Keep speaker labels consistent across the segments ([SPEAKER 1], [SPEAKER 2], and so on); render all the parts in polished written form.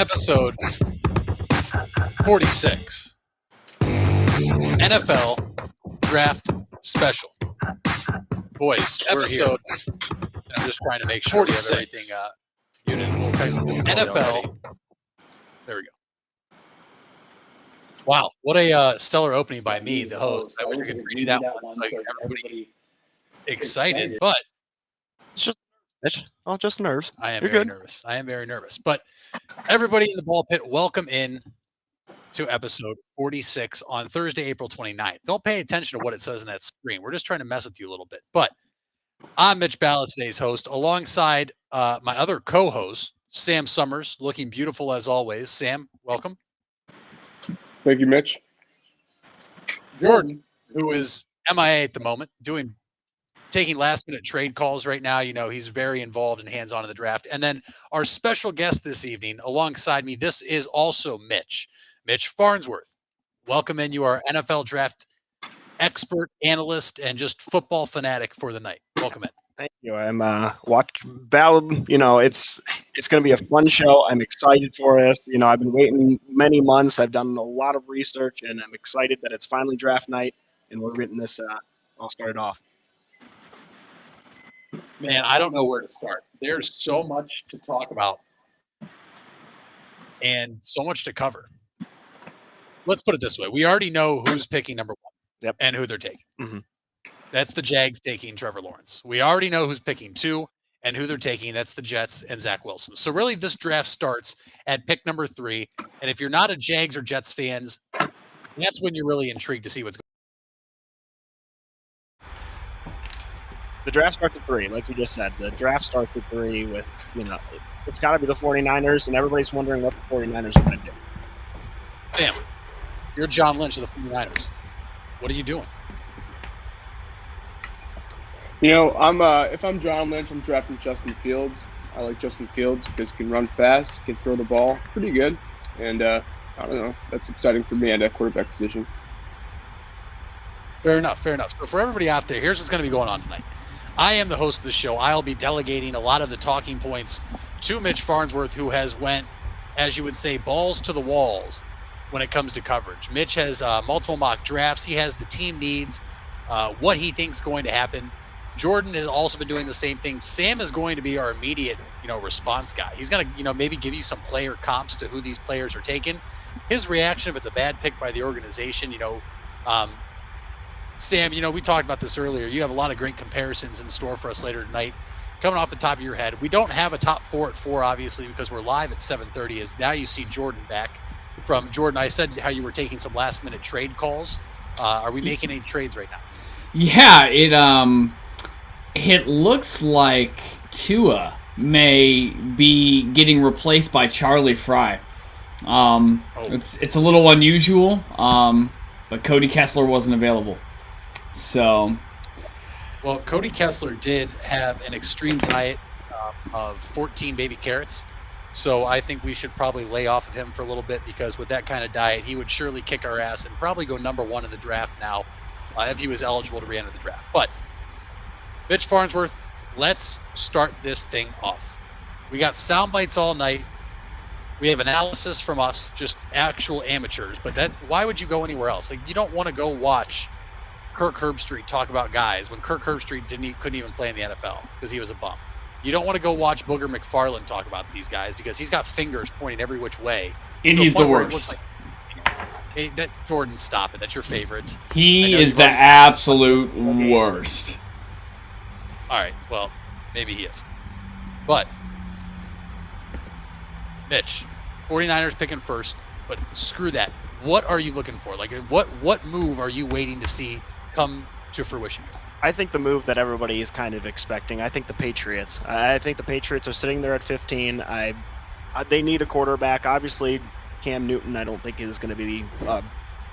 [SPEAKER 1] Episode 46. NFL Draft Special. Boys, episode. I'm just trying to make sure we have everything muted. NFL. There we go. Wow, what a stellar opening by me, the host. I wish I could read that one so I get everybody excited, but
[SPEAKER 2] it's just nerves.
[SPEAKER 1] I am very nervous. I am very nervous. But everybody in the ball pit, welcome in to episode 46 on Thursday, April 29th. Don't pay attention to what it says in that screen. We're just trying to mess with you a little bit. But I'm Mitch Ballard, today's host, alongside my other co-host, Sam Summers, looking beautiful as always. Sam, welcome.
[SPEAKER 3] Thank you, Mitch.
[SPEAKER 1] Jordan, who is MIA at the moment, taking last-minute trade calls right now. You know, he's very involved and hands-on in the draft. And then our special guest this evening, alongside me, this is also Mitch Farnsworth. Welcome in. You are NFL draft expert, analyst, and just football fanatic for the night. Welcome in.
[SPEAKER 2] Thank you. I'm Ballard. You know, it's going to be a fun show. I'm excited for this. You know, I've been waiting many months. I've done a lot of research, and I'm excited that it's finally draft night, and we're getting this all started off.
[SPEAKER 1] Man, I don't know where to start. There's so much to talk about and so much to cover. Let's put it this way. We already know who's picking number one and who they're taking.
[SPEAKER 2] Mm-hmm.
[SPEAKER 1] That's the Jags taking Trevor Lawrence. We already know who's picking two and who they're taking. That's the Jets and Zach Wilson. So really this draft starts at pick number 3. And if you're not a Jags or Jets fans, that's when you're really intrigued to see what's going
[SPEAKER 2] on. The draft starts at 3, like you just said. The draft starts at 3 with, you know, it's got to be the 49ers, and everybody's wondering what the 49ers are going to do.
[SPEAKER 1] Sam, you're John Lynch of the 49ers. What are you doing?
[SPEAKER 3] You know, if I'm John Lynch, I'm drafting Justin Fields. I like Justin Fields because he can run fast, he can throw the ball pretty good, and I don't know, that's exciting for me at that quarterback position.
[SPEAKER 1] Fair enough. So for everybody out there, here's what's going to be going on tonight. I am the host of the show. I'll be delegating a lot of the talking points to Mitch Farnsworth, who has went, as you would say, balls to the walls when it comes to coverage. Mitch has multiple mock drafts. He has the team needs, what he thinks is going to happen. Jordan has also been doing the same thing. Sam is going to be our immediate, response guy. He's going to, maybe give you some player comps to who these players are taking. His reaction if it's a bad pick by the organization, Sam, we talked about this earlier. You have a lot of great comparisons in store for us later tonight. Coming off the top of your head, we don't have a top 4 at 4, obviously, because we're live at 7:30. As now you see Jordan back. From Jordan, I said how you were taking some last-minute trade calls. Are we making any trades right now?
[SPEAKER 4] Yeah, it looks like Tua may be getting replaced by Charlie Fry. It's a little unusual, but Cody Kessler wasn't available. So,
[SPEAKER 1] well, Cody Kessler did have an extreme diet of 14 baby carrots. So I think we should probably lay off of him for a little bit, because with that kind of diet, he would surely kick our ass and probably go number 1 in the draft now if he was eligible to re-enter the draft. But Mitch Farnsworth, let's start this thing off. We got sound bites all night. We have analysis from us, just actual amateurs. But why would you go anywhere else? Like, you don't want to go watch Kirk Herbstreit talk about guys when Kirk Herbstreit couldn't even play in the NFL because he was a bum. You don't want to go watch Booger McFarland talk about these guys because he's got fingers pointing every which way.
[SPEAKER 4] And he's the worst.
[SPEAKER 1] Hey, Jordan, stop it. That's your favorite.
[SPEAKER 4] He is the absolute worst.
[SPEAKER 1] All right, well, maybe he is. But, Mitch, 49ers picking first, but screw that. What are you looking for? Like, what move are you waiting to see come to fruition?
[SPEAKER 2] I think the move that everybody is kind of expecting. I think the Patriots. I think the Patriots are sitting there at 15. They need a quarterback. Obviously, Cam Newton, I don't think is going to be the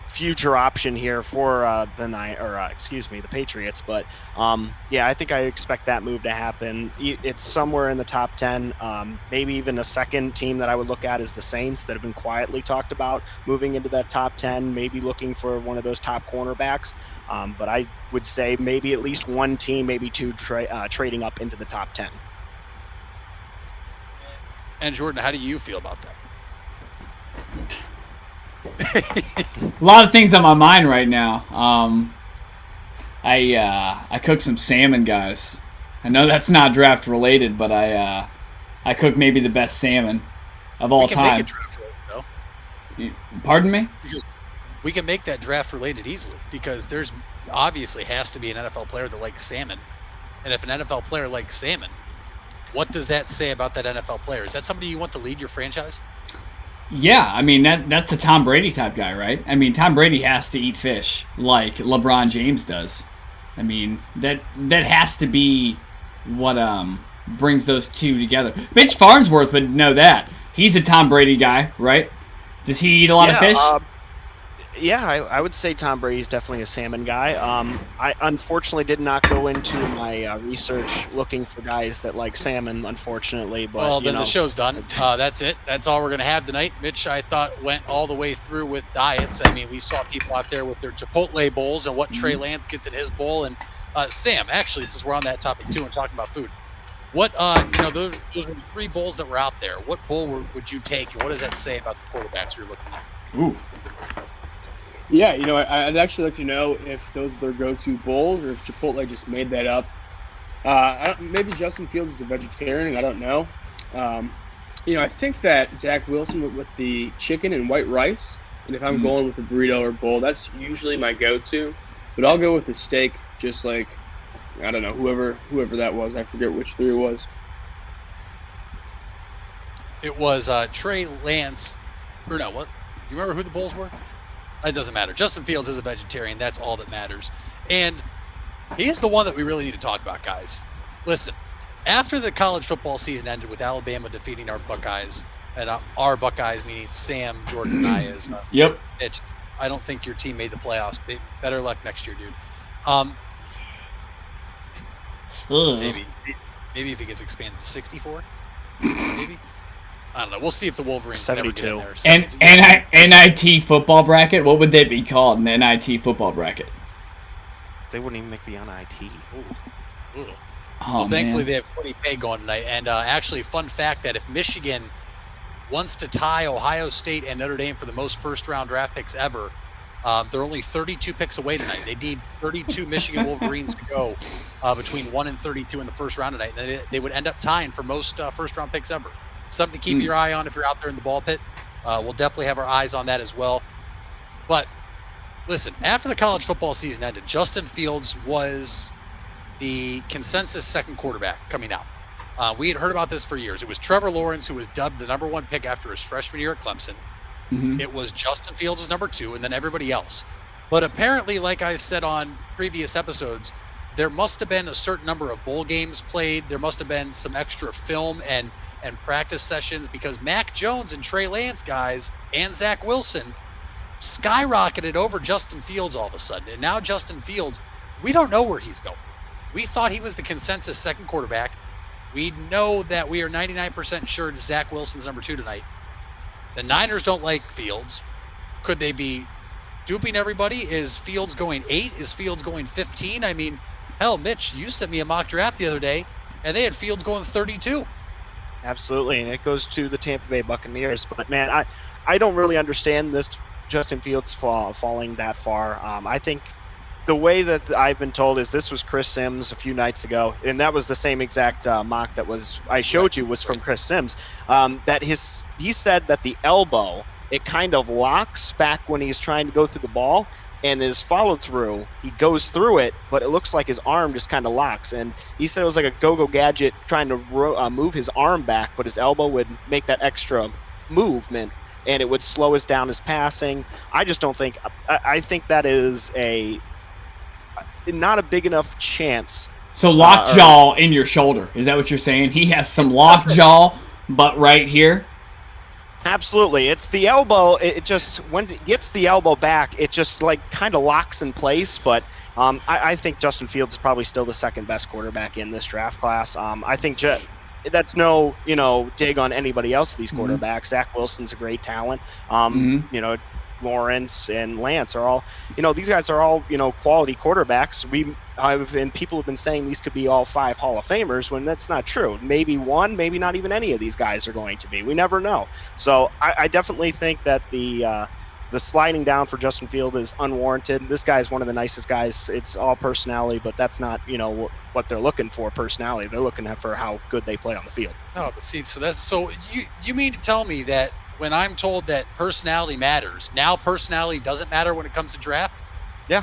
[SPEAKER 2] future option here for the Patriots. But I think I expect that move to happen. It's somewhere in the top 10. Maybe even a second team that I would look at is the Saints, that have been quietly talked about moving into that top 10. Maybe looking for one of those top cornerbacks. But I would say maybe at least one team, maybe two, trading up into the top 10.
[SPEAKER 1] And Jordan, how do you feel about that?
[SPEAKER 4] A lot of things on my mind right now. I cooked some salmon, guys. I know that's not draft related, but I cooked maybe the best salmon of all
[SPEAKER 1] we can
[SPEAKER 4] time.
[SPEAKER 1] Make it draft related, though.
[SPEAKER 4] Pardon me?
[SPEAKER 1] Because we can make that draft related easily because there's obviously has to be an NFL player that likes salmon. And if an NFL player likes salmon, what does that say about that NFL player? Is that somebody you want to lead your franchise?
[SPEAKER 4] Yeah, I mean that's the Tom Brady type guy, right? I mean Tom Brady has to eat fish like LeBron James does. I mean that has to be what brings those two together. Mitch Farnsworth would know that. He's a Tom Brady guy, right? Does he eat a lot of fish?
[SPEAKER 2] I would say Tom Brady's definitely a salmon guy. I unfortunately did not go into my research looking for guys that like salmon, unfortunately. But
[SPEAKER 1] well, then the show's done. That's it. That's all we're going to have tonight. Mitch, I thought, went all the way through with diets. I mean, we saw people out there with their Chipotle bowls and what Trey Lance gets in his bowl. And Sam, actually, since we're on that topic too and talking about food, what those were the 3 bowls that were out there. What bowl would you take, and what does that say about the quarterbacks you're looking at?
[SPEAKER 4] Ooh.
[SPEAKER 3] Yeah, I'd actually like to know if those are their go-to bowls or if Chipotle just made that up. Maybe Justin Fields is a vegetarian. I don't know. I think that Zach Wilson went with the chicken and white rice. And if I'm going with a burrito or bowl, that's usually my go-to. But I'll go with the steak, just like, I don't know, whoever that was. I forget which 3 it was.
[SPEAKER 1] It was Trey Lance. Or no, what? You remember who the bowls were? It doesn't matter. Justin Fields is a vegetarian. That's all that matters. And he is the one that we really need to talk about, guys. Listen, after the college football season ended with Alabama defeating our Buckeyes, and our Buckeyes meaning Sam, Jordan, and I is
[SPEAKER 4] Yep.
[SPEAKER 1] Mitch, I don't think your team made the playoffs. Better luck next year, dude. Maybe if it gets expanded to 64, maybe. I don't know. We'll see if the Wolverines
[SPEAKER 2] 72.
[SPEAKER 1] Never get in there.
[SPEAKER 4] And NIT football bracket. What would they be called in the NIT football bracket?
[SPEAKER 2] They wouldn't even make the NIT.
[SPEAKER 1] Ooh.
[SPEAKER 4] Oh,
[SPEAKER 1] Well, thankfully
[SPEAKER 4] man.
[SPEAKER 1] they have Cody Pay going tonight. And actually, fun fact that if Michigan wants to tie Ohio State and Notre Dame for the most first-round draft picks ever, they're only 32 picks away tonight. They need 32 Michigan Wolverines to go between 1 and 32 in the first round tonight. And they would end up tying for most first-round picks ever. Something to keep your eye on if you're out there in the ball pit. We'll definitely have our eyes on that as well. But listen, after the college football season ended, Justin Fields was the consensus second quarterback coming out. We had heard about this for years. It was Trevor Lawrence who was dubbed the #1 pick after his freshman year at Clemson.
[SPEAKER 4] Mm-hmm.
[SPEAKER 1] It was Justin Fields as #2, and then everybody else. But apparently, like I said on previous episodes, there must have been a certain number of bowl games played. There must have been some extra film and practice sessions because Mac Jones and Trey Lance guys and Zach Wilson skyrocketed over Justin Fields all of a sudden. And now Justin Fields, we don't know where he's going. We thought he was the consensus second quarterback. We know that we are 99% sure Zach Wilson's #2 tonight. The Niners don't like Fields. Could they be duping everybody? Is Fields going 8? Is Fields going 15? I mean, hell, Mitch, you sent me a mock draft the other day, and they had Fields going 32.
[SPEAKER 2] Absolutely, and it goes to the Tampa Bay Buccaneers. But, man, I don't really understand this Justin Fields falling that far. I think the way that I've been told is this was Chris Sims a few nights ago, and that was the same exact mock that I showed you was from Chris Sims, that he said that the elbow, it kind of locks back when he's trying to go through the ball, and his follow-through, he goes through it, but it looks like his arm just kind of locks. And he said it was like a go-go gadget trying to move his arm back, but his elbow would make that extra movement, and it would slow his down his passing. I just don't think – I think that is not a big enough chance.
[SPEAKER 4] So lockjaw in your shoulder. Is that what you're saying? He has some lockjaw, but right here?
[SPEAKER 2] Absolutely. It's the elbow. It just, when it gets the elbow back, it just like kind of locks in place. But I think Justin Fields is probably still the second best quarterback in this draft class. I think that's no, dig on anybody else, these quarterbacks. Zach Wilson's a great talent. Lawrence and Lance are all, these guys are all, quality quarterbacks. And people have been saying these could be all 5 Hall of Famers when that's not true. Maybe one, maybe not even any of these guys are going to be. We never know. So I definitely think that the sliding down for Justin Field is unwarranted. This guy is one of the nicest guys. It's all personality, but that's not, what they're looking for, personality. They're looking for how good they play on the field.
[SPEAKER 1] No, but see, so you mean to tell me that when I'm told that personality matters, now personality doesn't matter when it comes to draft?
[SPEAKER 2] Yeah.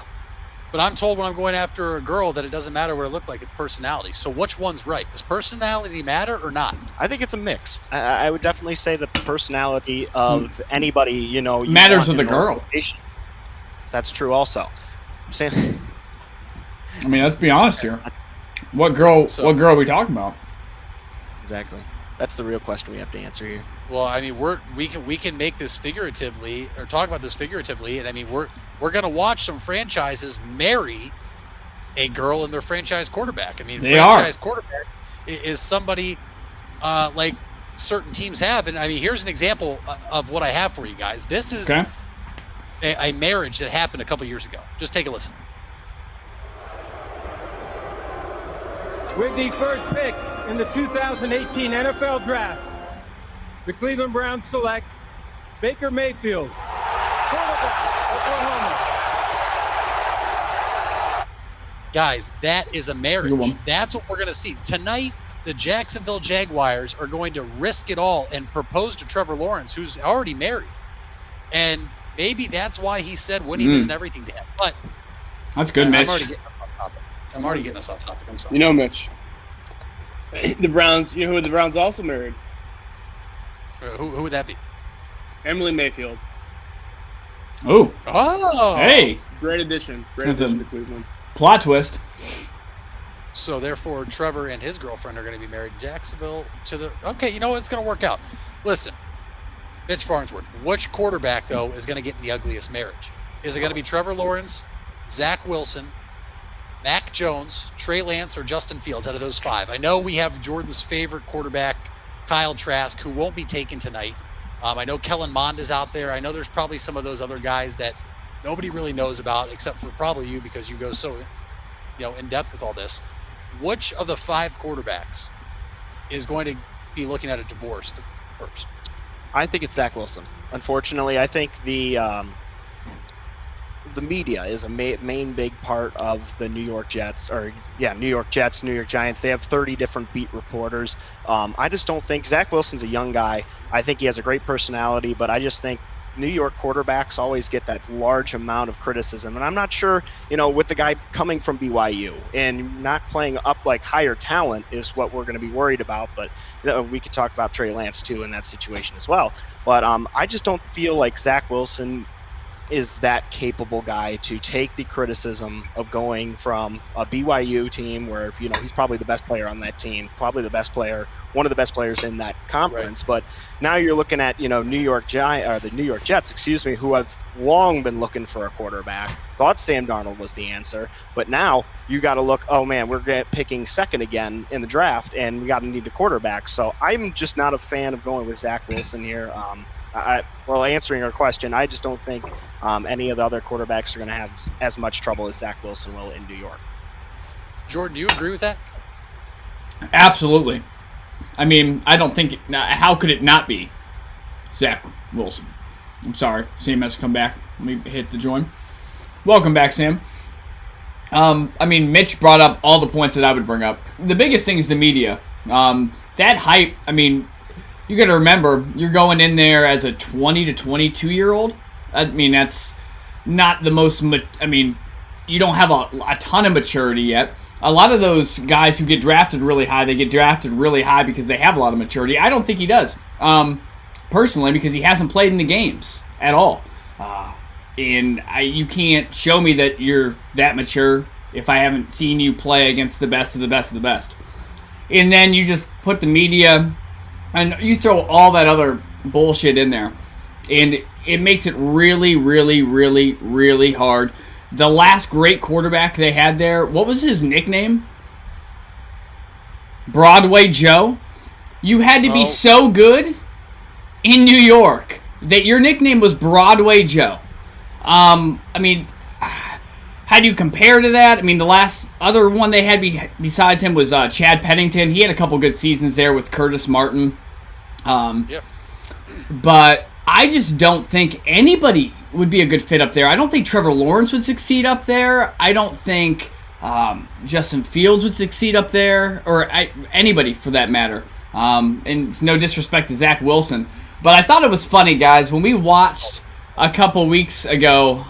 [SPEAKER 1] But I'm told when I'm going after a girl that it doesn't matter what it looked like, it's personality. So which one's right? Does personality matter or not?
[SPEAKER 2] I think it's a mix. I would definitely say that the personality of anybody,
[SPEAKER 4] matters with the girl.
[SPEAKER 2] That's true also.
[SPEAKER 4] I mean, let's be honest here. What girl are we talking about?
[SPEAKER 2] Exactly. That's the real question we have to answer here.
[SPEAKER 1] Well, I mean, we can make this figuratively or talk about this figuratively, and I mean we're going to watch some franchises marry a girl in their franchise quarterback. I mean, franchise quarterback is somebody like certain teams have, and I mean, here's an example of what I have for you guys. This is a marriage that happened a couple years ago. Just take a listen.
[SPEAKER 5] With the first pick in the 2018 NFL Draft, the Cleveland Browns select Baker Mayfield, quarterback, Oklahoma.
[SPEAKER 1] Guys, that is a marriage. That's what we're going to see. Tonight, the Jacksonville Jaguars are going to risk it all and propose to Trevor Lawrence, who's already married. And maybe that's why he said winning isn't everything to him. But
[SPEAKER 4] that's good, Mitch.
[SPEAKER 1] I'm already getting us off topic. I'm sorry.
[SPEAKER 3] Mitch, the Browns, who the Browns also married?
[SPEAKER 1] Who would that be?
[SPEAKER 3] Emily Mayfield.
[SPEAKER 4] Oh.
[SPEAKER 1] Hey.
[SPEAKER 3] Great addition. To Cleveland.
[SPEAKER 4] Plot twist.
[SPEAKER 1] So therefore, Trevor and his girlfriend are going to be married in Jacksonville okay, you know what? It's going to work out. Listen, Mitch Farnsworth, which quarterback, though, is going to get in the ugliest marriage? Is it going to be Trevor Lawrence, Zach Wilson, Mac Jones, Trey Lance, or Justin Fields out of those 5? I know we have Jordan's favorite quarterback, Kyle Trask, who won't be taken tonight. I know Kellen Mond is out there. I know there's probably some of those other guys that nobody really knows about, except for probably you, because you go so in depth with all this. Which of the 5 quarterbacks is going to be looking at a divorce first?
[SPEAKER 2] I think it's Zach Wilson. Unfortunately, I think the media is a main big part of the New York Jets, New York Giants. They have 30 different beat reporters. I just don't think Zach Wilson's a young guy. I think he has a great personality, but I just think New York quarterbacks always get that large amount of criticism. And I'm not sure, with the guy coming from BYU and not playing up like higher talent is what we're going to be worried about. But we could talk about Trey Lance too in that situation as well. But I just don't feel like Zach Wilson is that capable guy to take the criticism of going from a BYU team where, he's probably the best player on that team, probably the best player, one of the best players in that conference. Right. But now you're looking at, the New York Jets, who have long been looking for a quarterback. Thought Sam Darnold was the answer, but now you got to look, oh man, we're picking second again in the draft and we got to need a quarterback. So I'm just not a fan of going with Zach Wilson here. Answering your question, I just don't think any of the other quarterbacks are going to have as much trouble as Zach Wilson will in New York.
[SPEAKER 1] Jordan, do you agree with that?
[SPEAKER 4] Absolutely. I mean, I don't think how could it not be Zach Wilson? I'm sorry. Sam has to come back. Let me hit the join. Welcome back, Sam. Mitch brought up all the points that I would bring up. The biggest thing is the media. That hype, you got to remember, you're going in there as a 20 to 22-year-old. That's not the most... you don't have a ton of maturity yet. A lot of those guys who get drafted really high, they get drafted really high because they have a lot of maturity. I don't think he does, personally, because he hasn't played in the games at all. You can't show me that you're that mature if I haven't seen you play against the best of the best of the best. And then you just put the media... and you throw all that other bullshit in there. And it makes it really, really, really, really hard. The last great quarterback they had there, what was his nickname? Broadway Joe? You had to be so good in New York that your nickname was Broadway Joe. I mean, how do you compare to that? I mean, the last other one they had besides him was Chad Pennington. He had a couple good seasons there with Curtis Martin.
[SPEAKER 1] Yep.
[SPEAKER 4] But I just don't think anybody would be a good fit up there. I don't think Trevor Lawrence would succeed up there. I don't think Justin Fields would succeed up there, or anybody for that matter. And it's no disrespect to Zach Wilson. But I thought it was funny, guys, when we watched a couple weeks ago,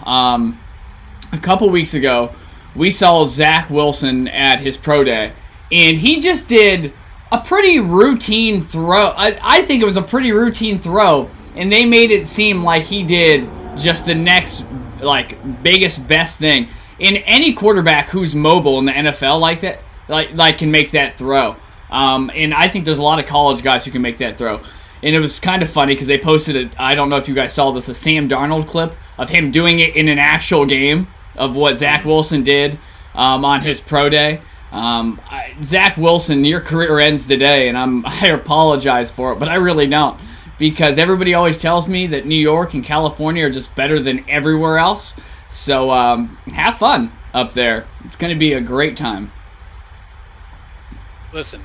[SPEAKER 4] we saw Zach Wilson at his pro day, and he just did a pretty routine throw. I think it was a pretty routine throw, and they made it seem like he did just the next, like, biggest, best thing. And any quarterback who's mobile in the NFL like that, like can make that throw. And I think there's a lot of college guys who can make that throw. And it was kind of funny because they posted I don't know if you guys saw this, a Sam Darnold clip of him doing it in an actual game of what Zach Wilson did on his pro day. Zach Wilson, your career ends today, and I apologize for it, but I really don't, because everybody always tells me that New York and California are just better than everywhere else. So have fun up there. It's going to be a great time.
[SPEAKER 1] Listen,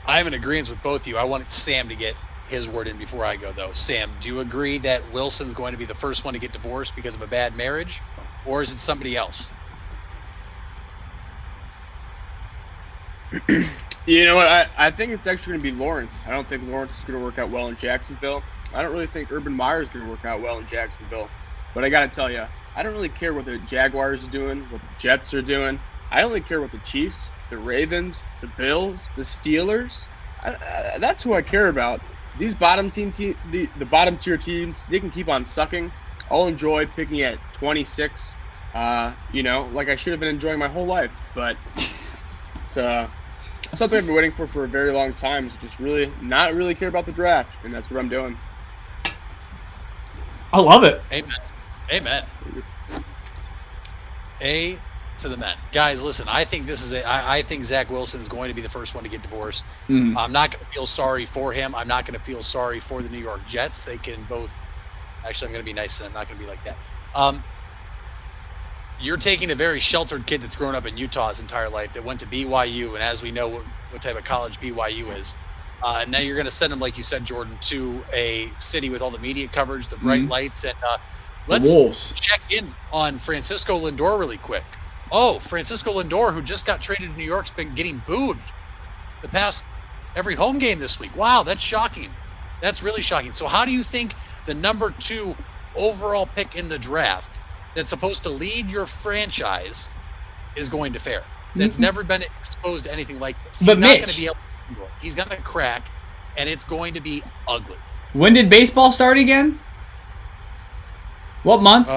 [SPEAKER 1] I'm in agreement with both of you. I wanted Sam to get his word in before I go, though. Sam, do you agree that Wilson's going to be the first one to get divorced because of a bad marriage, or is it somebody else?
[SPEAKER 3] You know what? I think it's actually going to be Lawrence. I don't think Lawrence is going to work out well in Jacksonville. I don't really think Urban Meyer is going to work out well in Jacksonville. But I got to tell you, I don't really care what the Jaguars are doing, what the Jets are doing. I only care what the Chiefs, the Ravens, the Bills, the Steelers. That's who I care about. These bottom the bottom tier teams, they can keep on sucking. I'll enjoy picking at 26. Like I should have been enjoying my whole life. But it's something I've been waiting for a very long time. Is just really not really care about the draft, and that's what I'm doing.
[SPEAKER 4] I love it.
[SPEAKER 1] Amen. A to the men. Guys, listen, I think I think Zach Wilson is going to be the first one to get divorced.
[SPEAKER 4] Mm.
[SPEAKER 1] I'm not going to feel sorry for him. I'm not going to feel sorry for the New York Jets. They can both. Actually, I'm going to be nice, and I'm not going to be like that. You're taking a very sheltered kid that's grown up in Utah his entire life, that went to BYU, and as we know what type of college BYU is. And now you're going to send him, like you said, Jordan, to a city with all the media coverage, the bright lights, and let's check in on Francisco Lindor really quick. Oh, Francisco Lindor, who just got traded to New York, has been getting booed the past every home game this week. Wow, that's shocking. That's really shocking. So how do you think the number 2 overall pick in the draft that's supposed to lead your franchise is going to fare? That's never been exposed to anything like this. He's not going to be able to do it. He's going to crack, and it's going to be ugly.
[SPEAKER 4] When did baseball start again? What month?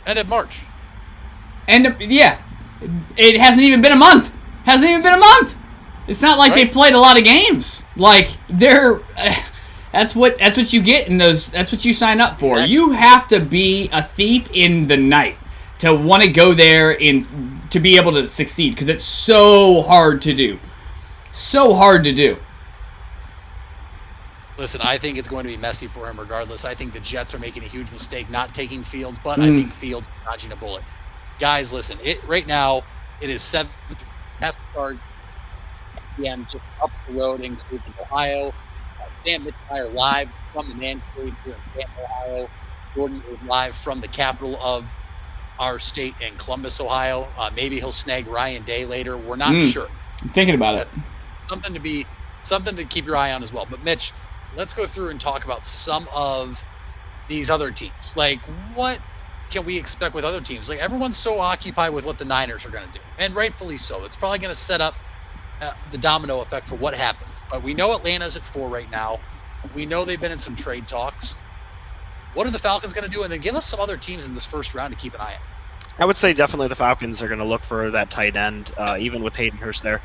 [SPEAKER 1] End of March.
[SPEAKER 4] Yeah. It hasn't even been a month. It's not like they played a lot of games. Like, they're... That's what you get in those. That's what you sign up for. Exactly. You have to be a thief in the night to want to go there and to be able to succeed, because it's so hard to do.
[SPEAKER 1] Listen, I think it's going to be messy for him regardless. I think the Jets are making a huge mistake not taking Fields, but I think Fields is dodging a bullet. Guys, listen. Right now it is 7th start. PM just up the road in Cleveland, Ohio. Sam Mitch and I are live from the Man Cave here in Canton, Ohio. Jordan is live from the capital of our state in Columbus, Ohio. Maybe he'll snag Ryan Day later. We're not sure.
[SPEAKER 4] I'm thinking about it.
[SPEAKER 1] Something to keep your eye on as well. But Mitch, let's go through and talk about some of these other teams. Like, what can we expect with other teams? Like, everyone's so occupied with what the Niners are going to do, and rightfully so. It's probably going to set up the domino effect for what happens. But we know Atlanta's at 4 right now. We know they've been in some trade talks. What are the Falcons going to do? And then give us some other teams in this first round to keep an eye on.
[SPEAKER 2] I would say definitely the Falcons are going to look for that tight end, even with Hayden Hurst there,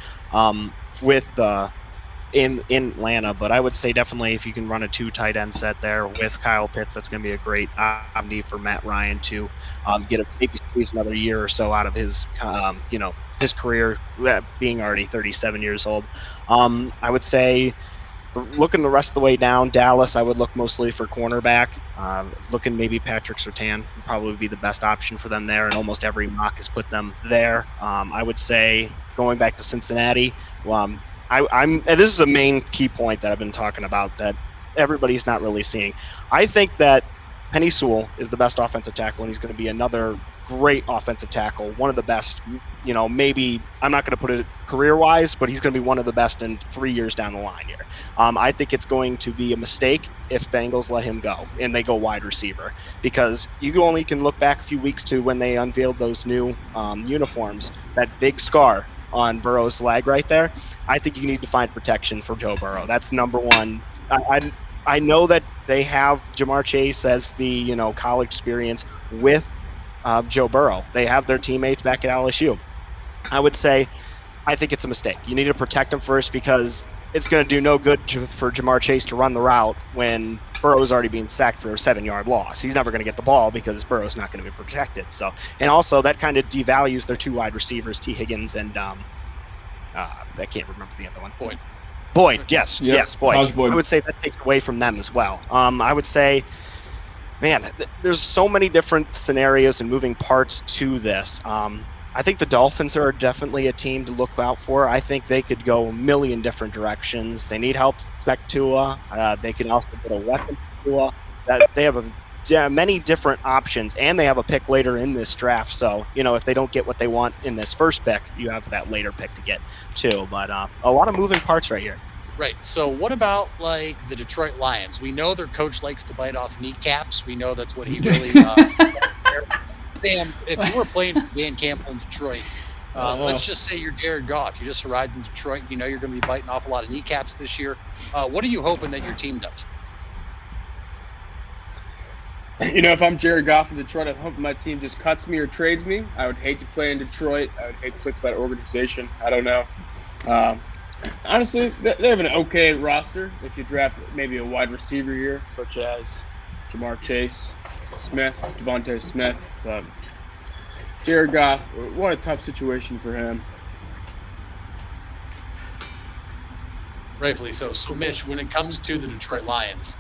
[SPEAKER 2] in Atlanta. But I would say definitely if you can run a 2 tight end set there with Kyle Pitts, that's going to be a great opportunity for Matt Ryan to maybe squeeze another year or so out of his his career, being already 37 years old. I would say looking the rest of the way down, Dallas, I would look mostly for cornerback. Looking maybe Patrick Surtain would probably be the best option for them there, and almost every mock has put them there. I would say going back to Cincinnati, and this is a main key point that I've been talking about that everybody's not really seeing. I think that Penny Sewell is the best offensive tackle, and he's going to be another great offensive tackle, one of the best, maybe I'm not going to put it career-wise, but he's going to be one of the best in 3 years down the line here. I think it's going to be a mistake if Bengals let him go and they go wide receiver, because you only can look back a few weeks to when they unveiled those new uniforms, that big scar on Burrow's leg right there. I think you need to find protection for Joe Burrow. That's number one. I know that they have Jamar Chase as the college experience with Joe Burrow. They have their teammates back at LSU. I would say I think it's a mistake. You need to protect him first, because it's going to do no good for Jamar Chase to run the route when Burrow's already being sacked for a 7-yard loss. He's never going to get the ball because Burrow's not going to be protected. So, and also that kind of devalues their 2 wide receivers, T. Higgins and I can't remember the other one. Boyd, yes, Boyd. I would say that takes away from them as well. I would say, man, there's so many different scenarios and moving parts to this. I think the Dolphins are definitely a team to look out for. I think they could go a million different directions. They need help protect Tua. They can also get a weapon for Tua. They have many different options, and they have a pick later in this draft. So, if they don't get what they want in this first pick, you have that later pick to get too. But a lot of moving parts right here.
[SPEAKER 1] Right. So what about like the Detroit Lions? We know their coach likes to bite off kneecaps. We know that's what he really does there. Sam, if you were playing for Dan Campbell in Detroit, let's just say you're Jared Goff. You just arrived in Detroit. You're going to be biting off a lot of kneecaps this year. What are you hoping that your team does?
[SPEAKER 3] If I'm Jared Goff in Detroit, I'm hoping my team just cuts me or trades me. I would hate to play in Detroit. I would hate to play for that organization. I don't know. Honestly, they have an okay roster. If you draft maybe a wide receiver here, such as Jamar Chase, Devontae Smith. But Jared Goff, what a tough situation for him.
[SPEAKER 1] Rightfully so. So, Mitch, when it comes to the Detroit Lions,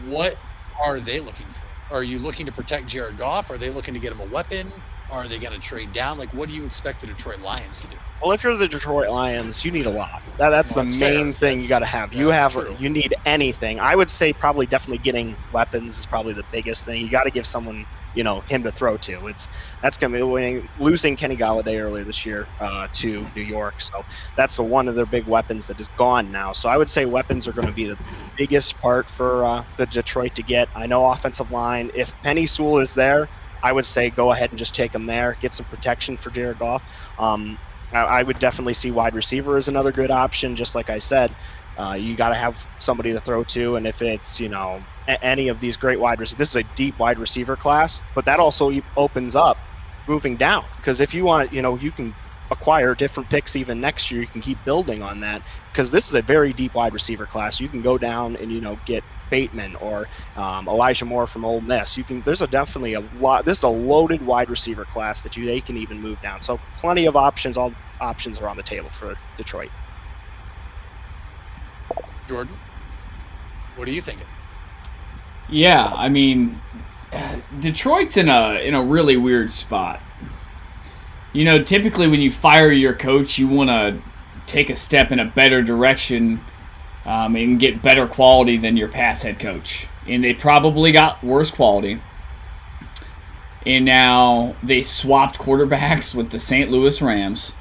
[SPEAKER 1] what are they looking for? Are you looking to protect Jared Goff? Are they looking to get him a weapon? Are they going to trade down? Like, what do you expect the Detroit Lions to do?
[SPEAKER 2] Well, if you're the Detroit Lions, you need a lot. That's the main thing you got to have. You need anything. I would say probably definitely getting weapons is probably the biggest thing. You got to give someone, him to throw to. That's going to be losing Kenny Golladay earlier this year to New York. So that's one of their big weapons that is gone now. So I would say weapons are going to be the biggest part for the Detroit to get. I know offensive line. If Penny Sewell is there, I would say go ahead and just take him there, get some protection for Jared Goff. I would definitely see wide receiver as another good option. Just like I said, you got to have somebody to throw to, and if it's any of these great wide receivers, this is a deep wide receiver class, but that also opens up moving down, because if you want, you can acquire different picks even next year. You can keep building on that, because this is a very deep wide receiver class. You can go down and get Bateman or Elijah Moore from Ole Miss. There's definitely a lot. This is a loaded wide receiver class that they can even move down. So plenty of options. All options are on the table for Detroit.
[SPEAKER 1] Jordan, what are you thinking?
[SPEAKER 4] Yeah, I mean, Detroit's in a really weird spot. Typically when you fire your coach, you want to take a step in a better direction and get better quality than your past head coach. And they probably got worse quality. And now they swapped quarterbacks with the St. Louis Rams,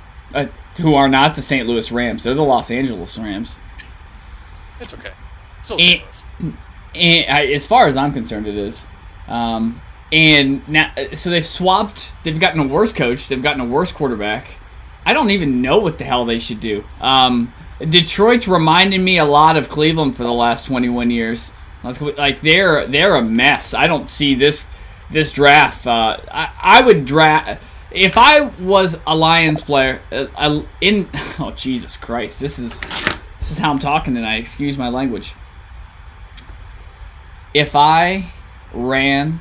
[SPEAKER 4] who are not the St. Louis Rams. They're the Los Angeles Rams.
[SPEAKER 1] It's okay. Still St. Louis.
[SPEAKER 4] And as far as I'm concerned, it is. And now, so they've swapped. They've gotten a worse coach. They've gotten a worse quarterback. I don't even know what the hell they should do. Detroit's reminding me a lot of Cleveland for the last 21 years. Like they're a mess. I don't see this draft. I would draft if I was a Lions player. Oh Jesus Christ! This is how I'm talking tonight. Excuse my language. If I ran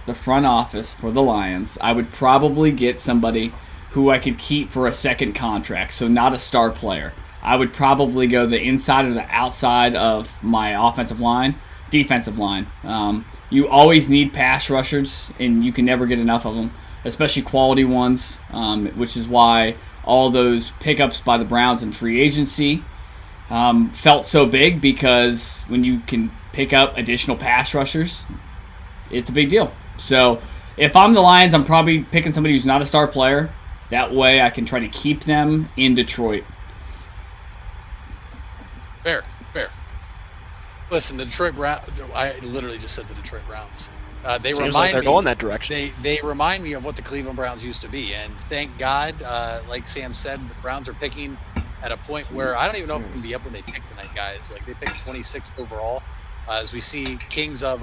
[SPEAKER 4] the front office for the Lions, I would probably get somebody who I could keep for a second contract, so not a star player. I would probably go the inside or the outside of my defensive line. You always need pass rushers, and you can never get enough of them, especially quality ones, which is why all those pickups by the Browns in free agency felt so big, because when you can pick up additional pass rushers, it's a big deal. So if I'm the Lions, I'm probably picking somebody who's not a star player. That way I can try to keep them in Detroit.
[SPEAKER 1] Fair. Listen, the Detroit Browns, I literally just said the Detroit Browns. They
[SPEAKER 2] Seems
[SPEAKER 1] remind
[SPEAKER 2] like they're
[SPEAKER 1] me,
[SPEAKER 2] going that direction.
[SPEAKER 1] They remind me of what the Cleveland Browns used to be. And thank God, like Sam said, the Browns are picking at a point where I don't even know if it can be up when they pick tonight, guys. Like, they picked 26th overall. As we see Kings of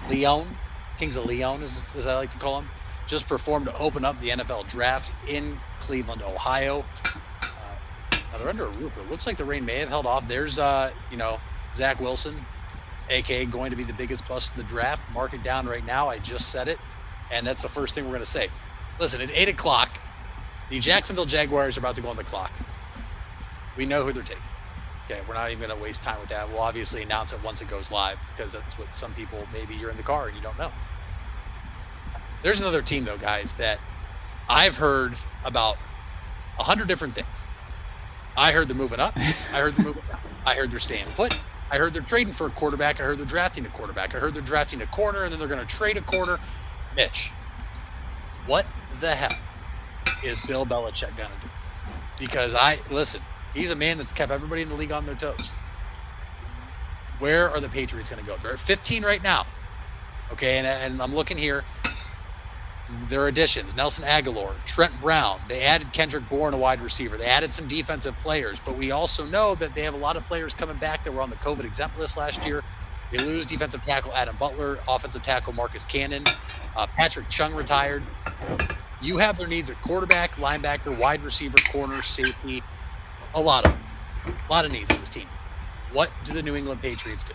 [SPEAKER 1] Leon, as I like to call them, just performed to open up the NFL draft in Cleveland, Ohio. Now they're under a roof. It looks like the rain may have held off. There's, Zach Wilson, a.k.a. going to be the biggest bust of the draft. Mark it down right now. I just said it, and that's the first thing we're going to say. Listen, it's 8 o'clock. The Jacksonville Jaguars are about to go on the clock. We know who they're taking. Okay, we're not even going to waste time with that. We'll obviously announce it once it goes live, because that's what some people, maybe you're in the car and you don't know. There's another team, though, guys, that I've heard about 100 different things. I heard they're moving up. I heard they're moving down. I heard they're staying put. I heard they're trading for a quarterback. I heard they're drafting a quarterback. I heard they're drafting a corner, and then they're going to trade a corner. Mitch, what the hell is Bill Belichick going to do? Because listen, he's a man that's kept everybody in the league on their toes. Where are the Patriots going to go? They're at 15 right now. Okay, and I'm looking here. Their additions: Nelson Aguilar, Trent Brown. They added Kendrick Bourne, a wide receiver. They added some defensive players, but we also know that they have a lot of players coming back that were on the COVID exempt list last year. They lose defensive tackle Adam Butler, offensive tackle Marcus Cannon, Patrick Chung retired. You have their needs at quarterback, linebacker, wide receiver, corner, safety. A lot of needs on this team. What do the New England Patriots do?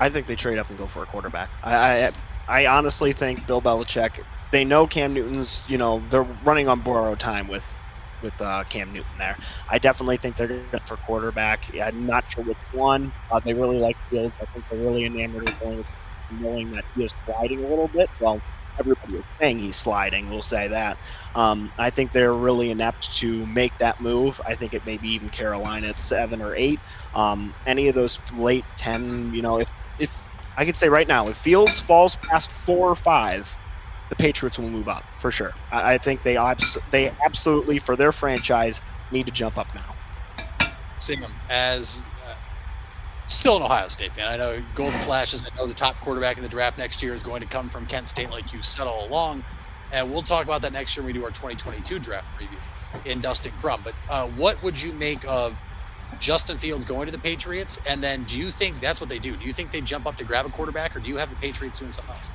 [SPEAKER 2] I think they trade up and go for a quarterback. I honestly think Bill Belichick, they know Cam Newton's, they're running on borrowed time with Cam Newton there. I definitely think they're going to go for quarterback. I'm not sure which one. They really like Fields. I think they're really enamored of going, knowing that he is sliding a little bit. Well, everybody is saying he's sliding, we'll say that. I think they're really inept to make that move. I think it may be even Carolina at 7 or 8. Any of those late 10, if I could say right now, if Fields falls past 4 or 5, the Patriots will move up for sure. I think they absolutely, for their franchise, need to jump up now.
[SPEAKER 1] Sam, as still an Ohio State fan, I know Golden Flashes. I know the top quarterback in the draft next year is going to come from Kent State, like you've said all along. And we'll talk about that next year when we do our 2022 draft preview in Dustin Crum. But what would you make of Justin Fields going to the Patriots? And then do you think that's what they do? Do you think they jump up to grab a quarterback, or do you have the Patriots doing something else?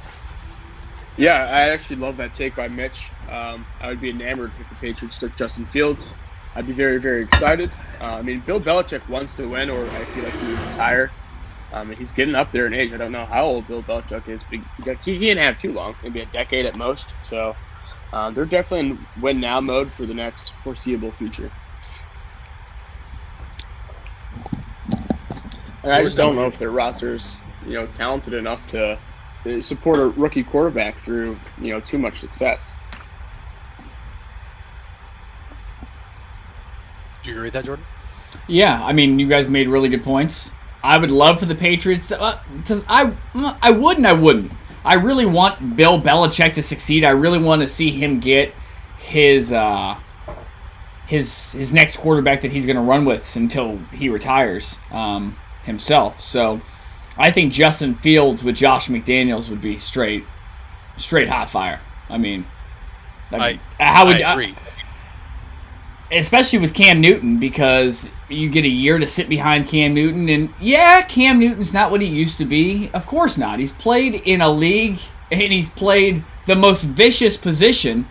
[SPEAKER 3] Yeah, I actually love that take by Mitch. I would be enamored if the Patriots took Justin Fields. I'd be very, very excited. Bill Belichick wants to win, or I feel like he would retire. He's getting up there in age. I don't know how old Bill Belichick is, but he can't have too long, maybe a decade at most. So they're definitely in win-now mode for the next foreseeable future. And I just don't know if their roster's, talented enough to support a rookie quarterback through, too much success.
[SPEAKER 1] Do you agree with that, Jordan?
[SPEAKER 4] Yeah, you guys made really good points. I would love for the Patriots to, I would and I wouldn't. I really want Bill Belichick to succeed. I really want to see him get his next quarterback that he's going to run with until he retires himself. So I think Justin Fields with Josh McDaniels would be straight hot fire.
[SPEAKER 1] I agree.
[SPEAKER 4] Especially with Cam Newton, because you get a year to sit behind Cam Newton. And yeah, Cam Newton's not what he used to be. Of course not. He's played in a league, and he's played the most vicious position.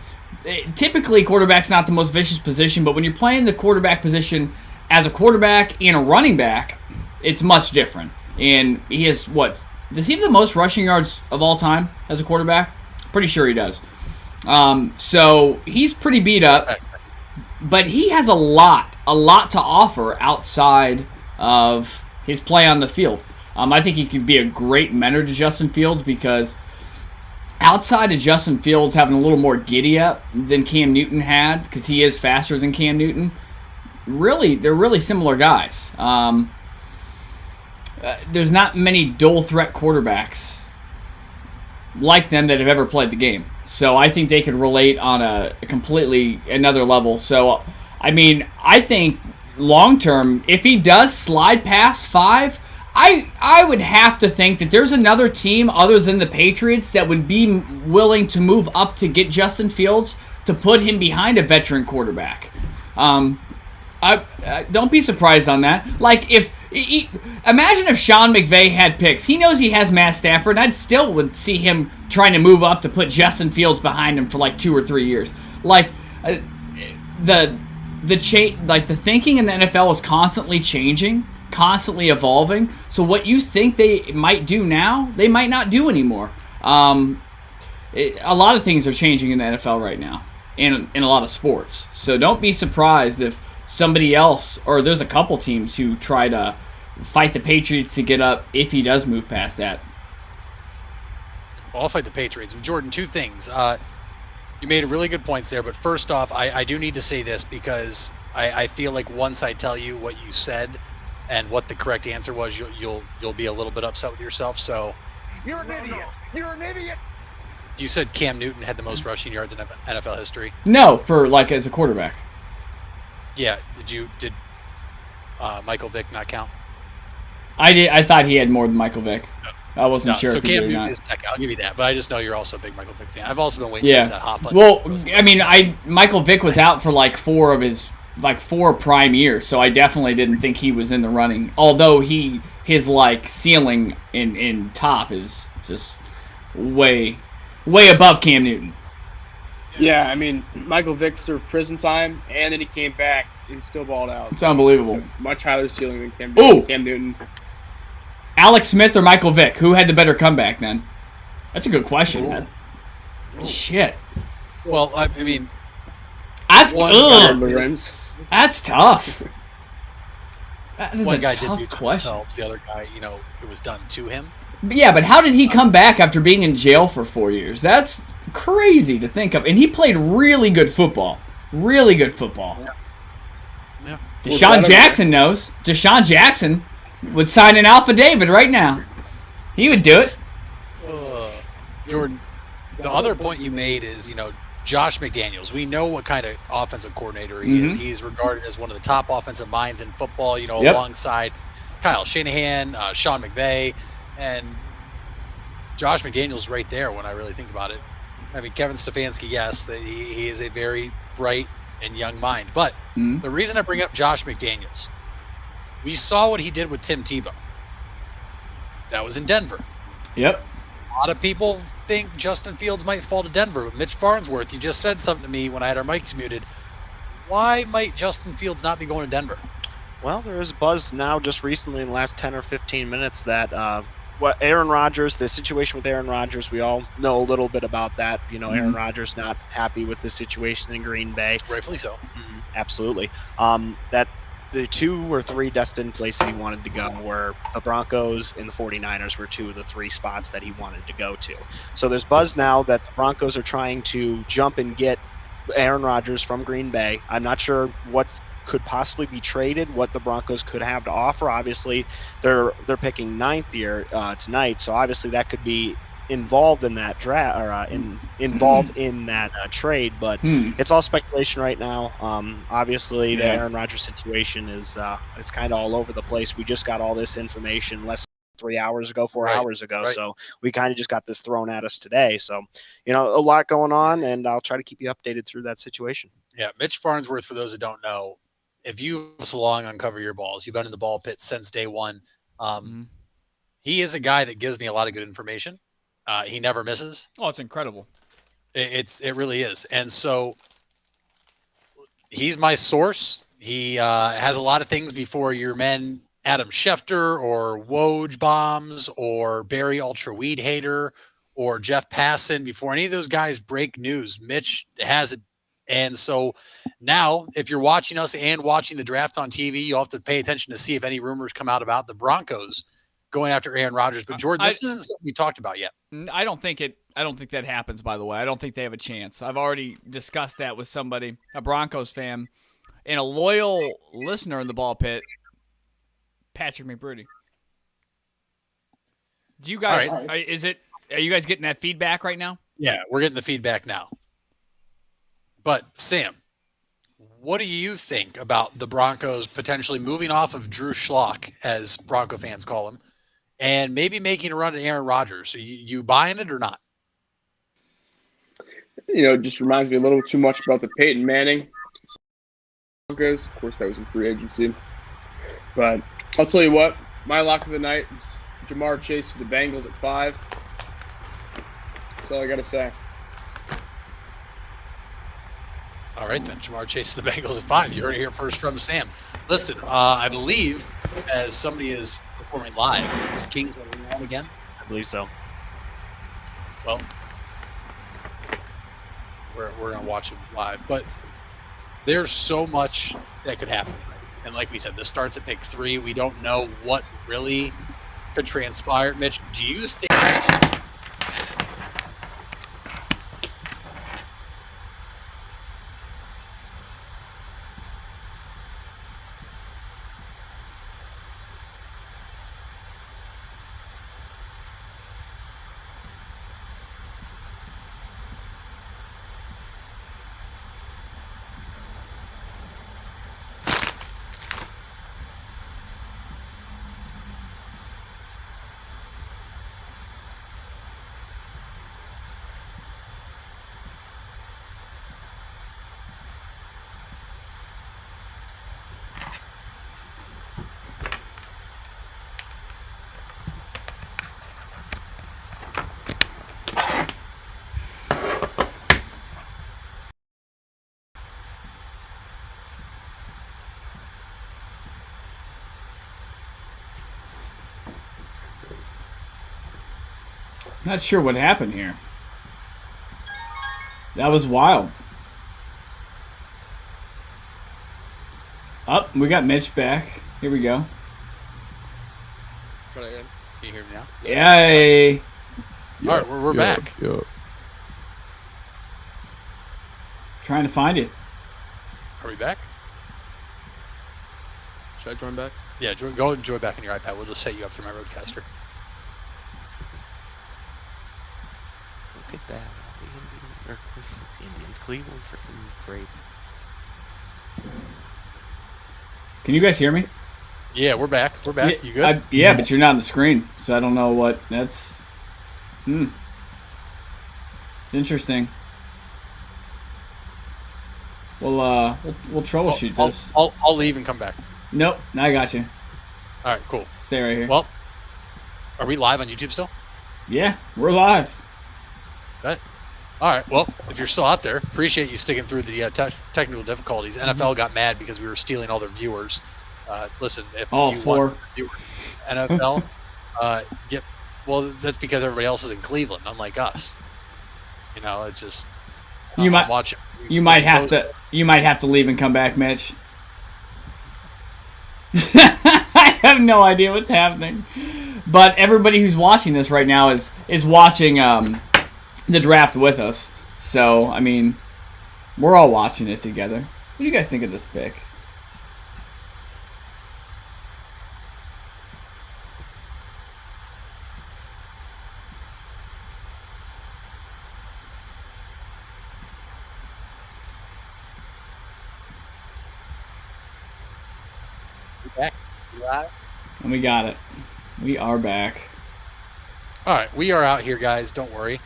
[SPEAKER 4] Typically, quarterback's not the most vicious position, but when you're playing the quarterback position as a quarterback and a running back, it's much different. And he has, does he have the most rushing yards of all time as a quarterback? Pretty sure he does. So he's pretty beat up. but he has a lot to offer outside of his play on the field. I think he could be a great mentor to Justin Fields because outside of Justin Fields having a little more giddy up than Cam Newton had, because he is faster than Cam Newton, they're really similar guys. There's not many dual threat quarterbacks like them that have ever played the game. So I think they could relate on a completely another level. So, I mean, I think long term, if he does slide past 5, I would have to think that there's another team other than the Patriots that would be willing to move up to get Justin Fields to put him behind a veteran quarterback. Don't be surprised on that. Like, imagine if Sean McVay had picks. He knows he has Matt Stafford, and I still would see him trying to move up to put Justin Fields behind him for like 2 or 3 years. Like, the thinking in the NFL is constantly changing, constantly evolving. So what you think they might do now, they might not do anymore. A lot of things are changing in the NFL right now, and in a lot of sports. So don't be surprised if somebody else, or there's a couple teams who try to fight the Patriots to get up if he does move past that.
[SPEAKER 1] Well, I'll fight the Patriots. Jordan, 2 things. You made really good points there, but first off, I do need to say this because I feel like once I tell you what you said and what the correct answer was, you'll be a little bit upset with yourself. So
[SPEAKER 6] You're an idiot. You're an idiot.
[SPEAKER 1] you said Cam Newton had the most rushing yards in NFL history.
[SPEAKER 4] No, for like as a quarterback.
[SPEAKER 1] Yeah. Did Michael Vick not count?
[SPEAKER 4] I did. I thought he had more than Michael Vick. I wasn't sure.
[SPEAKER 1] So
[SPEAKER 4] if he
[SPEAKER 1] Cam
[SPEAKER 4] did or
[SPEAKER 1] Newton
[SPEAKER 4] not.
[SPEAKER 1] is second. I'll give you that. But I just know you're also a big Michael Vick fan. I've also been waiting
[SPEAKER 4] Yeah.
[SPEAKER 1] for that hot button.
[SPEAKER 4] Well, I mean, Michael Vick was out for like 4 of his 4 prime years, so I definitely didn't think he was in the running. Although his like ceiling in top is just way above Cam Newton.
[SPEAKER 3] Yeah, I mean, Michael Vick served prison time, and then he came back and still balled out.
[SPEAKER 4] It's unbelievable.
[SPEAKER 3] Much higher ceiling than Cam
[SPEAKER 4] Ooh.
[SPEAKER 3] Newton. Cam Newton.
[SPEAKER 4] Alex Smith or Michael Vick? Who had the better comeback then? That's a good question, man. Shit.
[SPEAKER 1] Well, I mean,
[SPEAKER 4] That's
[SPEAKER 3] Lorenz.
[SPEAKER 4] That's tough. That is
[SPEAKER 1] one
[SPEAKER 4] a
[SPEAKER 1] guy did
[SPEAKER 4] tough
[SPEAKER 1] do it to
[SPEAKER 4] question.
[SPEAKER 1] themselves. The other guy, it was done to him.
[SPEAKER 4] Yeah, but how did he come back after being in jail for 4 years? That's crazy to think of. And he played really good football. Really good football.
[SPEAKER 1] Yeah.
[SPEAKER 4] Deshaun Jackson knows. Deshaun Jackson would sign an affidavit right now. He would do it.
[SPEAKER 1] Jordan, the other point you made is, Josh McDaniels. We know what kind of offensive coordinator he is. He's regarded as one of the top offensive minds in football, alongside Kyle Shanahan, Sean McVay, and Josh McDaniels right there when I really think about it. I mean, Kevin Stefanski, yes, he is a very bright and young mind. But the reason I bring up Josh McDaniels, we saw what he did with Tim Tebow. That was in Denver.
[SPEAKER 4] Yep.
[SPEAKER 1] A lot of people think Justin Fields might fall to Denver, but Mitch Farnsworth, you just said something to me when I had our mics muted. Why might Justin Fields not be going to Denver?
[SPEAKER 2] Well, there is buzz now just recently in the last 10 or 15 minutes that Aaron Rodgers, the situation with Aaron Rodgers, we all know a little bit about that. Aaron Rodgers not happy with the situation in Green Bay.
[SPEAKER 1] Rightfully so.
[SPEAKER 2] Absolutely. That the 2 or 3 destined places he wanted to go were the Broncos and the 49ers were 2 of the 3 spots that he wanted to go to. So there's buzz now that the Broncos are trying to jump and get Aaron Rodgers from Green Bay. I'm not sure what could possibly be traded, what the Broncos could have to offer. Obviously, they're picking 9th here tonight, so obviously that could be involved in that draft or involved in that trade. But it's all speculation right now. Obviously, the Aaron Rodgers situation is it's kind of all over the place. We just got all this information less than 3 hours ago, 4 hours ago, so we kind of just got this thrown at us today. So a lot going on, and I'll try to keep you updated through that situation.
[SPEAKER 1] Yeah, Mitch Farnsworth, for those that don't know, if you so long uncover your balls, you've been in the ball pit since day one. He is a guy that gives me a lot of good information. He never misses.
[SPEAKER 7] Oh, it's incredible.
[SPEAKER 1] It really is. And so he's my source. He has a lot of things before your men Adam Schefter or Woj Bombs or Barry Ultra Weed Hater or Jeff Passan. Before any of those guys break news, Mitch has it And so now, if you're watching us and watching the draft on TV, you'll have to pay attention to see if any rumors come out about the Broncos going after Aaron Rodgers. But Jordan, this isn't something we talked about yet.
[SPEAKER 7] I don't think that happens, by the way. I don't think they have a chance. I've already discussed that with somebody, a Broncos fan, and a loyal listener in the ball pit, Patrick McBroody. Do you guys, are you guys getting that feedback right now?
[SPEAKER 1] Yeah, we're getting the feedback now. But Sam, what do you think about the Broncos potentially moving off of Drew Schlock, as Bronco fans call him, and maybe making a run at Aaron Rodgers? Are you buying it or not?
[SPEAKER 3] It just reminds me a little too much about the Peyton Manning Broncos. Of course, that was in free agency. But I'll tell you what, my lock of the night is Jamar Chase to the Bengals at 5. That's all I got to say.
[SPEAKER 1] All right, then. Jamar Chase to the Bengals at 5. You heard it here first from Sam. Listen, I believe, as somebody is performing live, is Kings on again?
[SPEAKER 2] I believe so.
[SPEAKER 1] Well, we're going to watch him live. But there's so much that could happen. And like we said, this starts at pick 3. We don't know what really could transpire. Mitch, do you think...
[SPEAKER 4] Not sure what happened here. That was wild. Up, we got Mitch back. Here we go.
[SPEAKER 1] Can you hear me now?
[SPEAKER 4] Yay!
[SPEAKER 1] All right, we're back.
[SPEAKER 8] Yeah.
[SPEAKER 4] Trying to find it.
[SPEAKER 1] Are we back?
[SPEAKER 8] Should I join back?
[SPEAKER 1] Yeah, go and join back on your iPad. We'll just set you up through my roadcaster.
[SPEAKER 2] Look at that. The Indians. Cleveland freaking great.
[SPEAKER 4] Can you guys hear me?
[SPEAKER 1] Yeah, we're back. We're back.
[SPEAKER 4] Yeah,
[SPEAKER 1] You good?
[SPEAKER 4] yeah, but you're not on the screen, so I don't know what that's. It's interesting. We'll troubleshoot this.
[SPEAKER 1] I'll leave and come back.
[SPEAKER 4] Nope, I got you.
[SPEAKER 1] All right, cool.
[SPEAKER 4] Stay right here.
[SPEAKER 1] Well, are we live on YouTube still?
[SPEAKER 4] Yeah, we're live.
[SPEAKER 1] All right. Well, if you're still out there, appreciate you sticking through the technical difficulties. NFL got mad because we were stealing all their viewers. Listen, if
[SPEAKER 4] All
[SPEAKER 1] you
[SPEAKER 4] four.
[SPEAKER 1] want viewers, NFL, that's because everybody else is in Cleveland, unlike us. It's just
[SPEAKER 4] You might
[SPEAKER 1] watch it.
[SPEAKER 4] You might have to leave and come back, Mitch. I have no idea what's happening. But everybody who's watching this right now is watching the draft with us. So, I mean, we're all watching it together. What do you guys think of this pick?
[SPEAKER 1] Back. Live.
[SPEAKER 4] And we got it. We are back.
[SPEAKER 1] All right, we are out here, guys. Don't worry.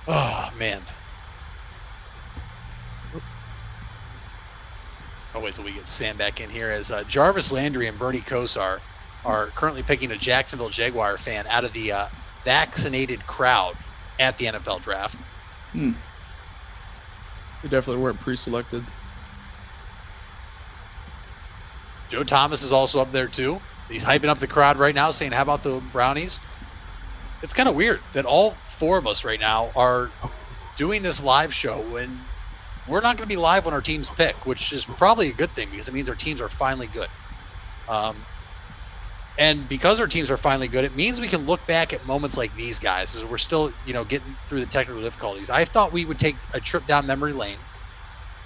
[SPEAKER 1] Oh, man. I'll wait till we get Sam back in here, as Jarvis Landry and Bernie Kosar are currently picking a Jacksonville Jaguar fan out of the vaccinated crowd at the NFL draft.
[SPEAKER 8] We definitely weren't pre-selected.
[SPEAKER 1] Joe Thomas is also up there, too. He's hyping up the crowd right now, saying, how about the Brownies? It's kind of weird that all four of us right now are doing this live show when we're not going to be live when our teams pick, which is probably a good thing because it means our teams are finally good. And because our teams are finally good, it means we can look back at moments like these guys as we're still, getting through the technical difficulties. I thought we would take a trip down memory lane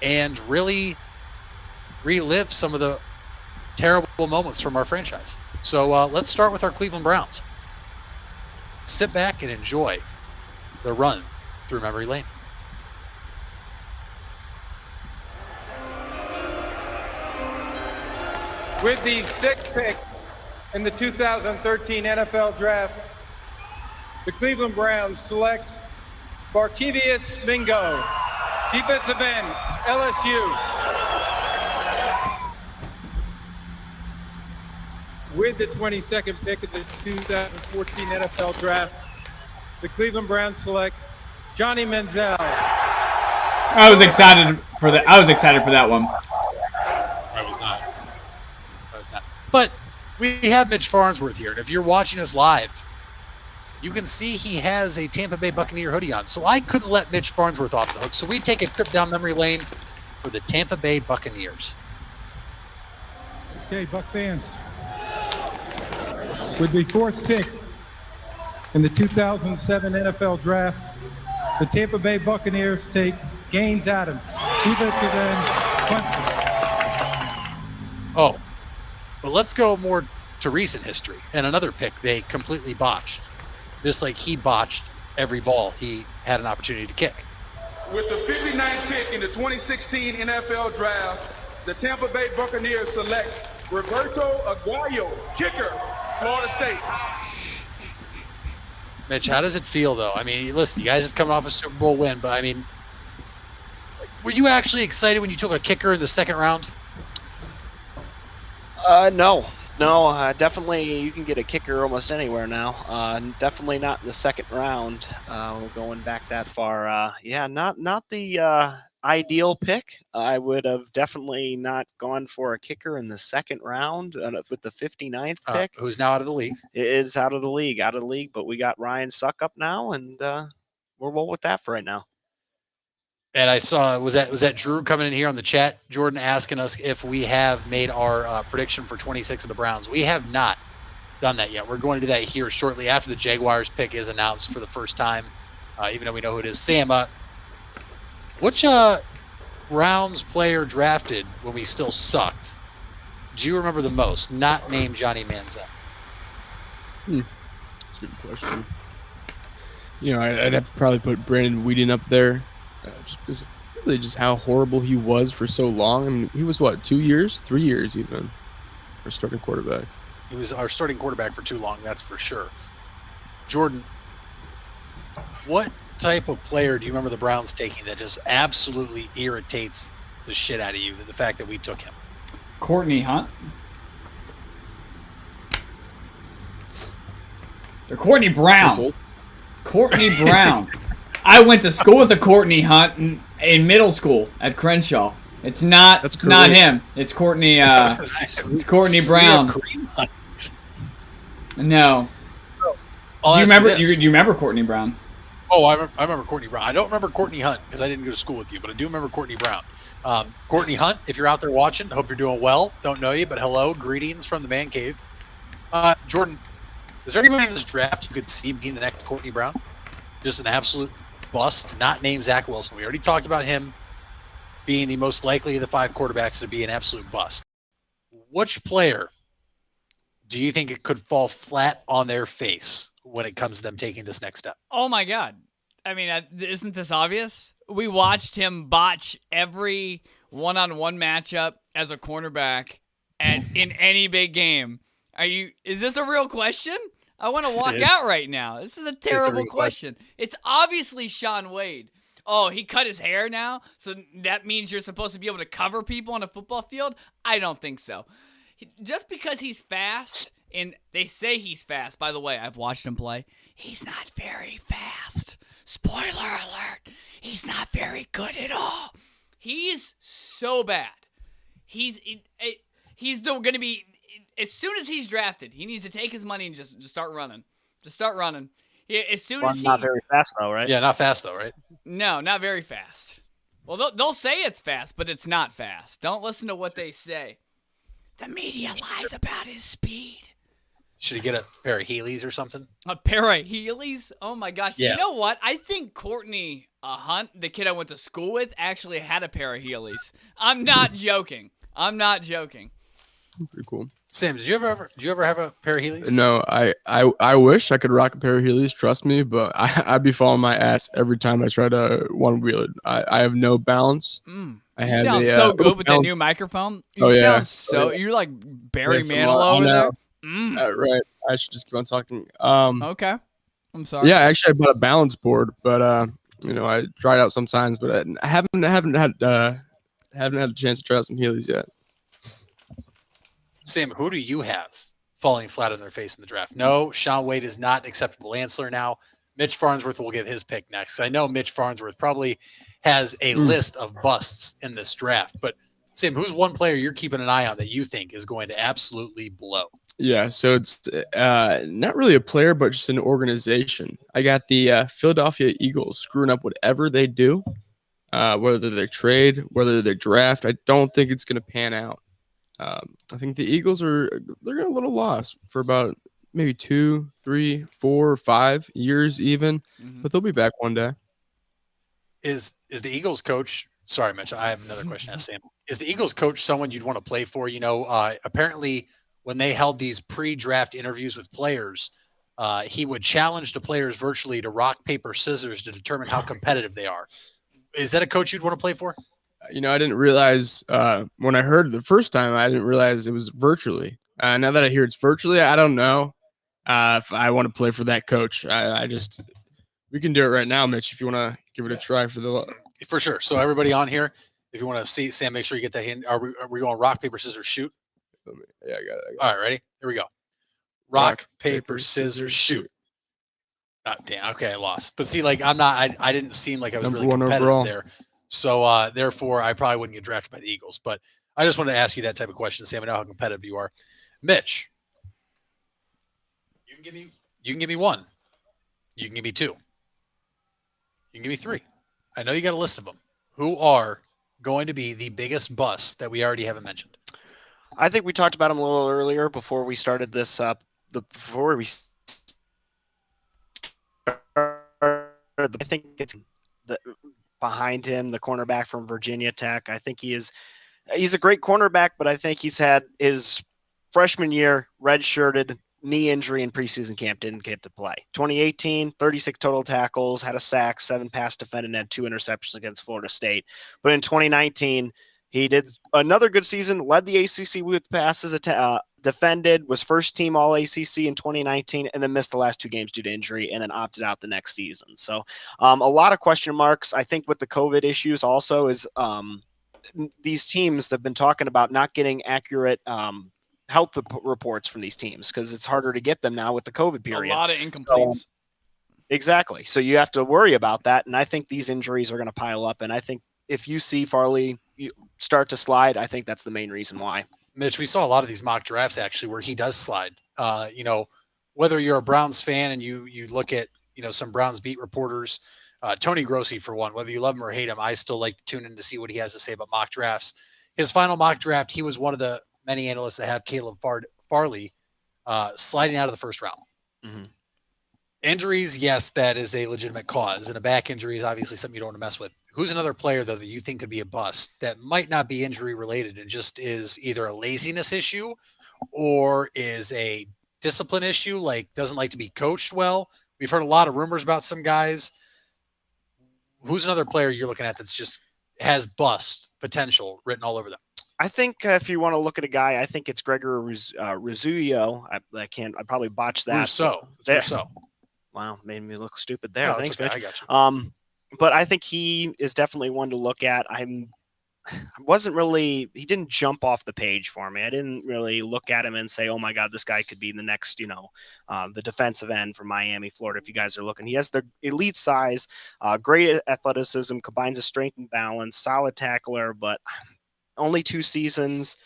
[SPEAKER 1] and really relive some of the terrible moments from our franchise. So let's start with our Cleveland Browns. Sit back and enjoy the run through memory lane.
[SPEAKER 5] With the 6th pick in the 2013 NFL Draft, the Cleveland Browns select Barkevius Mingo, defensive end, LSU. With the 22nd pick of the 2014 NFL Draft, the Cleveland Browns select Johnny Manziel.
[SPEAKER 4] I was excited for that. One.
[SPEAKER 1] I was not. But we have Mitch Farnsworth here, and if you're watching us live, you can see he has a Tampa Bay Buccaneer hoodie on. So I couldn't let Mitch Farnsworth off the hook. So we take a trip down memory lane for the Tampa Bay Buccaneers.
[SPEAKER 5] Okay, Buck fans. With the 4th pick in the 2007 NFL Draft, the Tampa Bay Buccaneers take Gaines Adams, defensive end, Clemson.
[SPEAKER 1] Oh, but let's go more to recent history. And another pick they completely botched, just like he botched every ball he had an opportunity to kick.
[SPEAKER 9] With the 59th pick in the 2016 NFL Draft, the Tampa Bay Buccaneers select Roberto Aguayo, kicker, Florida State.
[SPEAKER 1] Mitch, how does it feel, though? I mean, listen, you guys just coming off a Super Bowl win, but I mean, were you actually excited when you took a kicker in the 2nd round?
[SPEAKER 2] No. Definitely you can get a kicker almost anywhere now. Definitely not in the 2nd round. Going back that far. Not the ideal pick. I would have definitely not gone for a kicker in the 2nd round with the 59th pick.
[SPEAKER 1] Who's now out of the league.
[SPEAKER 2] It is out of the league, but we got Ryan Suckup now, and we'll roll with that for right now.
[SPEAKER 1] And I saw, was that Drew coming in here on the chat, Jordan, asking us if we have made our prediction for 26 of the Browns. We have not done that yet. We're going to do that here shortly after the Jaguars pick is announced for the first time, even though we know who it is. Sam, which Browns player drafted when we still sucked do you remember the most, not named Johnny Manziel?
[SPEAKER 8] That's a good question. I'd have to probably put Brandon Whedon up there. Just because really just how horrible he was for so long. I mean, he was, 2 years? 3 years even, our starting quarterback.
[SPEAKER 1] He was our starting quarterback for too long, that's for sure. Jordan, what type of player do you remember the Browns taking that just absolutely irritates the shit out of you, the fact that we took him?
[SPEAKER 4] Courtney Hunt. Or Courtney Brown. Courtney Brown. I went to school with a Courtney Hunt in middle school at Crenshaw. It's not him. It's Courtney. It's Courtney Brown. No.
[SPEAKER 1] So,
[SPEAKER 4] do you remember Courtney Brown?
[SPEAKER 1] Oh, I remember Courtney Brown. I don't remember Courtney Hunt because I didn't go to school with you, but I do remember Courtney Brown. Courtney Hunt, if you're out there watching, hope you're doing well. Don't know you, but hello, greetings from the man cave. Jordan, is there anybody in this draft you could see being the next Courtney Brown? Just an absolute bust, not named Zach Wilson. We already talked about him being the most likely of the 5 quarterbacks to be an absolute bust. Which player do you think it could fall flat on their face when it comes to them taking this next step?
[SPEAKER 7] Oh, my God. I mean, isn't this obvious? We watched him botch every one-on-one matchup as a cornerback and in any big game. Is this a real question? I want to walk out right now. This is a terrible question. It's obviously Sean Wade. Oh, he cut his hair now, so that means you're supposed to be able to cover people on a football field? I don't think so. Just because he's fast, and they say he's fast. By the way, I've watched him play. He's not very fast. Spoiler alert. He's not very good at all. He's so bad. He's going to be, as soon as he's drafted, he needs to take his money and just start running. Just start running. Yeah, as soon as
[SPEAKER 2] not very fast though, right?
[SPEAKER 1] Yeah, not fast though, right?
[SPEAKER 7] No, not very fast. Well, they'll say it's fast, but it's not fast. Don't listen to what they say. The media lies about his speed.
[SPEAKER 1] Should he get a pair of Heelys or something?
[SPEAKER 7] A pair of Heelys? Oh, my gosh.
[SPEAKER 1] Yeah.
[SPEAKER 7] You know what? I think Courtney Hunt, the kid I went to school with, actually had a pair of Heelys. I'm not joking.
[SPEAKER 8] Pretty cool.
[SPEAKER 1] Sam, did you ever have a pair of Heelys?
[SPEAKER 8] No, I wish I could rock a pair of Heelys, trust me, but I'd be falling my ass every time I try to one wheel it. I have no balance. I
[SPEAKER 7] You
[SPEAKER 8] have
[SPEAKER 7] sound so good with that new microphone. You sound so you're like Barry Manilow over there.
[SPEAKER 8] Right. I should just keep on talking.
[SPEAKER 7] Okay. I'm sorry.
[SPEAKER 8] Yeah, actually, I bought a balance board, but I try it out sometimes, but I haven't had the chance to try out some Heelys yet.
[SPEAKER 1] Sam, who do you have falling flat on their face in the draft? No, Shaun Wade is not an acceptable answer now. Mitch Farnsworth will give his pick next. I know Mitch Farnsworth probably has a list of busts in this draft, but Sam, who's one player you're keeping an eye on that you think is going to absolutely blow?
[SPEAKER 8] Yeah, so it's not really a player, but just an organization. I got the Philadelphia Eagles screwing up whatever they do, whether they trade, whether they draft. I don't think it's going to pan out. I think the Eagles they're a little lost for about maybe 2, 3, 4, 5 years even, but they'll be back one day.
[SPEAKER 1] Is the Eagles coach? Sorry, Mitch. I have another question to ask Sam. Is the Eagles coach someone you'd want to play for? Apparently when they held these pre-draft interviews with players, he would challenge the players virtually to rock, paper, scissors to determine how competitive they are. Is that a coach you'd want to play for?
[SPEAKER 8] I didn't realize when I heard it the first time, I didn't realize it was virtually. Now that I hear it's virtually, I don't know if I want to play for that coach. We can do it right now, Mitch, if you want to give it a try
[SPEAKER 1] For sure. So everybody on here, if you want to see Sam, make sure you get that hand. Are we going rock, paper, scissors, shoot?
[SPEAKER 8] Yeah, I got it.
[SPEAKER 1] All right, ready? Here we go. Rock, paper, scissors, shoot. Oh, damn. Okay, I lost. But see, I didn't seem like I was
[SPEAKER 8] Number
[SPEAKER 1] really
[SPEAKER 8] one
[SPEAKER 1] competitive
[SPEAKER 8] overall
[SPEAKER 1] there. So therefore, I probably wouldn't get drafted by the Eagles. But I just wanted to ask you that type of question, Sam. I know how competitive you are. Mitch, you can give me one. You can give me two. You can give me three. I know you got a list of them. Who are going to be the biggest busts that we already haven't mentioned?
[SPEAKER 2] I think we talked about him a little earlier before we started this up. I think it's behind him, the cornerback from Virginia Tech. I think he's a great cornerback, but I think he's had his freshman year redshirted, knee injury in preseason camp, didn't get to play. 2018, 36 total tackles, had a sack, 7 pass defended, and had 2 interceptions against Florida State. But in 2019, he did another good season, led the ACC with passes defended, was first team all ACC in 2019, and then missed the last 2 games due to injury and then opted out the next season. So a lot of question marks. I think with the COVID issues also is these teams have been talking about not getting accurate health reports from these teams because it's harder to get them now with the COVID period.
[SPEAKER 7] A lot of incompletes.
[SPEAKER 2] Exactly. So you have to worry about that. And I think these injuries are going to pile up. And I think if you see Farley start to slide, I think that's the main reason why.
[SPEAKER 1] Mitch, we saw a lot of these mock drafts actually where he does slide. Whether you're a Browns fan and you look at, some Browns beat reporters, Tony Grossi for one, whether you love him or hate him, I still like to tune in to see what he has to say about mock drafts. His final mock draft, he was one of the many analysts that have Caleb Farley sliding out of the first round.
[SPEAKER 2] Mm-hmm.
[SPEAKER 1] Injuries, yes, that is a legitimate cause. And a back injury is obviously something you don't want to mess with. Who's another player, though, that you think could be a bust that might not be injury related and just is either a laziness issue or is a discipline issue, like doesn't like to be coached well? We've heard a lot of rumors about some guys. Who's another player you're looking at that's just has bust potential written all over them?
[SPEAKER 2] I think if you want to look at a guy, I think it's Gregory Rousseau. I probably botched that.
[SPEAKER 1] Rousseau.
[SPEAKER 2] Wow, made me look stupid there.
[SPEAKER 1] No,
[SPEAKER 2] Thanks,
[SPEAKER 1] okay.
[SPEAKER 2] Mitch.
[SPEAKER 1] I got you.
[SPEAKER 2] But I think he is definitely one to look at. He didn't jump off the page for me. I didn't really look at him and say, oh my God, this guy could be the next, the defensive end from Miami, Florida. If you guys are looking, he has the elite size, great athleticism, combines a strength and balance, solid tackler, but only 2 seasons.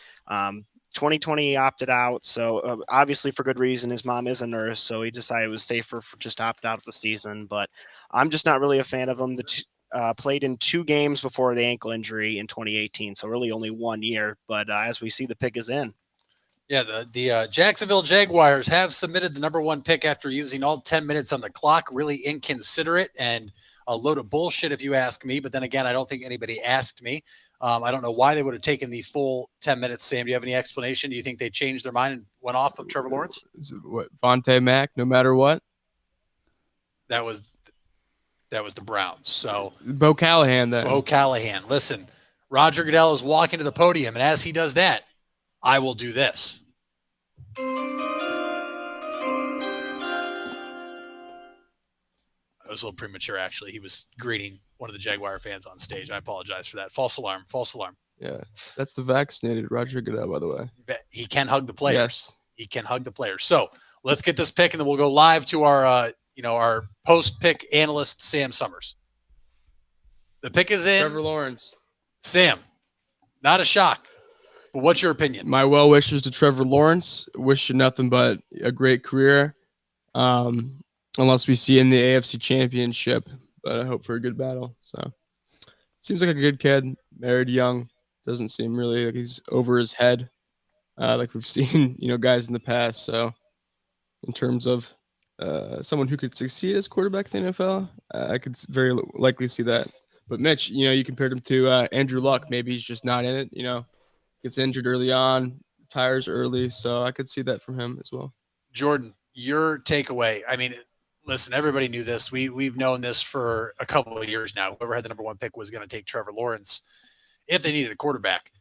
[SPEAKER 2] 2020 he opted out, so obviously for good reason. His mom is a nurse, so he decided it was safer for just opt out of the season. But I'm just not really a fan of him. played in 2 games before the ankle injury in 2018, so really only 1 year. But as we see, the pick is in.
[SPEAKER 1] Yeah, the Jacksonville Jaguars have submitted the number 1 pick after using all 10 minutes on the clock. Really inconsiderate and a load of bullshit, if you ask me. But then again, I don't think anybody asked me. I don't know why they would have taken the full 10 minutes. Sam, do you have any explanation? Do you think they changed their mind and went off of Trevor Lawrence?
[SPEAKER 8] What, Vontae Mack, no matter what?
[SPEAKER 1] That was the Browns. So
[SPEAKER 8] Bo Callahan then.
[SPEAKER 1] Bo Callahan. Listen, Roger Goodell is walking to the podium, and as he does that, I will do this. That was a little premature, actually. He was greeting one of the Jaguar fans on stage. I apologize for that. False alarm. False alarm.
[SPEAKER 8] Yeah, that's the vaccinated Roger Goodell, by the way.
[SPEAKER 1] He can hug the players.
[SPEAKER 8] Yes.
[SPEAKER 1] He can hug the players. So let's get this pick, and then we'll go live to our our post-pick analyst, Sam Summers. The pick is in.
[SPEAKER 8] Trevor Lawrence.
[SPEAKER 1] Sam, not a shock, but what's your opinion?
[SPEAKER 8] My well wishes to Trevor Lawrence. Wish you nothing but a great career. Unless we see in the AFC Championship, but I hope for a good battle. So seems like a good kid, married young. Doesn't seem really like he's over his head, like we've seen, guys in the past. So in terms of someone who could succeed as quarterback in the NFL, I could very likely see that. But Mitch, you compared him to Andrew Luck. Maybe he's just not in it. Gets injured early on, retires early. So I could see that from him as well.
[SPEAKER 1] Jordan, your takeaway. I mean, listen, everybody knew this. We've known this for a couple of years now. Whoever had the number 1 pick was going to take Trevor Lawrence if they needed a quarterback.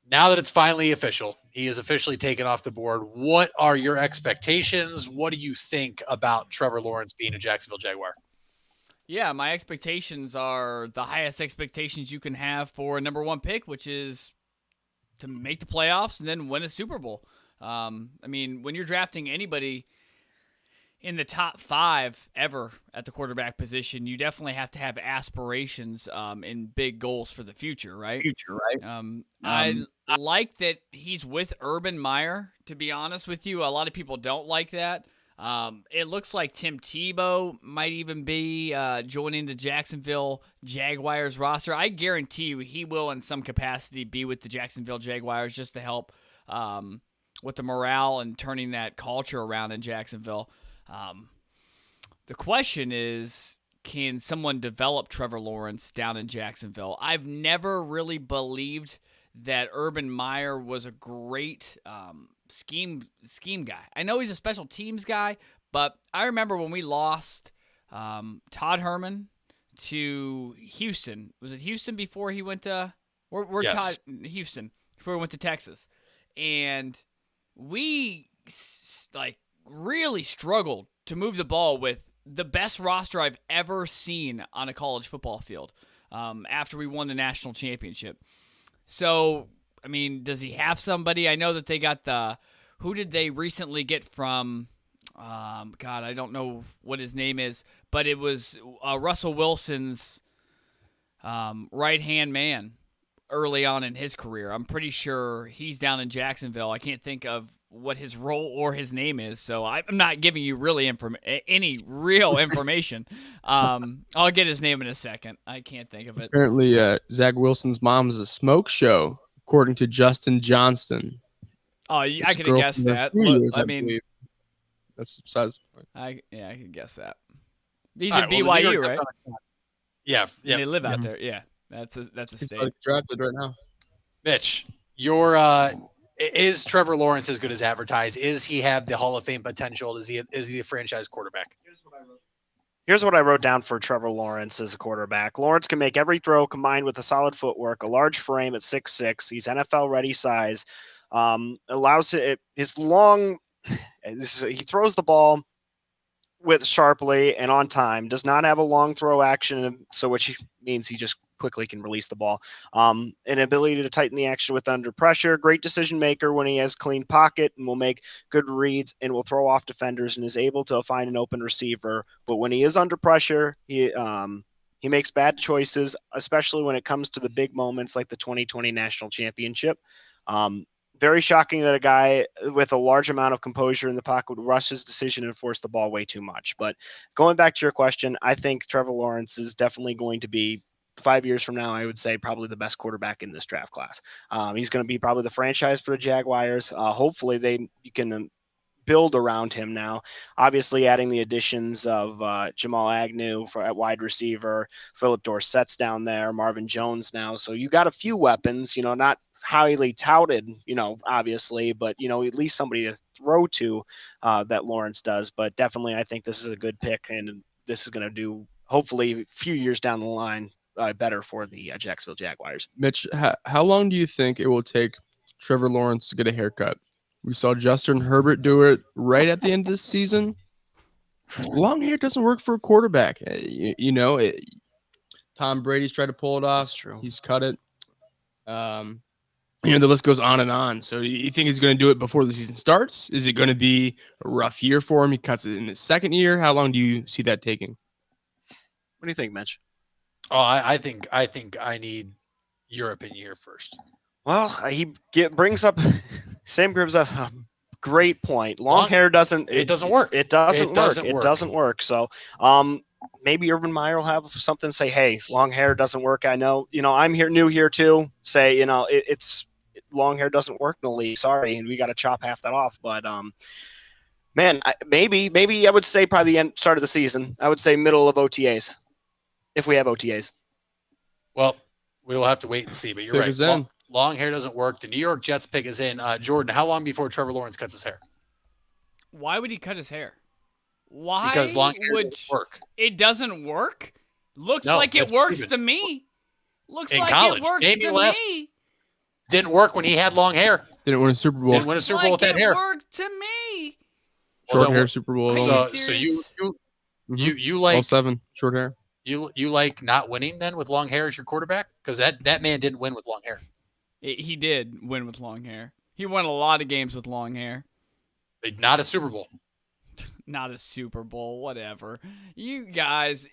[SPEAKER 1] Now that it's finally official, he is officially taken off the board. What are your expectations? What do you think about Trevor Lawrence being a Jacksonville Jaguar?
[SPEAKER 7] Yeah, my expectations are the highest expectations you can have for a number 1 pick, which is to make the playoffs and then win a Super Bowl. I mean, when you're drafting anybody in the top 5 ever at the quarterback position, you definitely have to have aspirations and big goals for the future, right? I like that he's with Urban Meyer, to be honest with you. A lot of people don't like that. It looks like Tim Tebow might even be joining the Jacksonville Jaguars roster. I guarantee you he will in some capacity be with the Jacksonville Jaguars just to help with the morale and turning that culture around in Jacksonville. The question is, can someone develop Trevor Lawrence down in Jacksonville? I've never really believed that Urban Meyer was a great scheme guy. I know he's a special teams guy, but I remember when we lost Todd Herman to Houston. Was it Houston before he went to
[SPEAKER 1] Yes.
[SPEAKER 7] Houston before he went to Texas? And we really struggled to move the ball with the best roster I've ever seen on a college football field after we won the national championship. So, I mean, does he have somebody? I know that they got who did they recently get from, God, I don't know what his name is, but it was Russell Wilson's right-hand man early on in his career. I'm pretty sure he's down in Jacksonville. I can't think of what his role or his name is, so I'm not giving you really any real information. I'll get his name in a second. I can't think of it.
[SPEAKER 8] Apparently, Zach Wilson's mom is a smoke show, according to Justin Johnston.
[SPEAKER 7] Oh, I could have guessed that. I mean,
[SPEAKER 8] believe. That's besides the point.
[SPEAKER 7] I could guess that. He's
[SPEAKER 1] All
[SPEAKER 7] at
[SPEAKER 1] right, well, the New
[SPEAKER 7] BYU,
[SPEAKER 1] York
[SPEAKER 7] right?
[SPEAKER 1] Yeah.
[SPEAKER 7] And they live out there. Yeah, that's a
[SPEAKER 8] He's
[SPEAKER 7] state.
[SPEAKER 8] probably drafted right now.
[SPEAKER 1] Mitch, is Trevor Lawrence as good as advertised? Is he have the Hall of Fame potential? Is he a franchise quarterback?
[SPEAKER 2] Here's what I wrote down for Trevor Lawrence as a quarterback. Lawrence can make every throw combined with a solid footwork, a large frame at 6'6". He's NFL-ready size. Allows it his long. He throws the ball with sharply and on time. Does not have a long throw action, so which means he just quickly can release the ball. An ability to tighten the action with under pressure. Great decision maker when he has clean pocket and will make good reads and will throw off defenders and is able to find an open receiver. But when he is under pressure, he makes bad choices, especially when it comes to the big moments like the 2020 national championship. very shocking that a guy with a large amount of composure in the pocket would rush his decision and force the ball way too much. But going back to your question, I think Trevor Lawrence is definitely going to be 5 years from now, I would say probably the best quarterback in this draft class. He's going to be probably the franchise for the Jaguars. Hopefully you can build around him now. Obviously, adding the additions of Jamal Agnew at wide receiver, Philip Dorsett's down there, Marvin Jones now. So you got a few weapons, not highly touted, obviously, but, at least somebody to throw to that Lawrence does. But definitely, I think this is a good pick, and this is going to do, hopefully, a few years down the line, better for the Jacksonville Jaguars.
[SPEAKER 8] Mitch, how long do you think it will take Trevor Lawrence to get a haircut? We saw Justin Herbert do it right at the end of the season. Long hair doesn't work for a quarterback. Tom Brady's tried to pull it off.
[SPEAKER 2] That's true.
[SPEAKER 8] He's cut it. The list goes on and on. So you think he's going to do it before the season starts? Is it going to be a rough year for him? He cuts it in his second year. How long do you see that taking?
[SPEAKER 2] What do you think, Mitch?
[SPEAKER 1] Oh, I think I need Europe in year first.
[SPEAKER 2] Well, he brings up a great point. Long hair doesn't
[SPEAKER 1] work.
[SPEAKER 2] It doesn't work. So, maybe Urban Meyer will have something to say, hey, long hair doesn't work. I know, I'm new here too. Say, it's long hair doesn't work in the league. Sorry. And we got to chop half that off. But, maybe I would say probably the start of the season. I would say middle of OTAs, if we have OTAs.
[SPEAKER 1] Well, we will have to wait and see, but you're right. Long hair doesn't work. The New York Jets pick is in. Jordan, how long before Trevor Lawrence cuts his hair?
[SPEAKER 7] Why would he cut his hair? Why?
[SPEAKER 1] Because long hair doesn't work.
[SPEAKER 7] It doesn't work? Looks like it works to me. Looks like it works to me.
[SPEAKER 1] Didn't work when he had long hair.
[SPEAKER 8] Didn't win a Super Bowl.
[SPEAKER 1] Didn't win a Super Bowl with that hair.
[SPEAKER 7] It worked to me.
[SPEAKER 8] Short hair Super Bowl.
[SPEAKER 1] So you like
[SPEAKER 8] all 7 short hair.
[SPEAKER 1] You like not winning then with long hair as your quarterback? Because that man didn't win with long hair.
[SPEAKER 7] He did win with long hair. He won a lot of games with long hair.
[SPEAKER 1] Not a Super Bowl.
[SPEAKER 7] Not a Super Bowl, whatever. You guys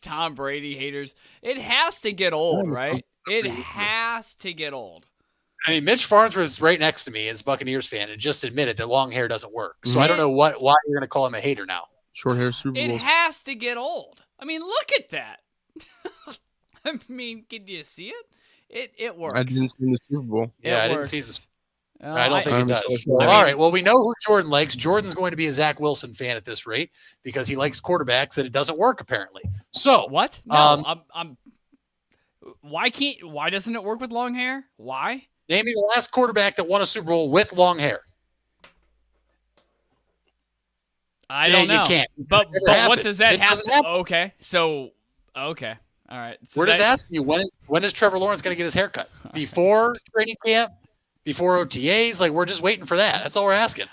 [SPEAKER 7] Tom Brady haters. It has to get old, right? It has to get old.
[SPEAKER 1] I mean, Mitch Farnsworth's right next to me as a Buccaneers fan and just admitted that long hair doesn't work. So I don't know why you're going to call him a hater now.
[SPEAKER 8] Short hair Super Bowl.
[SPEAKER 7] It has to get old. I mean, look at that. I mean, can you see it? It works.
[SPEAKER 8] I didn't see the Super Bowl.
[SPEAKER 1] Yeah, I didn't see this. I don't think it does.
[SPEAKER 8] So
[SPEAKER 1] all right. Well, we know who Jordan likes. Jordan's going to be a Zach Wilson fan at this rate because he likes quarterbacks that it doesn't work apparently. So
[SPEAKER 7] what? No, I'm. Why doesn't it work with long hair? Why?
[SPEAKER 1] Name me the last quarterback that won a Super Bowl with long hair.
[SPEAKER 7] I don't know.
[SPEAKER 1] You can't.
[SPEAKER 7] But what does that happen? Okay. So, okay. All right. So
[SPEAKER 1] we're just asking you, when is Trevor Lawrence going to get his haircut? Before training camp? Before OTAs? Like, we're just waiting for that. That's all we're asking.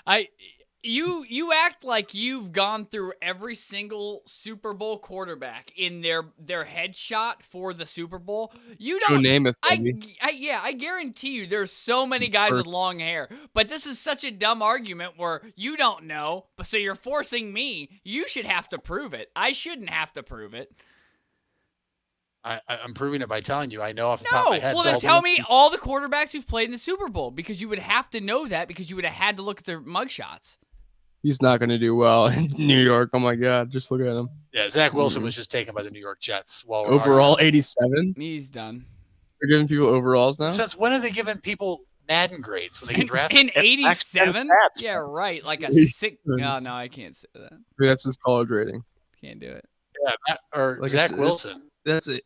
[SPEAKER 7] You act like you've gone through every single Super Bowl quarterback in their headshot for the Super Bowl. You don't
[SPEAKER 8] name it.
[SPEAKER 7] I guarantee you there's so many guys with long hair. But this is such a dumb argument where you don't know, but so you're forcing me. You should have to prove it. I shouldn't have to prove it.
[SPEAKER 1] I'm proving it by telling you I know off the top of my head.
[SPEAKER 7] Well, then tell me all the quarterbacks who've played in the Super Bowl because you would have to know that because you would have had to look at their mugshots.
[SPEAKER 8] He's not going to do well in New York. Oh, my God. Just look at him.
[SPEAKER 1] Yeah, Zach Wilson was just taken by the New York Jets.
[SPEAKER 8] Overall, 87?
[SPEAKER 7] He's done.
[SPEAKER 8] They're giving people overalls now?
[SPEAKER 1] Since when are they giving people Madden grades when they get drafted?
[SPEAKER 7] In 87? Yeah, right. Like a 6. No, I can't say that.
[SPEAKER 8] That's his college rating.
[SPEAKER 7] Can't do it.
[SPEAKER 1] Yeah, or like Zach Wilson.
[SPEAKER 8] That's it.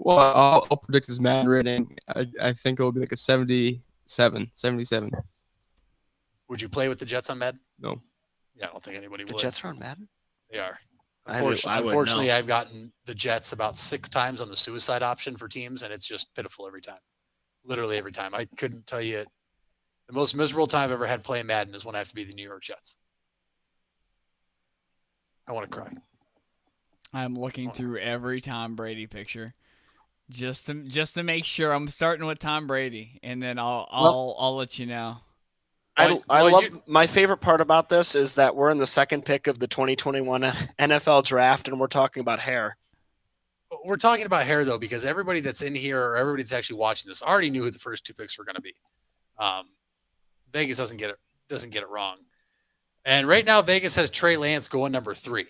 [SPEAKER 8] I'll predict his Madden rating. I think it'll be like a 77.
[SPEAKER 1] Would you play with the Jets on Madden?
[SPEAKER 8] No.
[SPEAKER 1] Yeah, I don't think anybody would.
[SPEAKER 2] The Jets are on Madden?
[SPEAKER 1] They are. Unfortunately, I've gotten the Jets about 6 times on the suicide option for teams, and it's just pitiful every time. Literally every time. I couldn't tell you the most miserable time I've ever had playing Madden is when I have to be the New York Jets. I want to cry.
[SPEAKER 7] I'm looking through every Tom Brady picture, just to make sure. I'm starting with Tom Brady, and then I'll let you know.
[SPEAKER 2] I love my favorite part about this is that we're in the second pick of the 2021 NFL draft, and we're talking about hair.
[SPEAKER 1] We're talking about hair though, because everybody that's in here or everybody that's actually watching this already knew who the first 2 picks were going to be. Vegas doesn't get it wrong. And right now, Vegas has Trey Lance going number 3.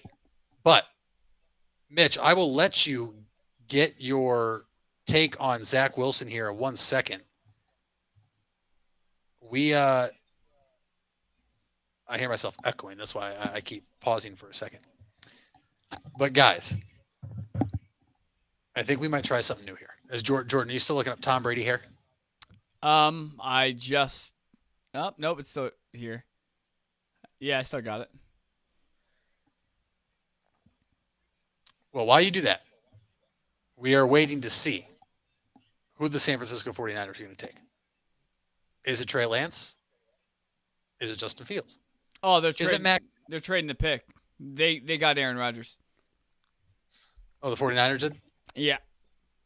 [SPEAKER 1] But Mitch, I will let you get your take on Zach Wilson here in 1 second. I hear myself echoing. That's why I keep pausing for a second. But guys, I think we might try something new here. Is Jordan, are you still looking up Tom Brady here?
[SPEAKER 7] I just. Oh, nope, it's still here. Yeah, I still got it.
[SPEAKER 1] Well, while you do that, we are waiting to see who the San Francisco 49ers are going to take. Is it Trey Lance? Is it Justin Fields?
[SPEAKER 7] Oh, they're
[SPEAKER 1] Is it Mac?
[SPEAKER 7] They're trading the pick. They got Aaron Rodgers.
[SPEAKER 1] Oh, the 49ers did?
[SPEAKER 7] Yeah.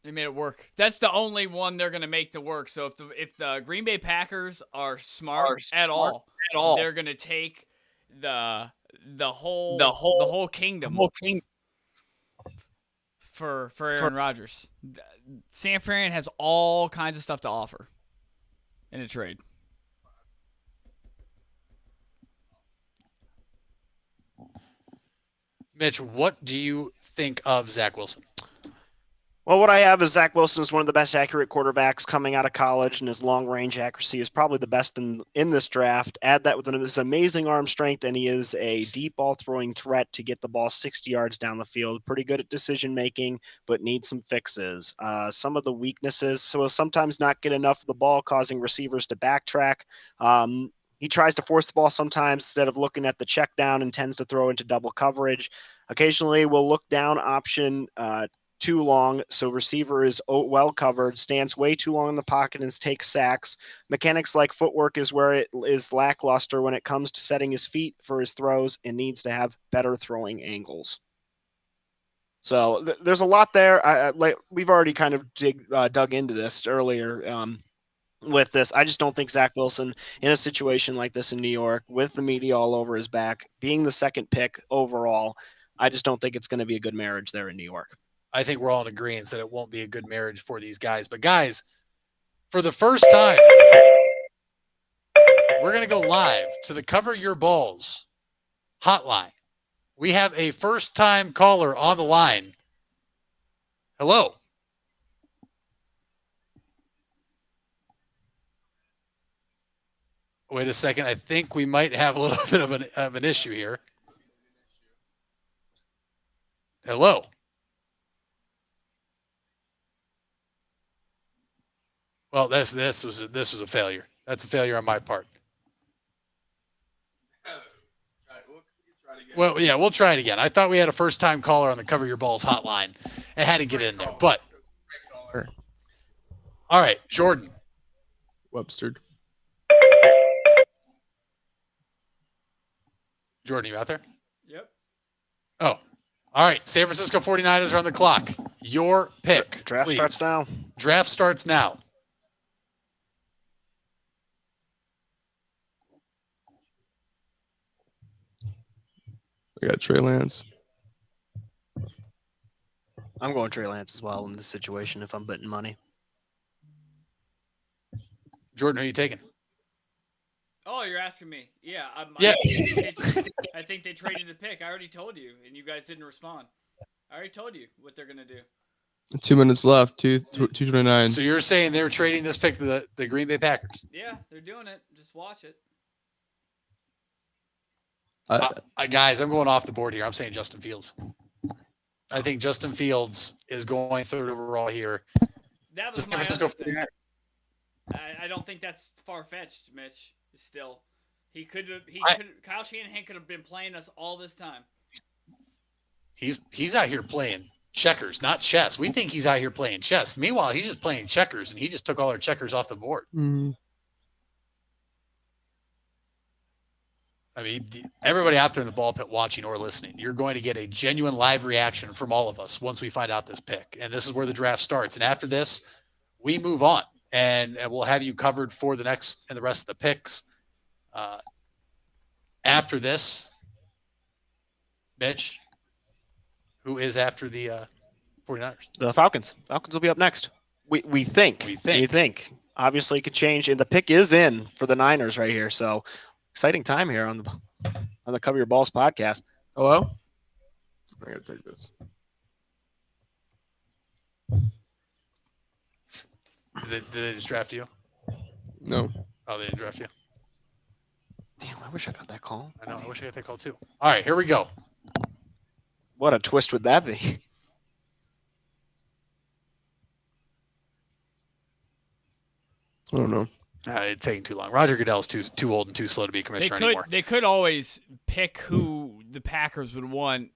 [SPEAKER 7] They made it work. That's the only one they're going to make to work. So if the Green Bay Packers are smart at all, they're going to take the whole kingdom for Aaron Rodgers. San Fran has all kinds of stuff to offer in a trade.
[SPEAKER 1] Mitch, what do you think of Zach Wilson?
[SPEAKER 2] Well, what I have is Zach Wilson is one of the best accurate quarterbacks coming out of college, and his long-range accuracy is probably the best in this draft. Add that with his amazing arm strength, and he is a deep ball-throwing threat to get the ball 60 yards down the field. Pretty good at decision-making, but needs some fixes. Some of the weaknesses, so he'll sometimes not get enough of the ball, causing receivers to backtrack. He tries to force the ball sometimes instead of looking at the check down and tends to throw into double coverage. Occasionally, we'll look down option too long, so receiver is well covered, stands way too long in the pocket and takes sacks. Mechanics like footwork is where it is lackluster when it comes to setting his feet for his throws and needs to have better throwing angles. So there's a lot there. We've already kind of dug into this earlier with this. I just don't think Zach Wilson in a situation like this in New York with the media all over his back, being the second pick overall, I just don't think it's going to be a good marriage there in New York.
[SPEAKER 1] I think we're all in agreement that it won't be a good marriage for these guys. But guys, for the first time, we're going to go live to the Cover Your Balls hotline. We have a first-time caller on the line. Hello. Wait a second. I think we might have a little bit of an issue here. Hello. Well, this was a failure. That's a failure on my part. Well, yeah, we'll try it again. I thought we had a first-time caller on the Cover Your Balls hotline. I had to get in there, but all right, Jordan
[SPEAKER 8] Webster.
[SPEAKER 1] Jordan, you out there?
[SPEAKER 7] Yep.
[SPEAKER 1] Oh, all right. San Francisco 49ers are on the clock. Your pick.
[SPEAKER 2] Draft
[SPEAKER 1] please.
[SPEAKER 2] starts now.
[SPEAKER 1] Draft starts now.
[SPEAKER 8] I got Trey Lance.
[SPEAKER 2] I'm going Trey Lance as well in this situation if I'm betting money.
[SPEAKER 1] Jordan, who are you taking?
[SPEAKER 7] Oh, you're asking me? Yeah.
[SPEAKER 1] Yeah.
[SPEAKER 7] I think they traded the pick. I already told you, and you guys didn't respond. I already told you what they're gonna do.
[SPEAKER 8] 2 minutes left. 2:29.
[SPEAKER 1] So you're saying they're trading this pick to the Green Bay Packers?
[SPEAKER 7] Yeah, they're doing it. Just watch it.
[SPEAKER 1] Guys, I'm going off the board here. I'm saying Justin Fields. I think Justin Fields is going third overall here.
[SPEAKER 7] That was my other thing. I don't think that's far-fetched, Mitch. Still, Kyle Shanahan could have been playing us all this time.
[SPEAKER 1] He's out here playing checkers, not chess. We think he's out here playing chess. Meanwhile, he's just playing checkers, and he just took all our checkers off the board.
[SPEAKER 8] Mm-hmm.
[SPEAKER 1] I mean, everybody out there in the ball pit watching or listening, you're going to get a genuine live reaction from all of us once we find out this pick. And this is where the draft starts. And after this, we move on, and we'll have you covered for the next and the rest of the picks. After this, Mitch, who is after the 49ers?
[SPEAKER 2] The Falcons. Falcons will be up next. We think. obviously could change, and the pick is in for the Niners right here. So exciting time here on the Cover Your Balls podcast.
[SPEAKER 8] Hello? I gotta take this.
[SPEAKER 1] Did they just draft you?
[SPEAKER 8] No.
[SPEAKER 1] Oh, they didn't draft you.
[SPEAKER 2] Damn, I wish I got that call.
[SPEAKER 1] I know. I wish I got that call too. All right, here we go.
[SPEAKER 2] What a twist would that be?
[SPEAKER 8] I don't know.
[SPEAKER 1] It's taking too long. Roger Goodell's too old and too slow to be commissioner anymore.
[SPEAKER 7] They could always pick who the Packers would want.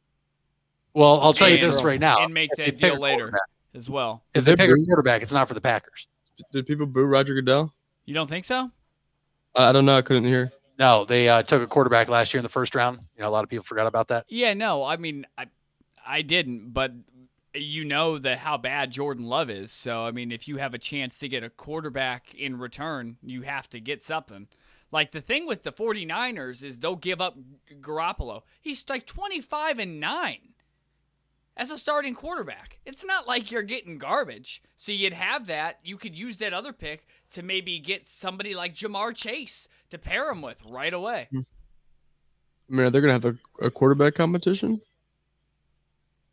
[SPEAKER 1] Well, I'll tell you this right now.
[SPEAKER 7] And make that deal later as well.
[SPEAKER 1] If they pick a quarterback, it's not for the Packers.
[SPEAKER 8] Did people boo Roger Goodell?
[SPEAKER 7] You don't think so?
[SPEAKER 8] I don't know. I couldn't hear.
[SPEAKER 1] No, they took a quarterback last year in the first round. You know, a lot of people forgot about that.
[SPEAKER 7] Yeah, no. I mean, I didn't, but you know how bad Jordan Love is. So, I mean, if you have a chance to get a quarterback in return, you have to get something. Like, the thing with the 49ers is they'll give up Garoppolo. He's like 25-9 as a starting quarterback. It's not like you're getting garbage. So you'd have that. You could use that other pick to maybe get somebody like Jamar Chase to pair him with right away.
[SPEAKER 8] I mean, are they going to have a quarterback competition?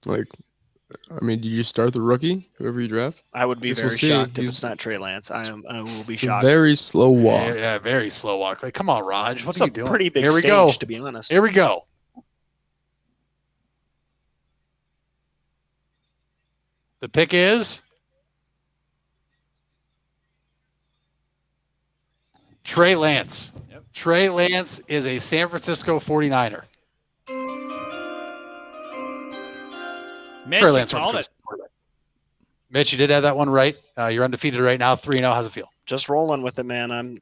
[SPEAKER 8] Like, I mean, do you just start the rookie, whoever you draft?
[SPEAKER 2] I would be very shocked if it's not Trey Lance. I will be shocked.
[SPEAKER 8] Very slow walk.
[SPEAKER 1] Yeah, very slow walk. Like, come on, Raj. What are you doing?
[SPEAKER 2] Pretty big
[SPEAKER 1] Here we
[SPEAKER 2] stage,
[SPEAKER 1] go.
[SPEAKER 2] to be honest.
[SPEAKER 1] Here we go. The pick is Trey Lance.
[SPEAKER 7] Yep.
[SPEAKER 1] Trey Lance is a San Francisco 49er.
[SPEAKER 7] Mitch,
[SPEAKER 1] Trey Lance
[SPEAKER 7] called it.
[SPEAKER 1] Mitch, you did have that one right. You're undefeated right now, 3-0. How's it feel?
[SPEAKER 2] Just rolling with it, man. I'm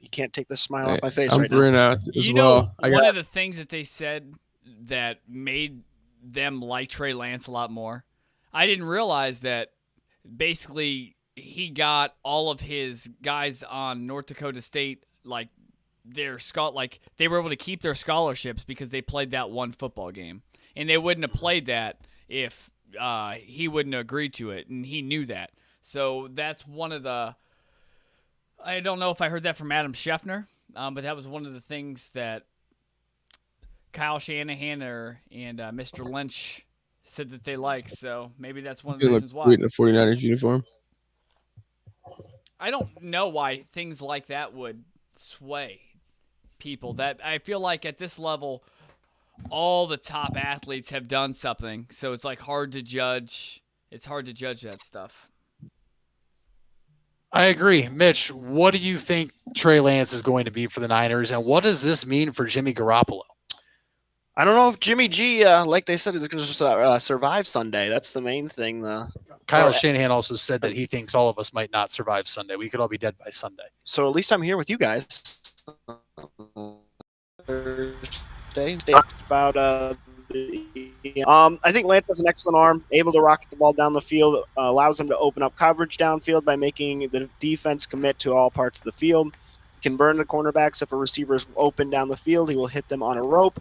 [SPEAKER 2] you can't take this smile off my face
[SPEAKER 8] I'm
[SPEAKER 2] right now.
[SPEAKER 8] 3-0 as
[SPEAKER 7] You
[SPEAKER 8] well.
[SPEAKER 7] know, one of the things that they said that made them like Trey Lance a lot more, I didn't realize that basically he got all of his guys on North Dakota State, like they were able to keep their scholarships because they played that one football game. And they wouldn't have played that if he wouldn't have agreed to it, and he knew that. So that's one of the – I don't know if I heard that from Adam Schefter, but that was one of the things that Kyle Shanahan and Mr. Lynch said that they like. So maybe that's one of the reasons why.
[SPEAKER 8] In a 49ers uniform.
[SPEAKER 7] I don't know why things like that would sway people. That I feel like at this level – all the top athletes have done something, so it's like hard to judge. It's hard to judge that stuff.
[SPEAKER 1] I agree. Mitch, what do you think Trey Lance is going to be for the Niners, and what does this mean for Jimmy Garoppolo?
[SPEAKER 2] I don't know if Jimmy G, like they said, is going to survive Sunday. That's the main thing.
[SPEAKER 1] Kyle Shanahan also said that he thinks all of us might not survive Sunday. We could all be dead by Sunday.
[SPEAKER 2] So at least I'm here with you guys. About I think Lance has an excellent arm, able to rocket the ball down the field, allows him to open up coverage downfield by making the defense commit to all parts of the field. Can burn the cornerbacks if a receiver is open down the field. He will hit them on a rope.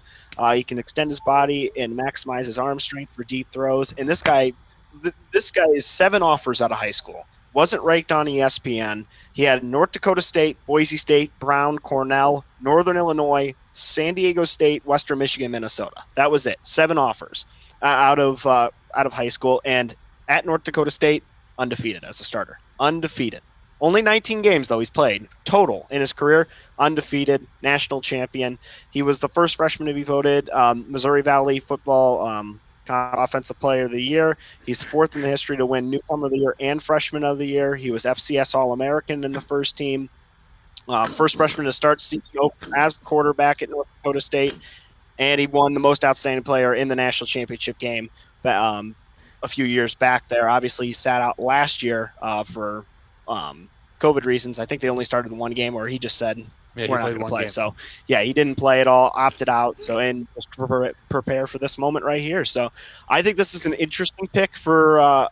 [SPEAKER 2] He can extend his body and maximize his arm strength for deep throws. And this guy is 7 offers out of high school. Wasn't ranked on ESPN. He had North Dakota State, Boise State, Brown, Cornell, Northern Illinois, San Diego State, Western Michigan, Minnesota. That was it. 7 offers out of high school, and at North Dakota State, undefeated as a starter. Undefeated. Only 19 games though he's played total in his career. Undefeated, national champion. He was the first freshman to be voted Missouri Valley football Offensive Player of the Year. He's 4th in the history to win Newcomer of the Year and Freshman of the Year. He was FCS All-American in the first team. First freshman to start season open as quarterback at North Dakota State, and he won the Most Outstanding Player in the national championship game a few years back there. Obviously, he sat out last year for COVID reasons. I think they only started the one game where he just said, we're not going to play. So, yeah, he didn't play at all, opted out. So, and just prepare for this moment right here. So, I think this is an interesting pick for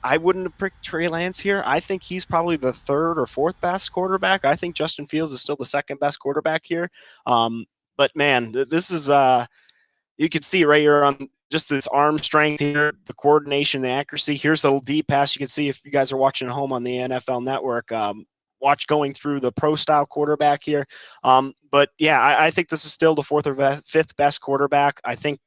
[SPEAKER 2] I wouldn't have picked Trey Lance here. I think he's probably the 3rd or 4th best quarterback. I think Justin Fields is still the 2nd best quarterback here. But, man, this is you can see right here on just this arm strength here, the coordination, the accuracy. Here's a little deep pass you can see if you guys are watching at home on the NFL Network. watch going through the pro style quarterback here. But yeah, I think this is still the fourth or fifth best quarterback. I think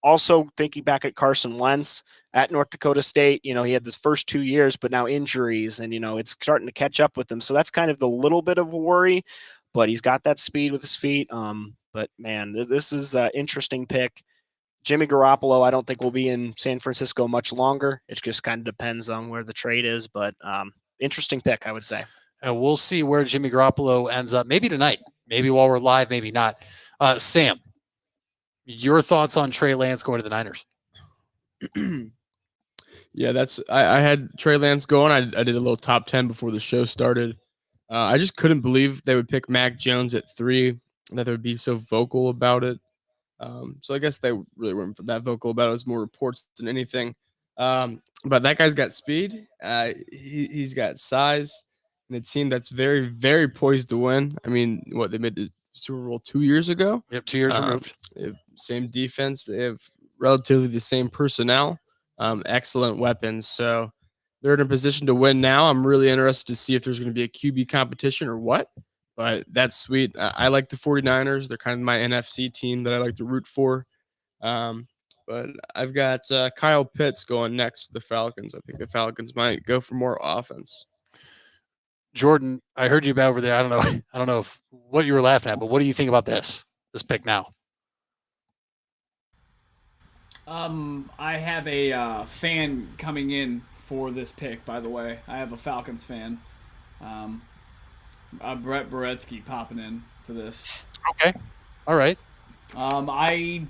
[SPEAKER 2] also thinking back at Carson Wentz at North Dakota State, he had his first 2 years, but now injuries and, it's starting to catch up with him. So that's kind of the little bit of a worry, but he's got that speed with his feet. But man, this is an interesting pick. Jimmy Garoppolo, I don't think will be in San Francisco much longer. It just kind of depends on where the trade is, but interesting pick, I would say.
[SPEAKER 1] And we'll see where Jimmy Garoppolo ends up. Maybe tonight, maybe while we're live, maybe not. Sam, your thoughts on Trey Lance going to the Niners?
[SPEAKER 8] Yeah, I had Trey Lance going. I did a little top 10 before the show started. I just couldn't believe they would pick Mac Jones at 3, that they would be so vocal about it. So I guess they really weren't that vocal about it. It was more reports than anything. But that guy's got speed. He's got size, and a team that's very, very poised to win. I mean, they made the Super Bowl 2 years ago?
[SPEAKER 1] Yep, 2 years removed.
[SPEAKER 8] They have same defense. They have relatively the same personnel. Excellent weapons. So they're in a position to win now. I'm really interested to see if there's going to be a QB competition or what. But that's sweet. I like the 49ers. They're kind of my NFC team that I like to root for. But I've got Kyle Pitts going next to the Falcons. I think the Falcons might go for more offense.
[SPEAKER 1] Jordan, I heard you over there. I don't know what you were laughing at, but what do you think about this pick now?
[SPEAKER 7] I have a fan coming in for this pick, by the way. I have a Falcons fan. Brett Boretsky popping in for this.
[SPEAKER 1] Okay. All right.
[SPEAKER 7] I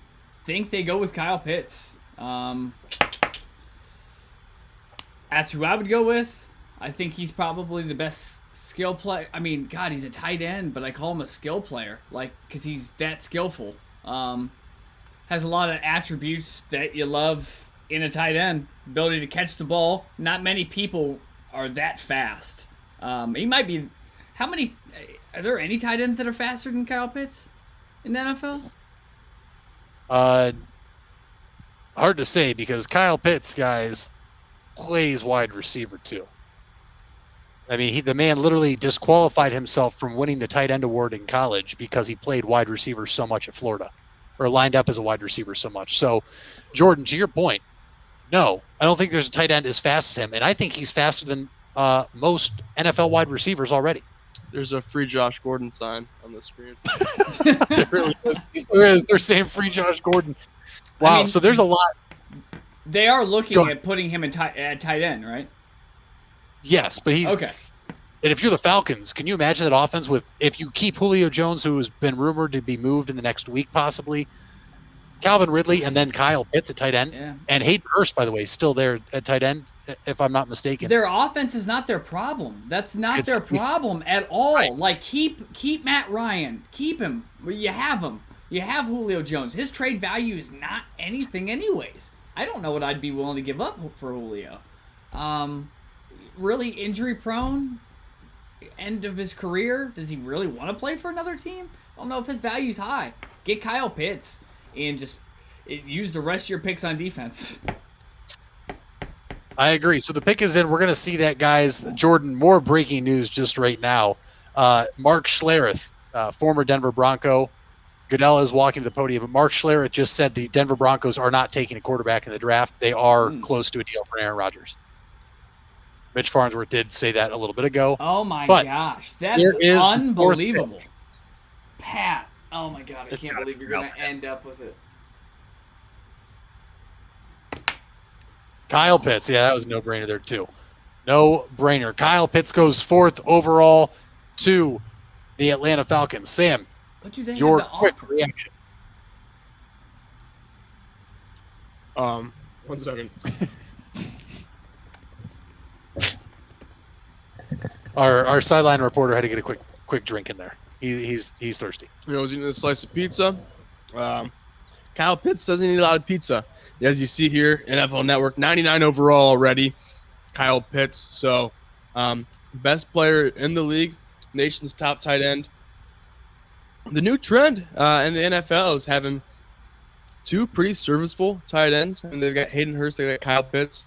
[SPEAKER 7] think they go with Kyle Pitts. That's who I would go with. I think he's probably the best skill player. I mean, God, he's a tight end, but I call him a skill player, because he's that skillful. Has a lot of attributes that you love in a tight end. Ability to catch the ball. Not many people are that fast. He might be. How many? Are there any tight ends that are faster than Kyle Pitts in the NFL?
[SPEAKER 1] Hard to say because Kyle Pitts, guys, plays wide receiver too. I mean, the man literally disqualified himself from winning the tight end award in college because he played wide receiver so much at Florida, or lined up as a wide receiver so much. So, Jordan, to your point, no, I don't think there's a tight end as fast as him, and I think he's faster than most NFL wide receivers already.
[SPEAKER 8] There's a free Josh Gordon sign on the screen.
[SPEAKER 1] There really is. There is. They're saying free Josh Gordon. Wow. I mean, so there's a lot.
[SPEAKER 7] They are looking at putting him at tight end, right?
[SPEAKER 1] Yes, but he's
[SPEAKER 7] okay.
[SPEAKER 1] And if you're the Falcons, can you imagine that offense if you keep Julio Jones, who has been rumored to be moved in the next week, possibly, Calvin Ridley, and then Kyle Pitts at tight end, and Hayden Hurst, by the way, is still there at tight end, if I'm not mistaken.
[SPEAKER 7] Their offense is not their problem. That's not their problem at all. Right. Like keep Matt Ryan, keep him. You have him. You have Julio Jones. His trade value is not anything, anyways. I don't know what I'd be willing to give up for Julio. Really injury prone. End of his career. Does he really want to play for another team? I don't know if his value's high. Get Kyle Pitts and just use the rest of your picks on defense.
[SPEAKER 1] I agree. So the pick is in. We're going to see that, guys. Jordan, more breaking news just right now. Mark Schlereth, former Denver Bronco. Goodell is walking to the podium, but Mark Schlereth just said the Denver Broncos are not taking a quarterback in the draft. They are close to a deal for Aaron Rodgers. Mitch Farnsworth did say that a little bit ago.
[SPEAKER 7] Oh, my gosh. That's unbelievable. Pat. Oh, my God. I can't believe you're going to end up with it.
[SPEAKER 1] Kyle Pitts. Yeah, that was a no-brainer there, too. No-brainer. Kyle Pitts goes 4th overall to the Atlanta Falcons. Sam, your quick reaction.
[SPEAKER 8] 1 second.
[SPEAKER 1] Our sideline reporter had to get a quick drink in there. He's thirsty.
[SPEAKER 8] I was eating a slice of pizza. Kyle Pitts doesn't eat a lot of pizza. As you see here, NFL Network, 99 overall already. Kyle Pitts. So, best player in the league, nation's top tight end. The new trend in the NFL is having 2 pretty serviceable tight ends. And they've got Hayden Hurst, they've got Kyle Pitts.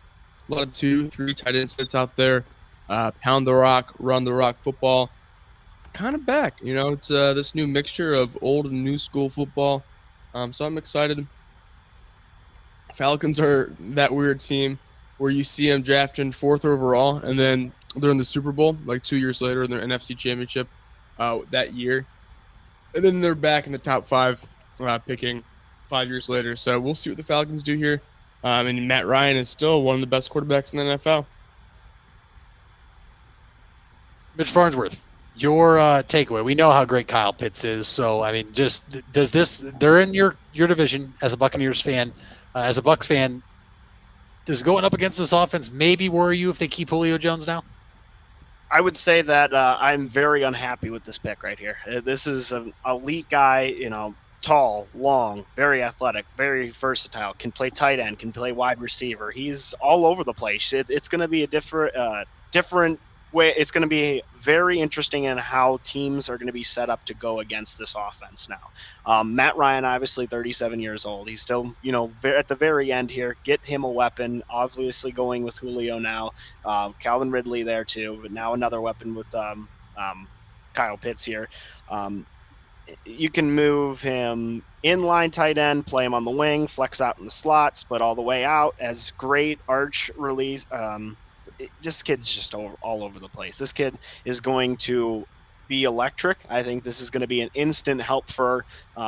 [SPEAKER 8] A lot of 2, 3 tight end sets out there. pound the rock, run the rock football. It's kind of back. It's this new mixture of old and new school football. So I'm excited. Falcons are that weird team where you see them drafting 4th overall, and then they're in the Super Bowl like 2 years later in their NFC Championship that year. And then they're back in the top 5 picking 5 years later. So we'll see what the Falcons do here. And Matt Ryan is still one of the best quarterbacks in the NFL.
[SPEAKER 1] Mitch Farnsworth, your takeaway. We know how great Kyle Pitts is. So, I mean, just does this – they're in your division as a Buccaneers fan. As a Bucs fan, does going up against this offense maybe worry you if they keep Julio Jones now?
[SPEAKER 2] I would say that I'm very unhappy with this pick right here. This is an elite guy, tall, long, very athletic, very versatile, can play tight end, can play wide receiver. He's all over the place. It's going to be a different way. It's going to be very interesting in how teams are going to be set up to go against this offense now. Matt Ryan, obviously 37 years old. He's still, at the very end here. Get him a weapon. Obviously going with Julio now. Calvin Ridley there too, but now another weapon with Kyle Pitts here. You can move him inline tight end, play him on the wing, flex out in the slots, but all the way out as great arch release. This kid's just all over the place. This kid is going to be electric. I think this is going to be an instant help for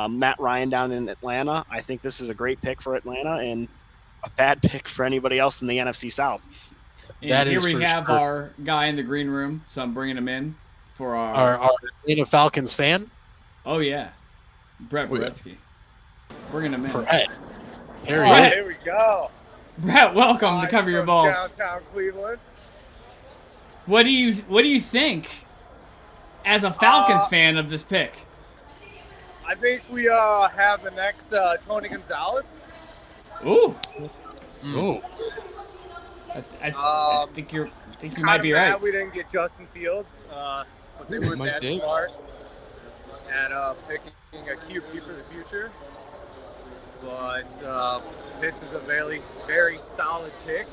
[SPEAKER 2] Matt Ryan down in Atlanta. I think this is a great pick for Atlanta and a bad pick for anybody else in the NFC South.
[SPEAKER 4] And here we have our guy in the green room, so I'm bringing him in for
[SPEAKER 1] our Atlanta Falcons fan.
[SPEAKER 4] Oh, yeah. Brett Beretsky. Bringing him in.
[SPEAKER 1] Brett.
[SPEAKER 6] Here we go.
[SPEAKER 4] Brett, welcome to Cover Your Balls.
[SPEAKER 6] Downtown Cleveland.
[SPEAKER 4] What do you think as a Falcons fan of this pick?
[SPEAKER 6] I think we have the next Tony Gonzalez.
[SPEAKER 4] Ooh.
[SPEAKER 1] Ooh.
[SPEAKER 4] I think you might be right.
[SPEAKER 6] We didn't get Justin Fields, but they were that smart at picking a QB for the future. But Pitts is a very, very solid pick.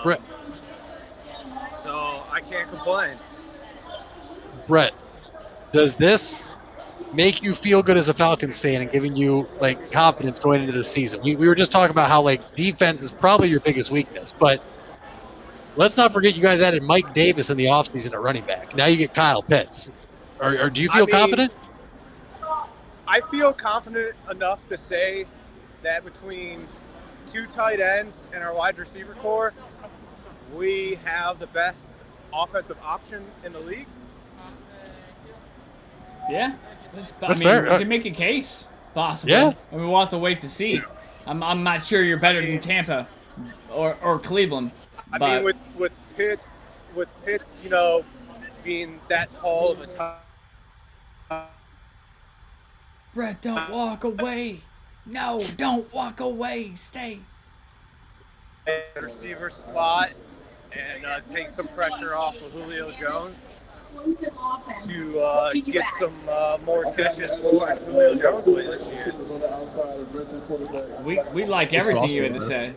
[SPEAKER 1] Brett.
[SPEAKER 6] So I can't complain.
[SPEAKER 1] Brett, does this make you feel good as a Falcons fan and giving you confidence going into the season? We were just talking about how defense is probably your biggest weakness, but let's not forget you guys added Mike Davis in the offseason at running back. Now you get Kyle Pitts. Or do you feel confident?
[SPEAKER 6] I feel confident enough to say that between 2 tight ends and our wide receiver core, we have the best offensive option in the league.
[SPEAKER 4] Yeah,
[SPEAKER 1] that's fair.
[SPEAKER 4] You can make a case, possibly.
[SPEAKER 1] Yeah,
[SPEAKER 4] and we'll have to wait to see. I'm not sure you're better than Tampa or Cleveland.
[SPEAKER 6] I mean, with Pitts, being that tall of a top.
[SPEAKER 4] Brett, don't walk away. No, don't walk away. Stay.
[SPEAKER 6] Receiver slot and take some pressure off of Julio Jones to get some more catches towards Julio Jones this year.
[SPEAKER 4] We like everything you had to say.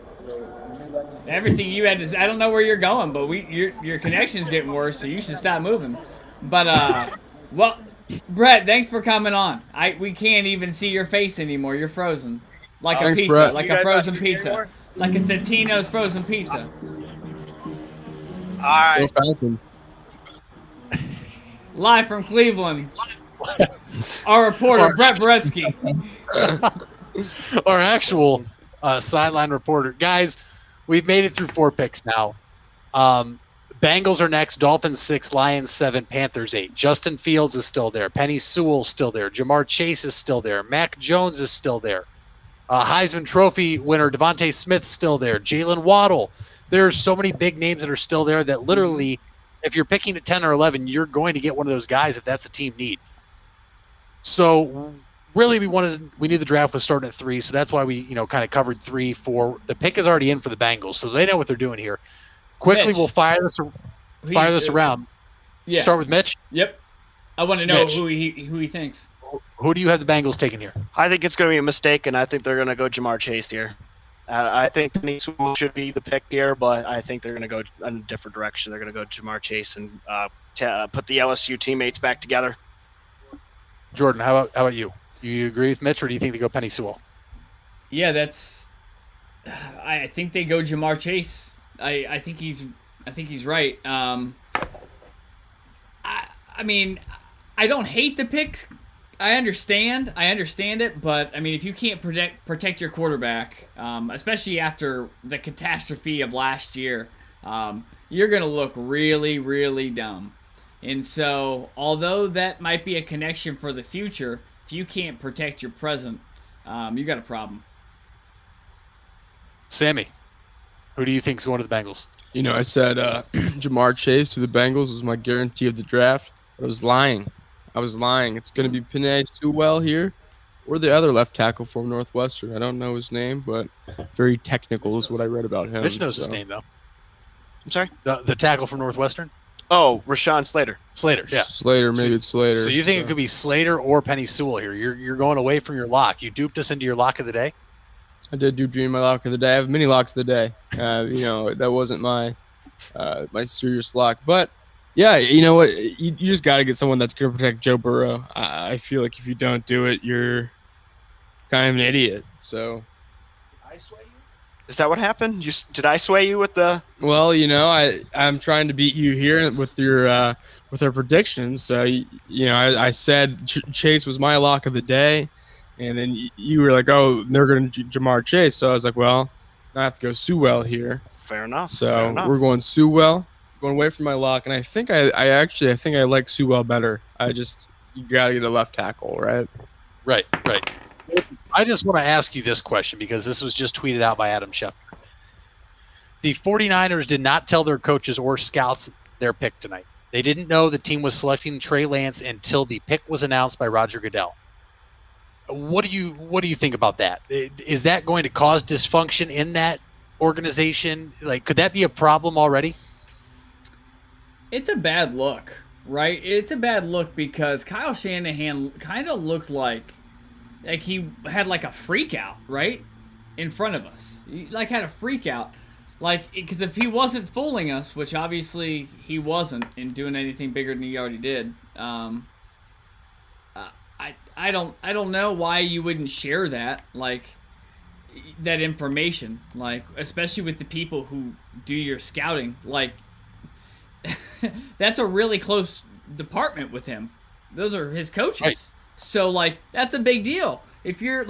[SPEAKER 4] Everything you had to say. I don't know where you're going, but your connection's getting worse, so you should stop moving. But well, Brett, thanks for coming on. We can't even see your face anymore. You're frozen, like a pizza,
[SPEAKER 8] Brett.
[SPEAKER 4] like a frozen pizza, like a Totino's frozen pizza.
[SPEAKER 6] All right.
[SPEAKER 8] Go Falcons.
[SPEAKER 4] Live from Cleveland, our reporter Brett Beretsky.
[SPEAKER 1] Our actual sideline reporter. Guys, we've made it through 4 picks now. Bengals are next, Dolphins 6, Lions 7, Panthers 8. Justin Fields is still there. Penny Sewell's still there. Jamar Chase is still there. Mac Jones is still there. Heisman Trophy winner Devontae Smith's still there. Jalen Waddle. There are so many big names that are still there that literally, if you're picking at 10 or 11, you're going to get one of those guys if that's a team need. So really we knew the draft was starting at 3, so that's why we kind of covered 3, 4. The pick is already in for the Bengals, so they know what they're doing here. Quickly,
[SPEAKER 4] Mitch.
[SPEAKER 1] We'll fire this around.
[SPEAKER 4] Yeah.
[SPEAKER 1] Start with Mitch.
[SPEAKER 4] Yep. I want to know
[SPEAKER 1] Mitch.
[SPEAKER 4] who he thinks.
[SPEAKER 1] Who do you have the Bengals taking here?
[SPEAKER 2] I think it's going to be a mistake, and I think they're going to go Jamar Chase here. I think Penny Sewell should be the pick here, but I think they're going to go in a different direction. They're going to go Jamar Chase and put the LSU teammates back together.
[SPEAKER 1] Jordan, how about you? You agree with Mitch, or do you think they go Penny Sewell?
[SPEAKER 4] Yeah, I think they go Jamar Chase. I think he's right. I mean, I don't hate the pick. I understand it, but I mean, if you can't protect your quarterback, especially after the catastrophe of last year, you're gonna look really, really dumb. And so, although that might be a connection for the future, if you can't protect your present, you got a problem.
[SPEAKER 1] Sammy, who do you think is going to the Bengals?
[SPEAKER 8] You know, I said Jamar Chase to the Bengals was my guarantee of the draft. I was lying. It's going to be Penei Sewell here, or the other left tackle from Northwestern. I don't know his name, but very technical is what I read about him.
[SPEAKER 1] Mitch knows his name, though.
[SPEAKER 2] I'm sorry?
[SPEAKER 1] The tackle from Northwestern?
[SPEAKER 2] Oh, Rashawn Slater.
[SPEAKER 1] Slater, yeah.
[SPEAKER 8] Slater, maybe it's Slater.
[SPEAKER 1] So you think it could be Slater or Penny Sewell here? You're going away from your lock. You duped us into your lock of the day?
[SPEAKER 8] I did do dream my lock of the day. I have many locks of the day. You know, that wasn't my serious lock. But, yeah, you know what? You just got to get someone that's going to protect Joe Burrow. I feel like if you don't do it, you're kind of an idiot. So,
[SPEAKER 2] I sway you? Is that what happened? Did I sway you with the?
[SPEAKER 8] Well, you know, I'm trying to beat you here with your with our predictions. So, you know, I said Chase was my lock of the day, and then you were like, "Oh, they're going to Jamar Chase." So I was like, "Well, I have to go Sewell here."
[SPEAKER 2] Fair enough.
[SPEAKER 8] So we're going Sewell. Going away from my lock, and I think I think I like Sewell better. You gotta get a left tackle, right?
[SPEAKER 1] Right. I just want to ask you this question because this was just tweeted out by Adam Schefter. The 49ers did not tell their coaches or scouts their pick tonight. They didn't know the team was selecting Trey Lance until the pick was announced by Roger Goodell. What do you think about that? Is that going to cause dysfunction in that organization? Like, could that be a problem already?
[SPEAKER 4] It's a bad look, right? It's a bad look because Kyle Shanahan kind of looked like he had like a freak out, right? In front of us. He had a freak out. Because if he wasn't fooling us, which obviously he wasn't in doing anything bigger than he already did, I don't know why you wouldn't share that, that information, especially with the people who do your scouting, that's a really close department with him. Those are his coaches. Right. So that's a big deal. If you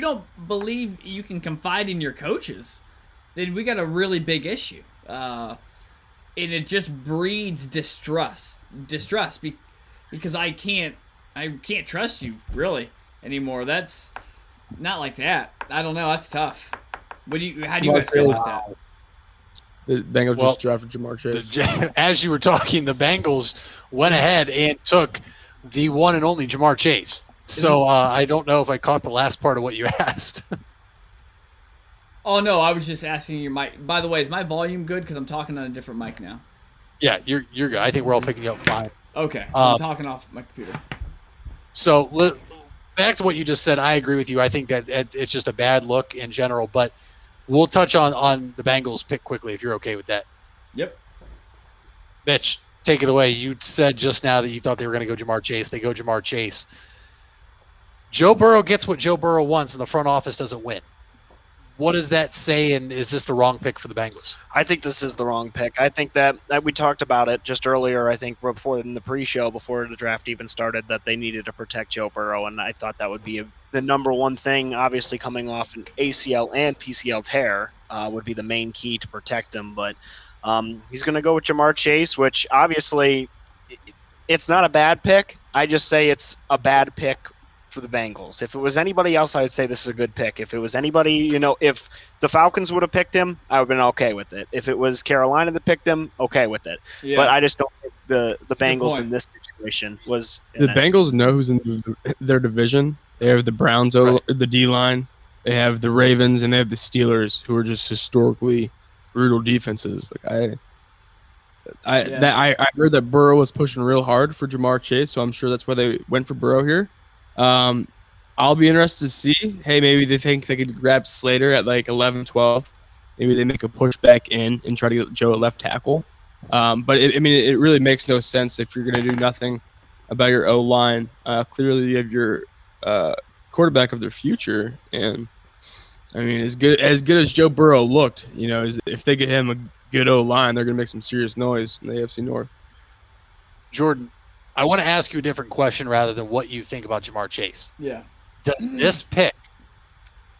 [SPEAKER 4] don't believe you can confide in your coaches, then we got a really big issue. And it just breeds distrust because I can't trust you really anymore. That's not like that. I don't know. That's tough. How do you guys feel about that?
[SPEAKER 8] The Bengals just drafted Jamar Chase.
[SPEAKER 1] As you were talking, the Bengals went ahead and took the one and only Jamar Chase. So I don't know if I caught the last part of what you asked.
[SPEAKER 4] Oh, no, I was just asking your mic. By the way, is my volume good? Because I'm talking on a different mic now.
[SPEAKER 1] Yeah, you're good. I think we're all picking up fine.
[SPEAKER 4] Okay, I'm talking off my computer.
[SPEAKER 1] So back to what you just said, I agree with you. I think that it's just a bad look in general, but we'll touch on the Bengals pick quickly if you're okay with that.
[SPEAKER 4] Yep.
[SPEAKER 1] Mitch, take it away. You said just now that you thought they were going to go Jamar Chase. They go Jamar Chase. Joe Burrow gets what Joe Burrow wants, and the front office doesn't win. What does that say, and is this the wrong pick for the Bengals?
[SPEAKER 2] I think this is the wrong pick. I think that we talked about it just earlier, I think before in the pre-show, before the draft even started, that they needed to protect Joe Burrow, and I thought that would be the number one thing, obviously coming off an ACL and PCL tear would be the main key to protect him. But he's going to go with Jamar Chase, which obviously it's not a bad pick. I just say it's a bad pick for the Bengals. If it was anybody else, I would say this is a good pick. If it was anybody, if the Falcons would have picked him, I would have been okay with it. If it was Carolina that picked him, okay with it. Yeah. But I just don't think the Bengals in this situation was.
[SPEAKER 8] The Bengals know who's in their division. They have the Browns, the D-line. They have the Ravens, and they have the Steelers, who are just historically brutal defenses. I heard that Burrow was pushing real hard for Jamar Chase, so I'm sure that's why they went for Burrow here. I'll be interested to see. Hey, maybe they think they could grab Slater at like 11, 12. Maybe they make a push back in and try to get Joe at left tackle. But it really makes no sense if you're going to do nothing about your O-line. Clearly, you have your quarterback of their future, and I mean, as good as Joe Burrow looked, if they get him a good O-line, they're going to make some serious noise in the AFC North.
[SPEAKER 1] Jordan, I want to ask you a different question rather than what you think about Jamar Chase.
[SPEAKER 7] Yeah.
[SPEAKER 1] Does this pick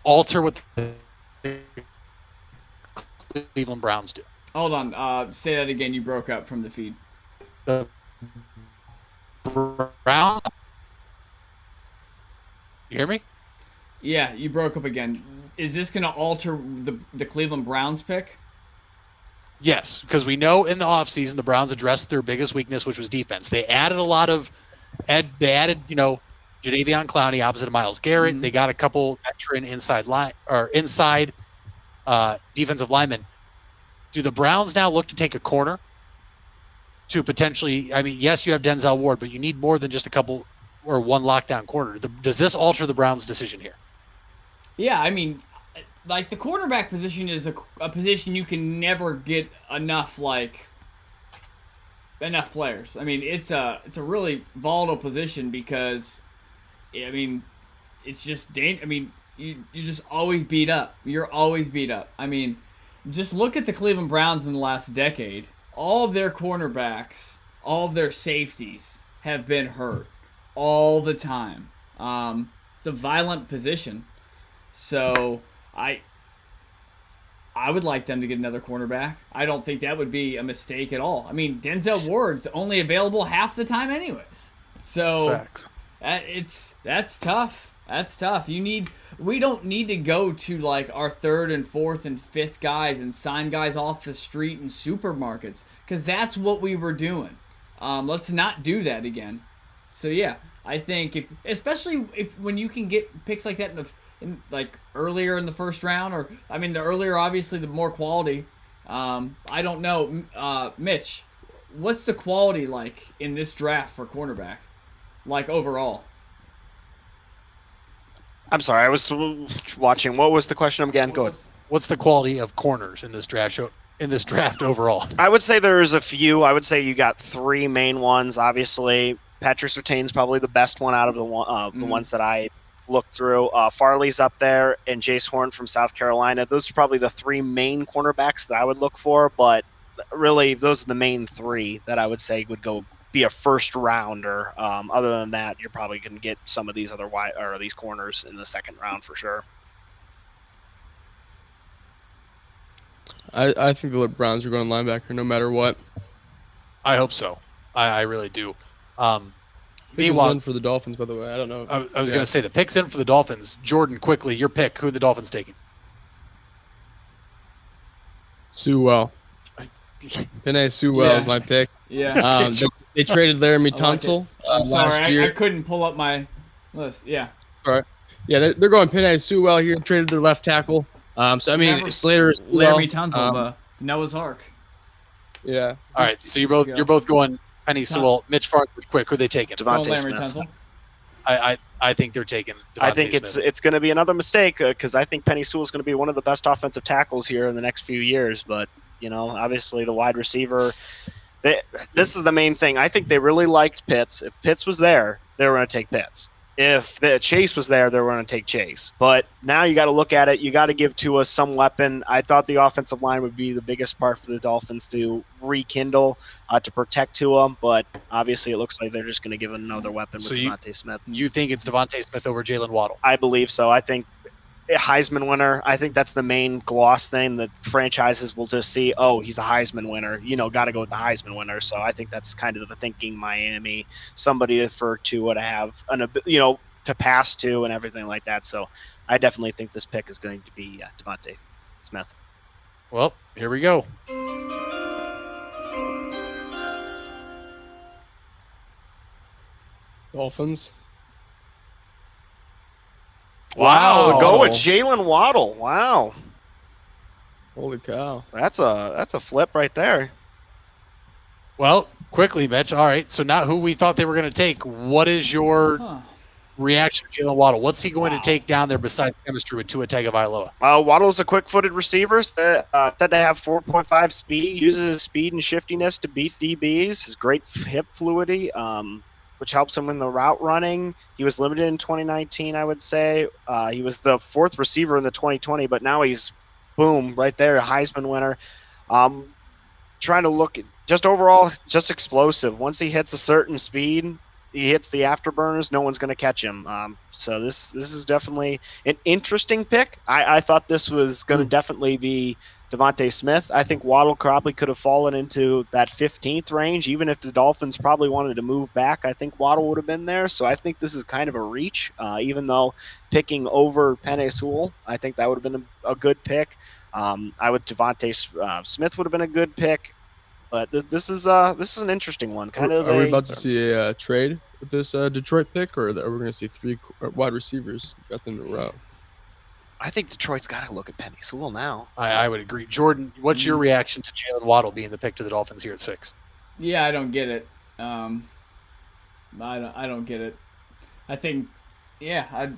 [SPEAKER 1] alter what the Cleveland Browns do?
[SPEAKER 7] Hold on. Say that again. You broke up from the feed.
[SPEAKER 1] The Browns? You hear me?
[SPEAKER 7] Yeah, you broke up again. Is this going to alter the Cleveland Browns pick?
[SPEAKER 1] Yes, because we know in the offseason the Browns addressed their biggest weakness, which was defense. They added a lot of Jadeveon Clowney opposite of Myles Garrett.
[SPEAKER 7] Mm-hmm.
[SPEAKER 1] They got a couple veteran inside defensive linemen. Do the Browns now look to take a corner to potentially? I mean, yes, you have Denzel Ward, but you need more than just a couple or one lockdown corner. Does this alter the Browns' decision here?
[SPEAKER 7] Yeah, I mean, like the quarterback position is a position you can never get enough players. I mean, it's a really volatile position because, I mean, it's just I mean, you just always beat up. You're always beat up. I mean, just look at the Cleveland Browns in the last decade. All of their cornerbacks, all of their safeties have been hurt all the time. It's a violent position. So I would like them to get another cornerback. I don't think that would be a mistake at all. I mean, Denzel Ward's only available half the time anyways. So that's tough. That's tough. We don't need to go to like our third and fourth and fifth guys and sign guys off the street in supermarkets because that's what we were doing. Let's not do that again. So yeah, I think especially if when you can get picks like that like earlier in the first round, or I mean the earlier obviously the more quality. I don't know, Mitch, what's the quality like in this draft for cornerback, like overall?
[SPEAKER 2] I'm sorry, I was watching. What was the question again? Go ahead.
[SPEAKER 1] What's the quality of corners in this draft overall?
[SPEAKER 2] I would say there's a few. I would say you got three main ones. Obviously, Patrick Surtain's probably the best one out of the ones that I looked through. Farley's up there, and Jace Horn from South Carolina. Those are probably the three main cornerbacks that I would look for. But really, those are the main three that I would say would go be a first rounder. Other than that, you're probably going to get some of these other these corners in the second round for sure.
[SPEAKER 8] I think the Browns are going linebacker no matter what.
[SPEAKER 1] I hope so. I really do.
[SPEAKER 8] Meanwhile, in for the Dolphins, by the way. I don't know.
[SPEAKER 1] I was going to say the pick's in for the Dolphins. Jordan, quickly, your pick. Who are the Dolphins taking?
[SPEAKER 8] Sewell. Penei Sewell is my pick.
[SPEAKER 7] Yeah.
[SPEAKER 8] They traded Laramie Tunsil last year.
[SPEAKER 7] I couldn't pull up my list. Yeah.
[SPEAKER 8] All right. Yeah, they're going Penei Sewell here. Traded their left tackle. So I mean, Slater is
[SPEAKER 7] Laramie Tunsil, Noah's Ark.
[SPEAKER 8] Yeah.
[SPEAKER 1] All right. So you're both going Penei Sewell. Mitch Farnsworth, quick. Who are they taking?
[SPEAKER 2] Devontae Smith.
[SPEAKER 1] I think they're taking Devontae
[SPEAKER 2] I think
[SPEAKER 1] Smith.
[SPEAKER 2] it's going to be another mistake because I think Penei Sewell is going to be one of the best offensive tackles here in the next few years. But obviously the wide receiver. This is the main thing. I think they really liked Pitts. If Pitts was there, they were going to take Pitts. If Chase was there, they were going to take Chase. But now you got to look at it. You got to give Tua some weapon. I thought the offensive line would be the biggest part for the Dolphins to rekindle, to protect Tua. But obviously it looks like they're just going to give another weapon with Devontae Smith.
[SPEAKER 1] You think it's Devontae Smith over Jalen Waddle?
[SPEAKER 2] I believe so. I think Heisman winner. I think that's the main gloss thing that franchises will just see. Oh, he's a Heisman winner. Got to go with the Heisman winner. So I think that's kind of the thinking. Miami, somebody for Tua to have to pass to and everything like that. So I definitely think this pick is going to be Devontae Smith.
[SPEAKER 1] Well, here we go.
[SPEAKER 8] Dolphins.
[SPEAKER 2] Wow, go with Jalen Waddle. Wow.
[SPEAKER 8] Holy cow.
[SPEAKER 2] That's a flip right there.
[SPEAKER 1] Well, quickly, Mitch. All right, so not who we thought they were going to take. What is your reaction to Jalen Waddle. What's he going to take down there besides chemistry with Tua Tagovailoa?
[SPEAKER 2] Waddle's a quick-footed receiver. Said to have 4.5 speed. Uses his speed and shiftiness to beat DBs. His great hip fluidity, which helps him in the route running. He was limited in 2019, I would say. He was the 4th receiver in the 2020, but now he's, boom, right there, a Heisman winner. Trying to look at just overall, just explosive. Once he hits a certain speed, he hits the afterburners, no one's going to catch him. So this is definitely an interesting pick. I thought this was going to definitely be Devontae Smith. I think Waddle probably could have fallen into that 15th range, even if the Dolphins probably wanted to move back. I think Waddle would have been there. So I think this is kind of a reach, even though picking over Penei Sewell, I think that would have been a good pick. I would Devontae Smith would have been a good pick. But this is an interesting one.
[SPEAKER 8] Are we about to see a trade with this Detroit pick, or are we going to see 3 wide receivers drafted in a row?
[SPEAKER 2] I think Detroit's got to look at Penei Sewell now.
[SPEAKER 1] I would agree. Jordan, what's your reaction to Jalen Waddle being the pick to the Dolphins here at 6?
[SPEAKER 7] Yeah, I don't get it. I don't get it. I think, I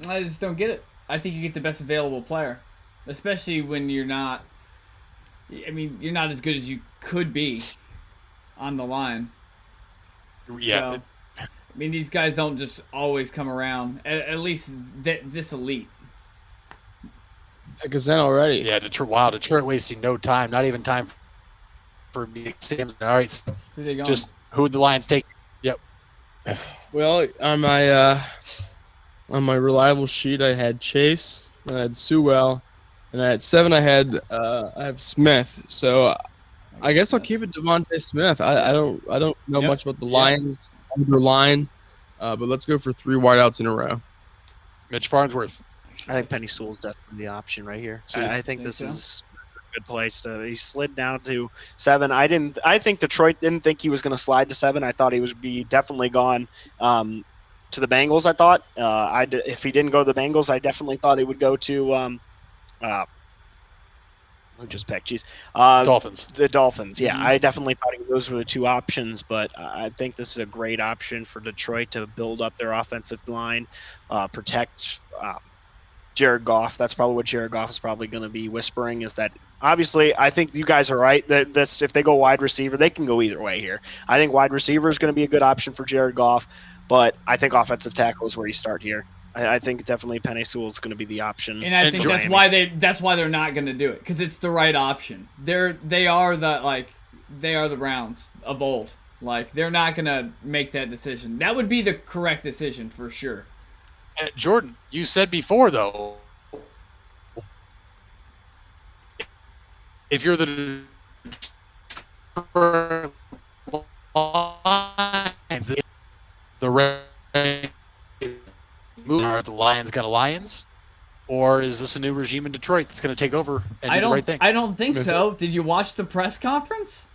[SPEAKER 7] just don't get it. I think you get the best available player, especially when you're not. I mean, you're not as good as you could be on the line.
[SPEAKER 1] Yeah.
[SPEAKER 7] So, I mean, these guys don't just always come around. At least this elite.
[SPEAKER 8] Heck is in already.
[SPEAKER 1] Yeah, Detroit wasting no time. Not even time for me. All right.
[SPEAKER 7] Who they going?
[SPEAKER 1] Just who the Lions take. Yep.
[SPEAKER 8] Well, on my reliable sheet, I had Chase, I had Sewell, and at 7 I have Smith. So I guess I'll keep it Devontae Smith. I don't know much about the Lions line, but let's go for 3 wideouts in a row.
[SPEAKER 1] Mitch Farnsworth.
[SPEAKER 2] I think Penei Sewell is definitely the option right here. So I think this is a good place to. He slid down to 7. I think Detroit didn't think he was going to slide to 7. I thought he would be definitely gone to the Bengals. I thought if he didn't go to the Bengals, I definitely thought he would go to. Who just picked? Jeez.
[SPEAKER 1] Dolphins.
[SPEAKER 2] The Dolphins. Yeah, I definitely thought those were the 2 options, but I think this is a great option for Detroit to build up their offensive line, protect Jared Goff. That's probably what Jared Goff is probably going to be whispering. Is that obviously? I think you guys are right. That's if they go wide receiver, they can go either way here. I think wide receiver is going to be a good option for Jared Goff, but I think offensive tackle is where you start here. I think definitely Penei Sewell is going to be the option.
[SPEAKER 7] And I think that's why they're not going to do it, because it's the right option. They are the Browns of old. Like, they're not going to make that decision. That would be the correct decision for sure.
[SPEAKER 1] Jordan, you said before though, if you're the Lions, are the Lions got a Lions, or is this a new regime in Detroit that's going to take over and do the right thing?
[SPEAKER 7] I don't think so. Did you watch the press conference?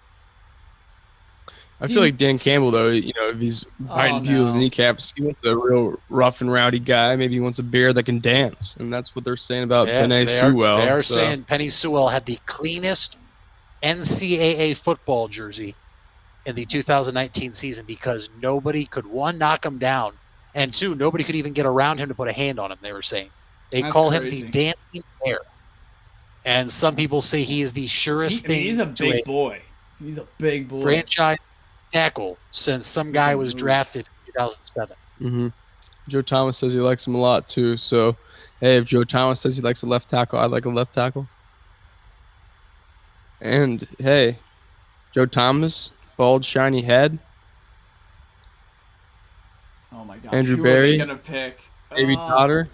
[SPEAKER 8] I feel like Dan Campbell, though, if he's biting people's kneecaps, he wants a real rough and rowdy guy. Maybe he wants a bear that can dance, and that's what they're saying about Penei Sewell.
[SPEAKER 1] They are saying Penei Sewell had the cleanest NCAA football jersey in the 2019 season because nobody could, 1, knock him down, and 2, nobody could even get around him to put a hand on him, they were saying. They call him the dancing bear. And some people say he is the surest thing.
[SPEAKER 7] He's a big boy. He's a big boy.
[SPEAKER 1] Franchise tackle since some guy was drafted in 2007.
[SPEAKER 8] Mm-hmm. Joe Thomas says he likes him a lot, too. So, hey, if Joe Thomas says he likes a left tackle, I like a left tackle. And, hey, Joe Thomas, bald, shiny head.
[SPEAKER 7] Oh my gosh.
[SPEAKER 8] Andrew Berry,
[SPEAKER 7] gonna pick?
[SPEAKER 8] Baby Potter.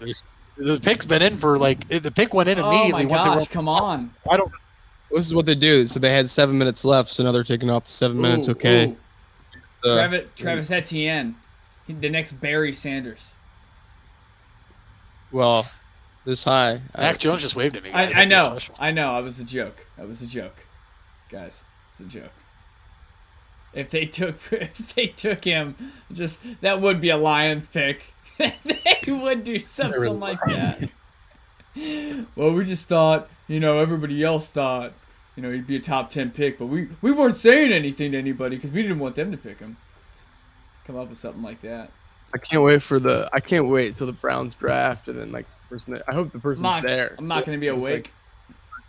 [SPEAKER 1] The pick's been in for the pick went in immediately.
[SPEAKER 7] Oh my gosh! Come on.
[SPEAKER 1] I don't.
[SPEAKER 8] This is what they do. So they had 7 minutes left. So now they're taking off the 7 minutes. Okay.
[SPEAKER 7] Travis Etienne, the next Barry Sanders.
[SPEAKER 8] Well, this high.
[SPEAKER 1] Mac Jones just waved at me. Guys.
[SPEAKER 7] I know. I know. I was a joke. Guys. It's a joke. If they took him, just that would be a Lions pick. They would do something like that. Well, we just thought, everybody else thought, he'd be a top 10 pick, but we weren't saying anything to anybody because we didn't want them to pick him. Come up with something like that.
[SPEAKER 8] I can't wait till the Browns draft, and then like I hope the person's there.
[SPEAKER 7] I'm not going to be awake.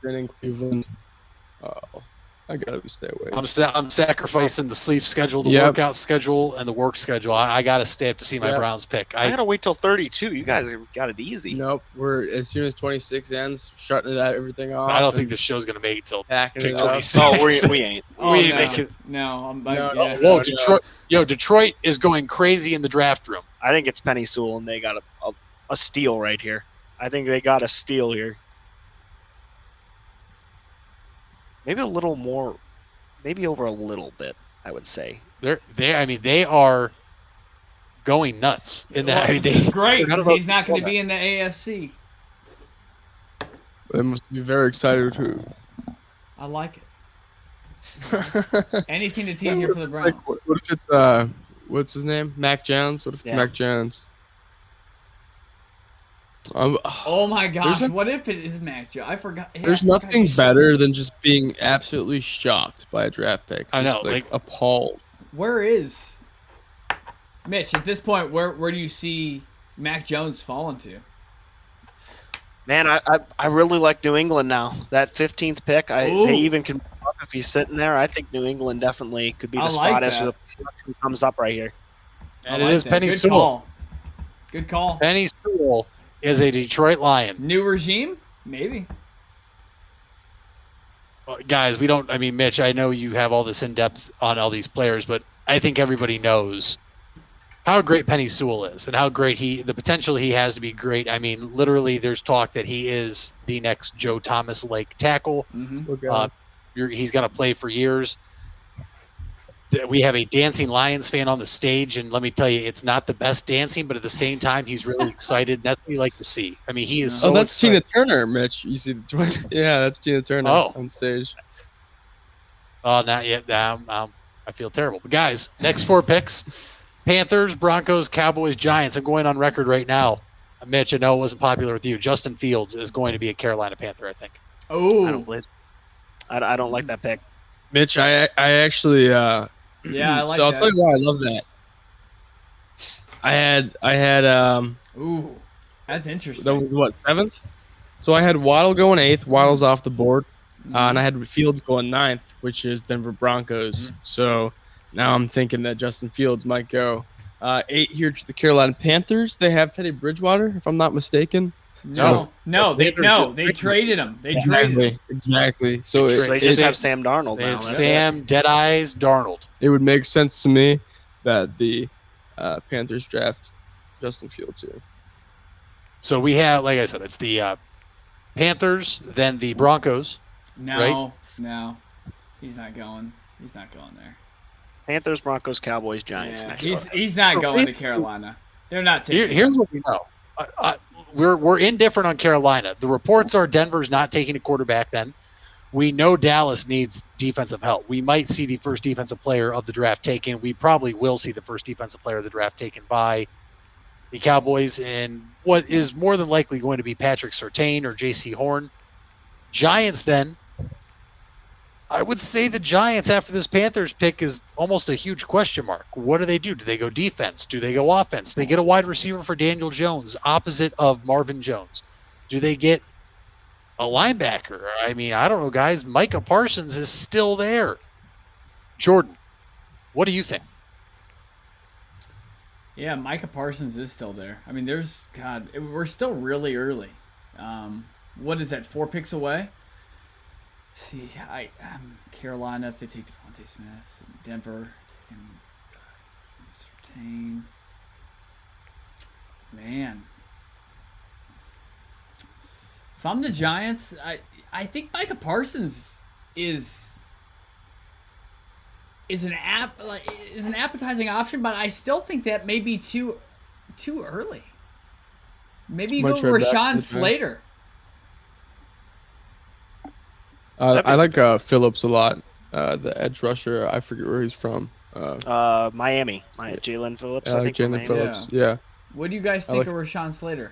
[SPEAKER 8] In Cleveland. I gotta stay awake.
[SPEAKER 1] I'm sacrificing the sleep schedule, the workout schedule, and the work schedule. I gotta stay up to see my Browns pick.
[SPEAKER 2] I gotta wait till 32. You guys got it easy.
[SPEAKER 8] Nope, we're as soon as 26 ends, shutting everything off.
[SPEAKER 1] I don't think the show's gonna make it till
[SPEAKER 8] packing it up.
[SPEAKER 1] 26.
[SPEAKER 2] Oh, we ain't.
[SPEAKER 7] Oh,
[SPEAKER 1] we ain't making it.
[SPEAKER 7] No,
[SPEAKER 1] Whoa, Detroit! Yo, Detroit is going crazy in the draft room.
[SPEAKER 2] I think it's Penny Sewell, and they got a steal right here. I think they got a steal here. Maybe a little more, maybe over a little bit, I would say.
[SPEAKER 1] They are going nuts in that.
[SPEAKER 7] This is great because he's not going to be in the AFC.
[SPEAKER 8] They must be very excited too.
[SPEAKER 7] I like it. Anything that's easier for the Browns.
[SPEAKER 8] What if it's what's his name? Mac Jones. What if it's Mac Jones?
[SPEAKER 7] Oh my gosh! What if it is Mac Jones? I forgot.
[SPEAKER 8] There's nothing better than just being absolutely shocked by a draft pick.
[SPEAKER 1] I know,
[SPEAKER 8] like appalled.
[SPEAKER 7] Where is Mitch at this point? Where do you see Mac Jones falling to?
[SPEAKER 2] Man, I really like New England now. That 15th pick, they even can up if he's sitting there. I think New England definitely could be the spot as the selection comes up right here.
[SPEAKER 1] And it is Penny Sewell.
[SPEAKER 7] Good call.
[SPEAKER 1] Penny Sewell is a Detroit Lion.
[SPEAKER 7] New regime? Maybe.
[SPEAKER 1] Guys, Mitch, I know you have all this in-depth on all these players, but I think everybody knows how great Penny Sewell is and how great the potential he has to be great. I mean, literally there's talk that he is the next Joe Thomas-like tackle.
[SPEAKER 7] Mm-hmm.
[SPEAKER 1] He's going to play for years. We have a dancing Lions fan on the stage, and let me tell you, it's not the best dancing, but at the same time, he's really excited. That's what we like to see. I mean, he is so
[SPEAKER 8] that's
[SPEAKER 1] excited.
[SPEAKER 8] Tina Turner, Mitch. You see the tweet? Yeah, that's Tina Turner on stage.
[SPEAKER 1] Not yet. I feel terrible. But guys, next 4 picks: Panthers, Broncos, Cowboys, Giants. I'm going on record right now. Mitch, I know it wasn't popular with you. Justin Fields is going to be a Carolina Panther, I think.
[SPEAKER 7] Oh,
[SPEAKER 2] I don't believe. I don't like that pick.
[SPEAKER 8] Mitch, I actually.
[SPEAKER 7] Yeah, I like
[SPEAKER 8] so I'll tell you why I love that. I had
[SPEAKER 7] Ooh, that's interesting.
[SPEAKER 8] That was what, 7th? So I had Waddle going 8th. Waddle's off the board. And I had Fields going 9th, which is Denver Broncos. So now I'm thinking that Justin Fields might go 8 here to the Carolina Panthers. They have Teddy Bridgewater, if I'm not mistaken.
[SPEAKER 7] They traded him. They traded him.
[SPEAKER 8] Exactly. So
[SPEAKER 2] they just have Sam Darnold
[SPEAKER 1] they
[SPEAKER 2] now.
[SPEAKER 1] have Sam Deadeyes Darnold.
[SPEAKER 8] It would make sense to me that the Panthers draft Justin Fields here.
[SPEAKER 1] So we have, like I said, it's the Panthers, then the Broncos.
[SPEAKER 7] No, he's not going. He's not going there.
[SPEAKER 2] Panthers, Broncos, Cowboys, Giants. Next
[SPEAKER 7] he's not going to Carolina. They're not taking.
[SPEAKER 1] Here's what we know. We're indifferent on Carolina. The reports are Denver's not taking a quarterback then. We know Dallas needs defensive help. We might see the first defensive player of the draft taken. We probably will see the first defensive player of the draft taken by the Cowboys and what is more than likely going to be Patrick Surtain or J.C. Horn. Giants then. I would say the Giants after this Panthers pick is almost a huge question mark. What do? Do they go defense? Do they go offense? Do they get a wide receiver for Daniel Jones, opposite of Marvin Jones? Do they get a linebacker? I mean, I don't know, guys. Micah Parsons is still there. Jordan, what do you think?
[SPEAKER 7] Yeah, Micah Parsons is still there. I mean, we're still really early. What is that, 4 picks away? See, Carolina, if they take Devontae Smith, Denver taking Surtain. Man, if I'm the Giants, I think Micah Parsons is an appetizing option, but I still think that may be too early. Maybe you go with Rashawn Slater.
[SPEAKER 8] I like Phillips a lot, the edge rusher. I forget where he's from.
[SPEAKER 2] Miami. Jalen Phillips. I think
[SPEAKER 8] Jalen Phillips. Yeah.
[SPEAKER 7] What do you guys think of Rashawn Slater?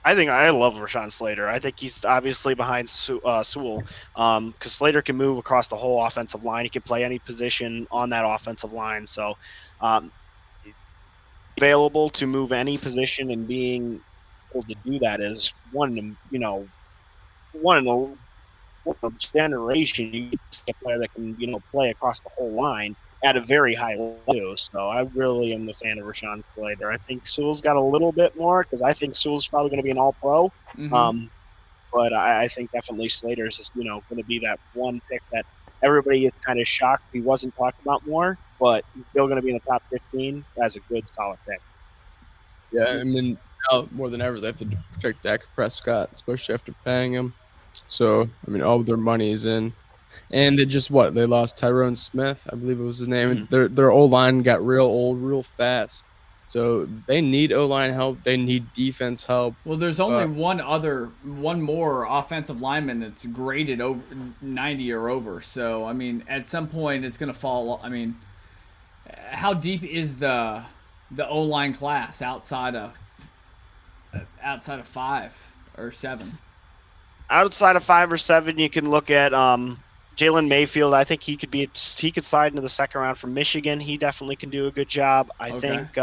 [SPEAKER 2] I love Rashawn Slater. I think he's obviously behind Sewell because Slater can move across the whole offensive line. He can play any position on that offensive line. So available to move any position and being able to do that is one in a generation. You get to see a player that can, play across the whole line at a very high level. So I really am the fan of Rashawn Slater. I think Sewell's got a little bit more because I think Sewell's probably going to be an all-pro. But I think definitely Slater's is, going to be that one pick that everybody is kind of shocked he wasn't talked about more, but he's still going to be in the top 15 as a good, solid pick.
[SPEAKER 8] Yeah, I mean, now more than ever, they have to protect Dak Prescott, especially after paying him. So, I mean, all of their money is in. And they just they lost Tyrone Smith, I believe it was his name. Their O-line got real old real fast. So they need O-line help. They need defense help.
[SPEAKER 7] Well, there's only one more offensive lineman that's graded over 90 or over. So, I mean, at some point it's going to fall. I mean, how deep is the O-line class outside of 5 or 7?
[SPEAKER 2] Outside of 5 or 7, you can look at Jalen Mayfield. I think he could slide into the second round from Michigan. He definitely can do a good job. I think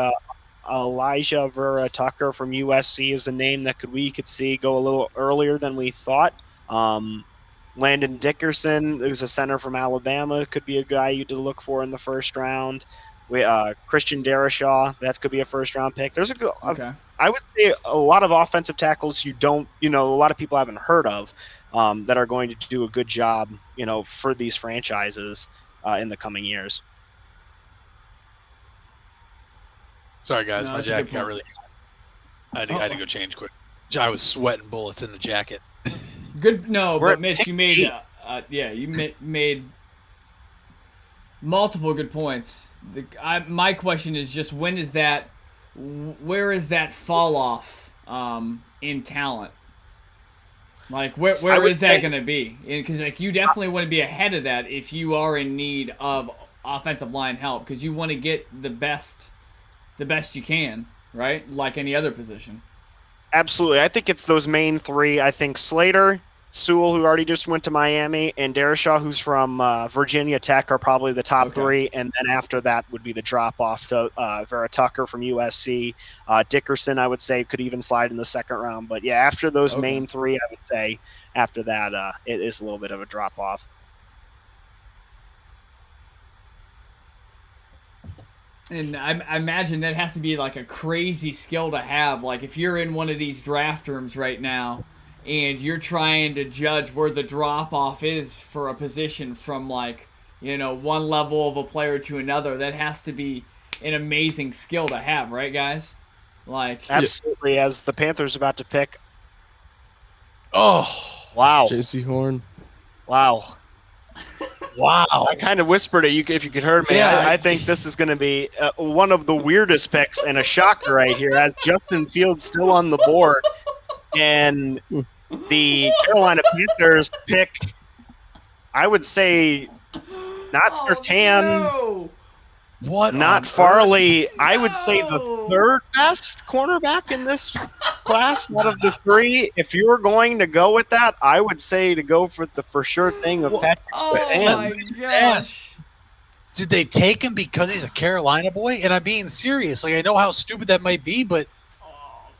[SPEAKER 2] Elijah Vera Tucker from USC is a name that we could see go a little earlier than we thought. Landon Dickerson, who's a center from Alabama, could be a guy you to look for in the first round. Christian Darrisaw, that could be a first-round pick. There's I would say a lot of offensive tackles a lot of people haven't heard of that are going to do a good job, for these franchises in the coming years.
[SPEAKER 1] Sorry, guys, my jacket got really hot. I had to go change quick. I was sweating bullets in the jacket.
[SPEAKER 7] Good, no, but Mitch, you made made multiple good points. My question is just where is that fall off in talent? Like where is that going to be? Because you definitely want to be ahead of that if you are in need of offensive line help because you want to get the best you can, right? Like any other position.
[SPEAKER 2] Absolutely. I think it's those main 3. I think Slater, Sewell, who already just went to Miami, and Darrisaw, who's from Virginia Tech, are probably the top 3. And then after that would be the drop-off to Vera Tucker from USC. Dickerson, I would say, could even slide in the second round. But, yeah, after those main 3, I would say after that it is a little bit of a drop-off.
[SPEAKER 7] And I imagine that has to be like a crazy skill to have. Like if you're in one of these draft rooms right now and you're trying to judge where the drop-off is for a position from one level of a player to another, that has to be an amazing skill to have, right, guys?
[SPEAKER 2] Absolutely. As the Panthers about to pick.
[SPEAKER 8] Oh,
[SPEAKER 2] wow.
[SPEAKER 8] J.C. Horn.
[SPEAKER 2] Wow. Wow. I kind of whispered it if you could hear me. Yeah, I think this is going to be one of the weirdest picks and a shocker right here as Justin Fields still on the board. And the Carolina Panthers pick, I would say, not Surtain.
[SPEAKER 7] No.
[SPEAKER 2] What? Not Farley. No. I would say the third best cornerback in this class out of the 3. If you were going to go with that, I would say to go for the for sure thing of Patrick
[SPEAKER 7] Surtain.
[SPEAKER 1] Yes. Did they take him because he's a Carolina boy? And I'm being serious. I know how stupid that might be, but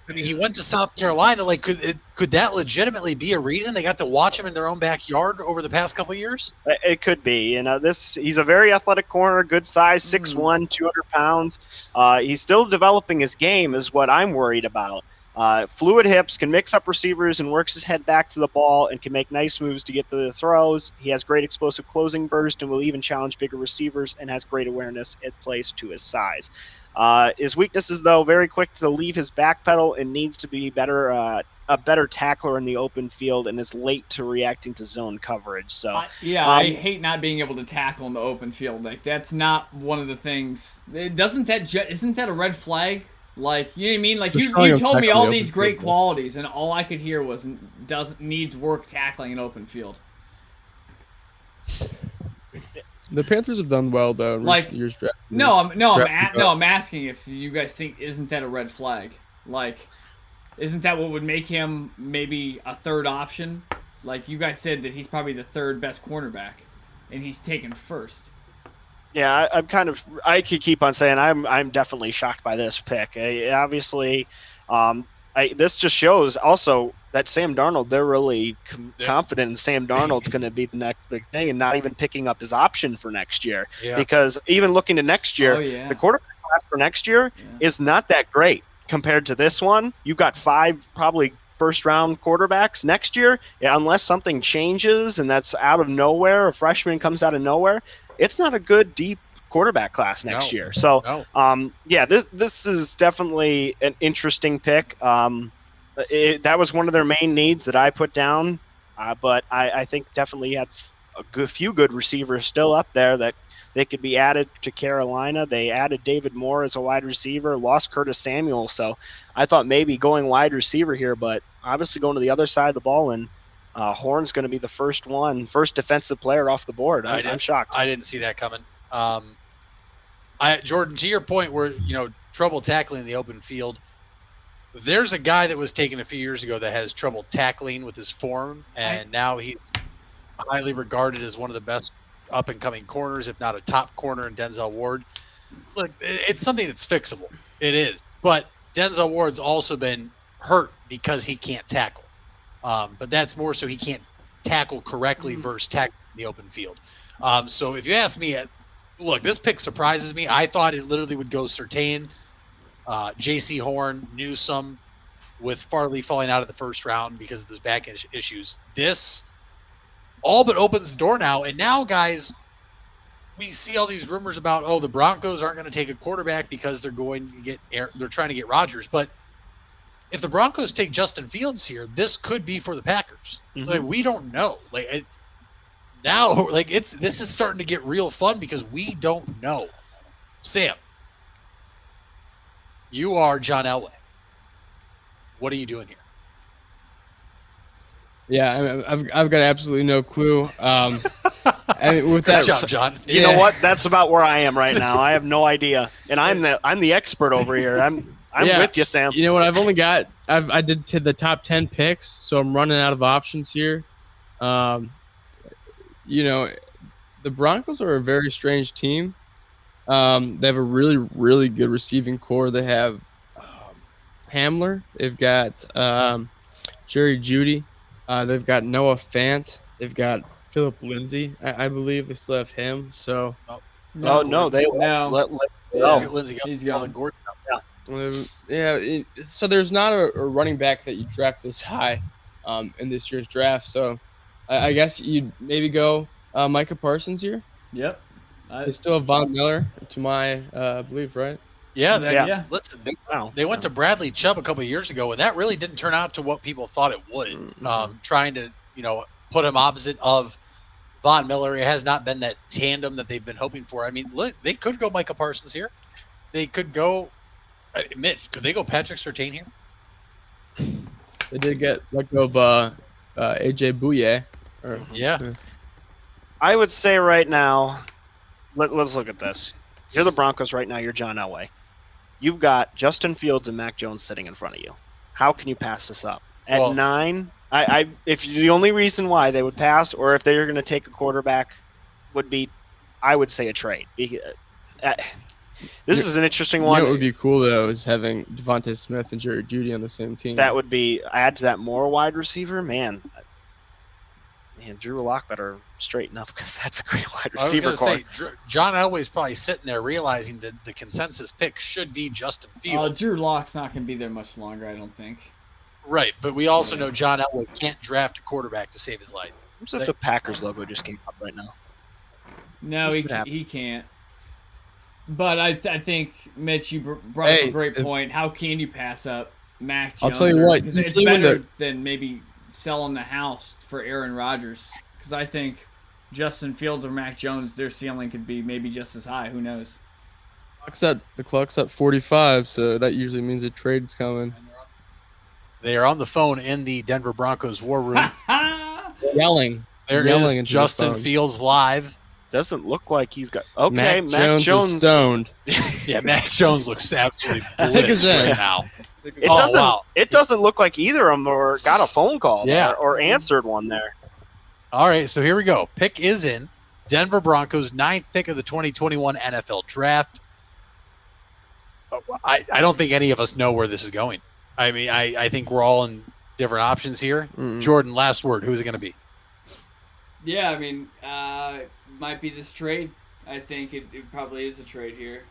[SPEAKER 1] I mean, he went to South Carolina. Could that legitimately be a reason they got to watch him in their own backyard over the past couple of years?
[SPEAKER 2] It could be. He's a very athletic corner, good size, 6'1", 200 pounds. He's still developing his game is what I'm worried about. Fluid hips, can mix up receivers and works his head back to the ball and can make nice moves to get to the throws. He has great explosive closing burst and will even challenge bigger receivers and has great awareness. It plays to his size. His weaknesses, though, very quick to leave his back pedal and needs to be a better tackler in the open field and is late to reacting to zone coverage. So
[SPEAKER 7] I hate not being able to tackle in the open field. That's not one of the things. Isn't that a red flag? You know what I mean? You told me all these great qualities, and all I could hear was needs work tackling an open field.
[SPEAKER 8] The Panthers have done well though in recent years.
[SPEAKER 7] I'm asking if you guys think isn't that a red flag? Isn't that what would make him maybe a third option? You guys said that he's probably the third best cornerback, and he's taken first.
[SPEAKER 2] Yeah, I could keep on saying I'm definitely shocked by this pick. Obviously, this just shows also that Sam Darnold, they're really confident in Sam Darnold's going to be the next big thing, and not even picking up his option for next year.
[SPEAKER 1] Yeah.
[SPEAKER 2] Because even looking to next year, the quarterback class for next year is not that great compared to this one. You've got 5 probably first-round quarterbacks next year, unless something changes and that's out of nowhere, a freshman comes out of nowhere. It's not a good, deep quarterback class next year. So, this is definitely an interesting pick. That was one of their main needs that I put down, but I think definitely had a few good receivers still up there that they could be added to Carolina. They added David Moore as a wide receiver, lost Curtis Samuel. So I thought maybe going wide receiver here, but obviously going to the other side of the ball, and Horn's going to be the first defensive player off the board. I'm shocked.
[SPEAKER 1] I didn't see that coming. Jordan, to your point where, trouble tackling the open field, there's a guy that was taken a few years ago that has trouble tackling with his form, and now he's highly regarded as one of the best up-and-coming corners, if not a top corner, in Denzel Ward. Look, it's something that's fixable. It is. But Denzel Ward's also been hurt because he can't tackle. But that's more so he can't tackle correctly versus tackle in the open field. So if you ask me, look, this pick surprises me. I thought it literally would go Surtain, J.C. Horn, Newsome, with Farley falling out of the first round because of those back issues. This all but opens the door now. And now, guys, we see all these rumors about, the Broncos aren't going to take a quarterback because they're trying to get Rodgers. But if the Broncos take Justin Fields here, this could be for the Packers.
[SPEAKER 2] Mm-hmm.
[SPEAKER 1] Like, we don't know. This is starting to get real fun because we don't know. Sam, you are John Elway. What are you doing here?
[SPEAKER 8] Yeah, I've got absolutely no clue. And with
[SPEAKER 1] Good
[SPEAKER 8] that,
[SPEAKER 1] job, John.
[SPEAKER 2] You know what? That's about where I am right now. I have no idea, and I'm the expert over here. I'm with you, Sam.
[SPEAKER 8] You know what? I did to the top 10 picks, so I'm running out of options here. The Broncos are a very strange team. They have a really, really good receiving core. They have Hamler. They've got Jerry Jeudy. They've got Noah Fant. They've got Philip Lindsay. I believe they still have him. So
[SPEAKER 2] no.
[SPEAKER 1] Lindsay
[SPEAKER 4] He's gone.
[SPEAKER 1] Gordon.
[SPEAKER 8] So there's not a running back that you draft this high in this year's draft. So I guess you'd maybe go Micah Parsons here.
[SPEAKER 4] Yep.
[SPEAKER 8] They still have Von Miller, to my belief, right?
[SPEAKER 1] Yeah. Listen, they went to Bradley Chubb a couple of years ago, and that really didn't turn out to what people thought it would.
[SPEAKER 8] Mm-hmm.
[SPEAKER 1] Trying to, put him opposite of Von Miller, it has not been that tandem that they've been hoping for. I mean, look, they could go Micah Parsons here. They could go Mitch. Could they go Patrick Surtain here?
[SPEAKER 8] They did get let go of AJ Bouye.
[SPEAKER 2] I would say right now, let's look at this. You're the Broncos right now. You're John Elway. You've got Justin Fields and Mac Jones sitting in front of you. How can you pass this up? At 9, if the only reason why they would pass, or if they're going to take a quarterback, would be, I would say, a trade. This is an interesting one.
[SPEAKER 8] What would be cool, though, is having Devontae Smith and Jerry Jeudy on the same team.
[SPEAKER 2] That would be, add to that more wide receiver, man, Drew Lock better straighten up because that's a great wide receiver.
[SPEAKER 1] I was going to say, John Elway's probably sitting there realizing that the consensus pick should be Justin Fields.
[SPEAKER 4] Drew Lock's not going to be there much longer, I don't think.
[SPEAKER 1] Right, but we also know John Elway can't draft a quarterback to save his life.
[SPEAKER 2] What's if the Packers logo just came up right now?
[SPEAKER 4] No, he can't. But I think, Mitch, you brought up a great point. How can you pass up Mac Jones?
[SPEAKER 8] I'll tell you what.
[SPEAKER 4] It's better than maybe selling the house for Aaron Rodgers. Because I think Justin Fields or Mac Jones, their ceiling could be maybe just as high. Who knows?
[SPEAKER 8] The clock's at 45, so that usually means a trade's coming.
[SPEAKER 1] They are on the phone in the Denver Broncos war room.
[SPEAKER 8] Yelling.
[SPEAKER 1] There is Justin Fields live.
[SPEAKER 2] Doesn't look like he's got. Okay,
[SPEAKER 8] Mac Jones is stoned.
[SPEAKER 1] Yeah, Mac Jones looks absolutely blitzed right now.
[SPEAKER 2] It doesn't look like either of them got a phone call or answered one there.
[SPEAKER 1] All right, so here we go. Pick is in. Denver Broncos, 9th pick of the 2021 NFL Draft. I don't think any of us know where this is going. I mean, I think we're all in different options here. Jordan, last word. Who's it going to be?
[SPEAKER 4] Yeah, I mean, it might be this trade. I think it probably is a trade here.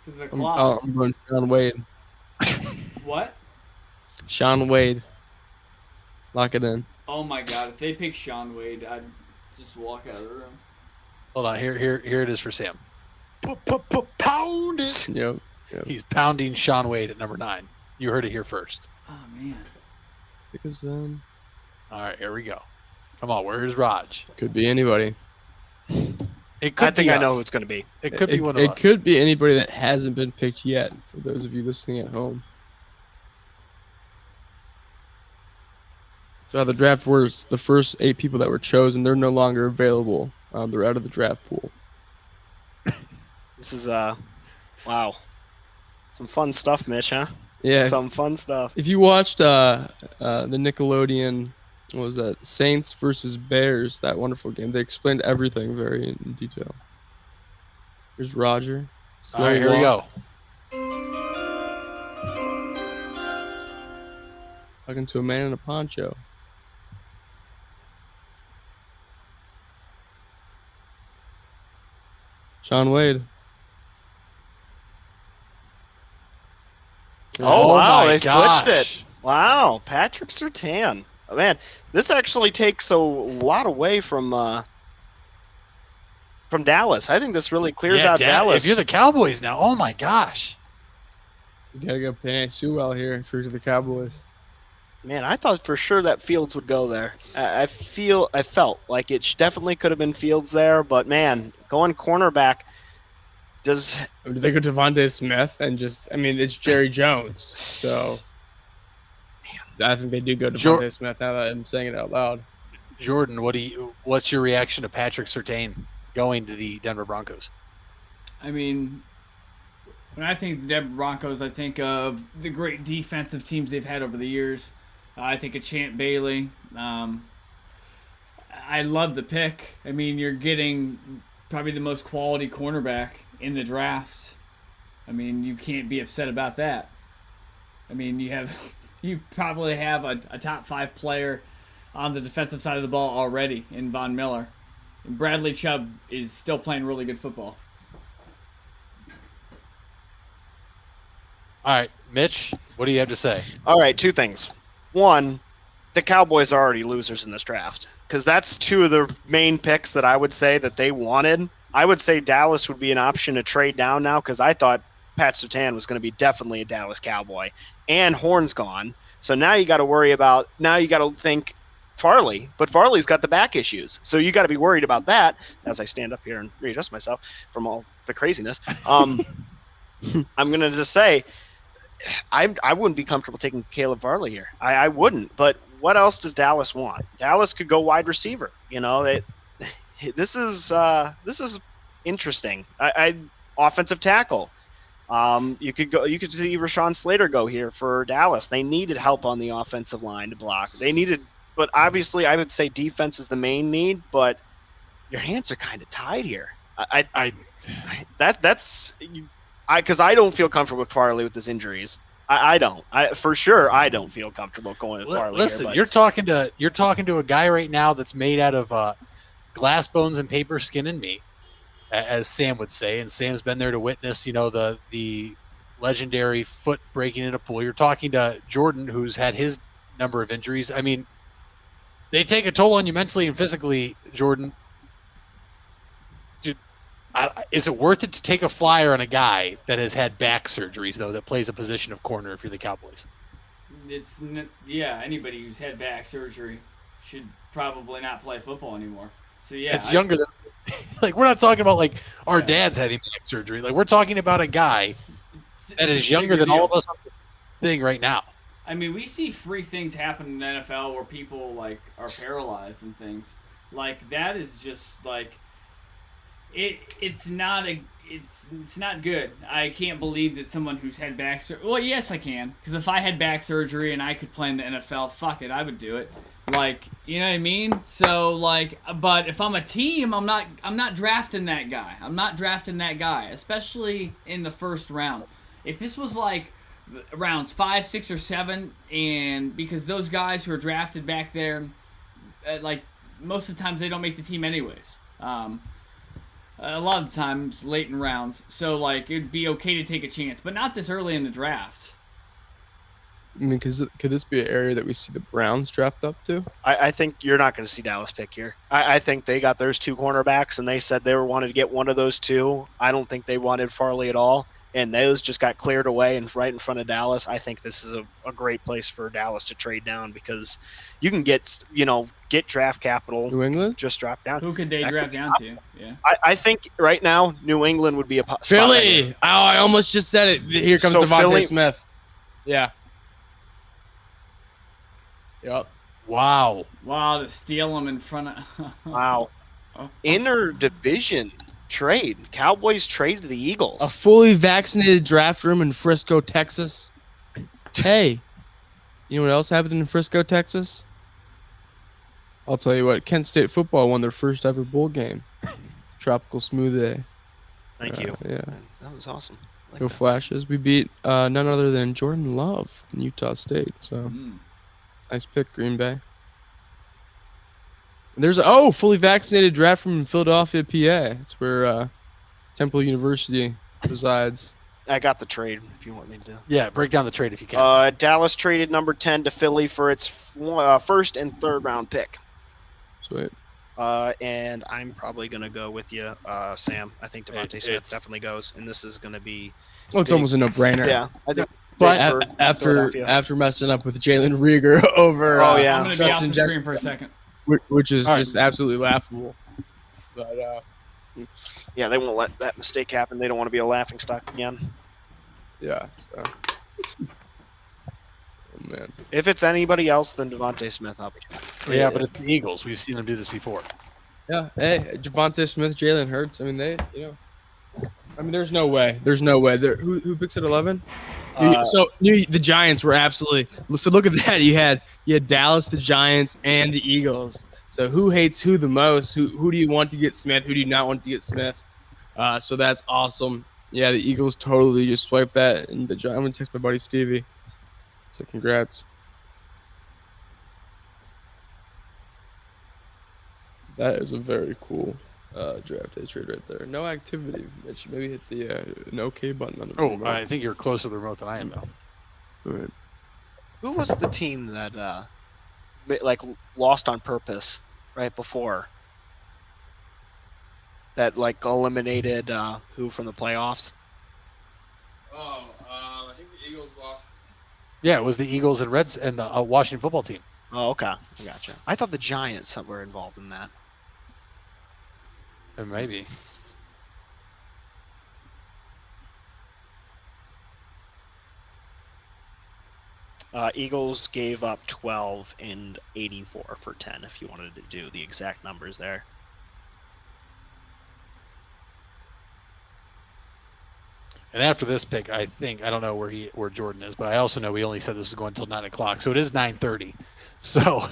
[SPEAKER 4] Because the clock.
[SPEAKER 8] I'm going Sean Wade.
[SPEAKER 4] What?
[SPEAKER 8] Sean Wade. Lock it in.
[SPEAKER 4] Oh my God! If they pick Sean Wade, I'd just walk out of the room.
[SPEAKER 1] Hold on. Here it is for Sam. Pound it.
[SPEAKER 8] Yep.
[SPEAKER 1] He's pounding Sean Wade at number 9. You heard it here first.
[SPEAKER 4] Oh man.
[SPEAKER 8] Because
[SPEAKER 1] all right, here we go. Come on, where's Raj?
[SPEAKER 8] could be anybody.
[SPEAKER 1] It could
[SPEAKER 2] I think
[SPEAKER 1] be
[SPEAKER 2] I know
[SPEAKER 1] us.
[SPEAKER 2] who it's going to be.
[SPEAKER 1] It could be one of us.
[SPEAKER 8] It could be anybody that hasn't been picked yet. For those of you listening at home. So how the draft works, the first 8 people that were chosen, they're no longer available. They're out of the draft pool.
[SPEAKER 2] This is wow, some fun stuff, Mitch, huh?
[SPEAKER 8] Yeah.
[SPEAKER 2] Some fun stuff.
[SPEAKER 8] If you watched the Nickelodeon, what was that? Saints versus Bears, that wonderful game, they explained everything very in detail. Here's Roger.
[SPEAKER 1] All right, here we go.
[SPEAKER 8] Talking to a man in a poncho. Sean Wade.
[SPEAKER 2] Oh, wow,
[SPEAKER 1] my
[SPEAKER 2] they
[SPEAKER 1] gosh.
[SPEAKER 2] switched it. Wow, Patrick Surtain. Oh, man, this actually takes a lot away from Dallas. I think this really clears out Dallas.
[SPEAKER 1] If you're the Cowboys now, oh my gosh.
[SPEAKER 8] You gotta go Penei Sewell here if you're the Cowboys.
[SPEAKER 2] Man, I thought for sure that Fields would go there. I felt like it definitely could have been Fields there, but man, going cornerback does.
[SPEAKER 8] Do they go Devontae Smith and just? I mean, it's Jerry Jones, so I think they do go Devontae Smith. Now that I'm saying it out loud.
[SPEAKER 1] Jordan, what's your reaction to Patrick Surtain going to the Denver Broncos?
[SPEAKER 4] I mean, when I think the Denver Broncos, I think of the great defensive teams they've had over the years. I think of Champ Bailey. I love the pick. I mean, you're getting probably the most quality cornerback in the draft. I mean, you can't be upset about that. I mean, you probably have a top 5 player on the defensive side of the ball already in Von Miller. And Bradley Chubb is still playing really good football.
[SPEAKER 1] All right, Mitch, what do you have to say?
[SPEAKER 2] All right, 2 things. One, the Cowboys are already losers in this draft because that's 2 of the main picks that I would say that they wanted. I would say Dallas would be an option to trade down now because I thought Pat Surtain was going to be definitely a Dallas Cowboy. And Horn's gone. So now you got to think Farley. But Farley's got the back issues. So you got to be worried about that as I stand up here and readjust myself from all the craziness. I'm going to just say, I wouldn't be comfortable taking Caleb Farley here. I wouldn't. But what else does Dallas want? Dallas could go wide receiver. You know, this is interesting. Offensive tackle. You could see Rashawn Slater go here for Dallas. They needed help on the offensive line to block. But obviously I would say defense is the main need. But your hands are kind of tied here. Because I don't feel comfortable with Farley with his injuries. I don't. For sure, I don't feel comfortable going with Farley.
[SPEAKER 1] Listen,
[SPEAKER 2] here,
[SPEAKER 1] you're talking to a guy right now that's made out of glass bones and paper, skin and meat, as Sam would say. And Sam's been there to witness, the legendary foot breaking in a pool. You're talking to Jordan, who's had his number of injuries. I mean, they take a toll on you mentally and physically, Jordan. Is it worth it to take a flyer on a guy that has had back surgeries, though, that plays a position of corner if you're the Cowboys?
[SPEAKER 4] Anybody who's had back surgery should probably not play football anymore. So, yeah.
[SPEAKER 1] It's younger than – we're not talking about, our dads having back surgery. We're talking about a guy that is younger than all of us on the thing right now.
[SPEAKER 4] I mean, we see freak things happen in the NFL where people, are paralyzed and things. That is just, it's not it's not good. I can't believe that someone who's had back surgery. Well, yes, I can, because if I had back surgery and I could play in the NFL, fuck it, I would do it. Like, you know what I mean? So like, but if I'm a team, I'm not drafting that guy. I'm not drafting that guy, especially in the first round. If this was like rounds 5, 6, or 7, and because those guys who are drafted back there, like most of the times they don't make the team anyways. A lot of the times late in rounds, so like it'd be okay to take a chance, but not this early in the draft.
[SPEAKER 8] I mean, could this be an area that we see the Browns draft up to?
[SPEAKER 2] I think you're not going to see Dallas pick here. I think they got those 2 cornerbacks, and they said they wanted to get one of those 2. I don't think they wanted Farley at all, and those just got cleared away and right in front of Dallas. I think this is a great place for Dallas to trade down because you can get draft capital.
[SPEAKER 8] New England?
[SPEAKER 2] Just drop down.
[SPEAKER 4] Who could they draft down to? Yeah.
[SPEAKER 2] I think right now New England would be a spot
[SPEAKER 8] Philly.
[SPEAKER 2] right
[SPEAKER 8] Oh, I almost just said it. Here comes
[SPEAKER 2] So
[SPEAKER 8] Devontae
[SPEAKER 2] Philly-
[SPEAKER 8] Smith. Yeah. Yep.
[SPEAKER 1] Wow.
[SPEAKER 4] Wow, to steal him in front of.
[SPEAKER 2] Wow. Interdivision trade. Cowboys traded the Eagles.
[SPEAKER 8] A fully vaccinated draft room in Frisco, Texas. Hey, you know what else happened in Frisco, Texas? I'll tell you what. Kent State football won their first ever bowl game. Tropical smoothie.
[SPEAKER 2] Thank you.
[SPEAKER 8] Yeah.
[SPEAKER 2] That was awesome. I like
[SPEAKER 8] Go
[SPEAKER 2] that.
[SPEAKER 8] Flashes. We beat none other than Jordan Love in Utah State. So nice pick, Green Bay. And there's fully vaccinated draft room in Philadelphia, PA. It's where Temple University resides.
[SPEAKER 2] I got the trade if you want me to.
[SPEAKER 1] Yeah, break down the trade if you can.
[SPEAKER 2] Dallas traded number 10 to Philly for its first and third round pick.
[SPEAKER 8] Sweet.
[SPEAKER 2] And I'm probably going to go with you, Sam. I think Devontae Smith
[SPEAKER 1] It's-
[SPEAKER 2] definitely goes, and this is going to be
[SPEAKER 8] Well, it's
[SPEAKER 2] big.
[SPEAKER 8] almost a no-brainer.
[SPEAKER 2] Yeah, I think
[SPEAKER 8] But
[SPEAKER 2] big for Philadelphia.
[SPEAKER 8] after messing up with Jalen Rieger over
[SPEAKER 2] Oh, yeah.
[SPEAKER 4] I'm gonna be off
[SPEAKER 8] Justin
[SPEAKER 4] the screen
[SPEAKER 8] Jefferson,
[SPEAKER 4] for a second.
[SPEAKER 8] which is
[SPEAKER 1] All right.
[SPEAKER 8] just absolutely laughable. But
[SPEAKER 2] Yeah, they won't let that mistake happen. They don't want to be a laughing stock again.
[SPEAKER 8] yeah. So. Oh, man.
[SPEAKER 2] If it's anybody else than Devontae Smith, I'll be.
[SPEAKER 1] Yeah, but it's the Eagles. We've seen them do this before.
[SPEAKER 8] Yeah. Hey, Devontae Smith, Jalen Hurts. I mean, there's no way. There's no way. Who picks at 11? The Giants were absolutely. So look at that. You had Dallas, the Giants, and the Eagles. So who hates who the most? Who do you want to get Smith? Who do you not want to get Smith? So that's awesome. Yeah, the Eagles totally just swiped that. And I'm gonna text my buddy Stevie. So congrats. That is a very cool draft day trade right there. No activity. Mitch. Maybe hit the an OK button on the remote.
[SPEAKER 1] I think you're closer to the remote than I am, though.
[SPEAKER 8] All right.
[SPEAKER 2] Who was the team that lost on purpose right before? That eliminated who from the playoffs?
[SPEAKER 8] I think the Eagles lost.
[SPEAKER 1] Yeah, it was the Eagles and Reds and the Washington football team.
[SPEAKER 2] Oh, okay, I gotcha. I thought the Giants were involved in that.
[SPEAKER 1] Maybe.
[SPEAKER 2] Eagles gave up 12 and 84 for 10. If you wanted to do the exact numbers there.
[SPEAKER 1] And after this pick, I don't know where Jordan is, but I also know we only said this is going until 9 o'clock, so it is 9:30. So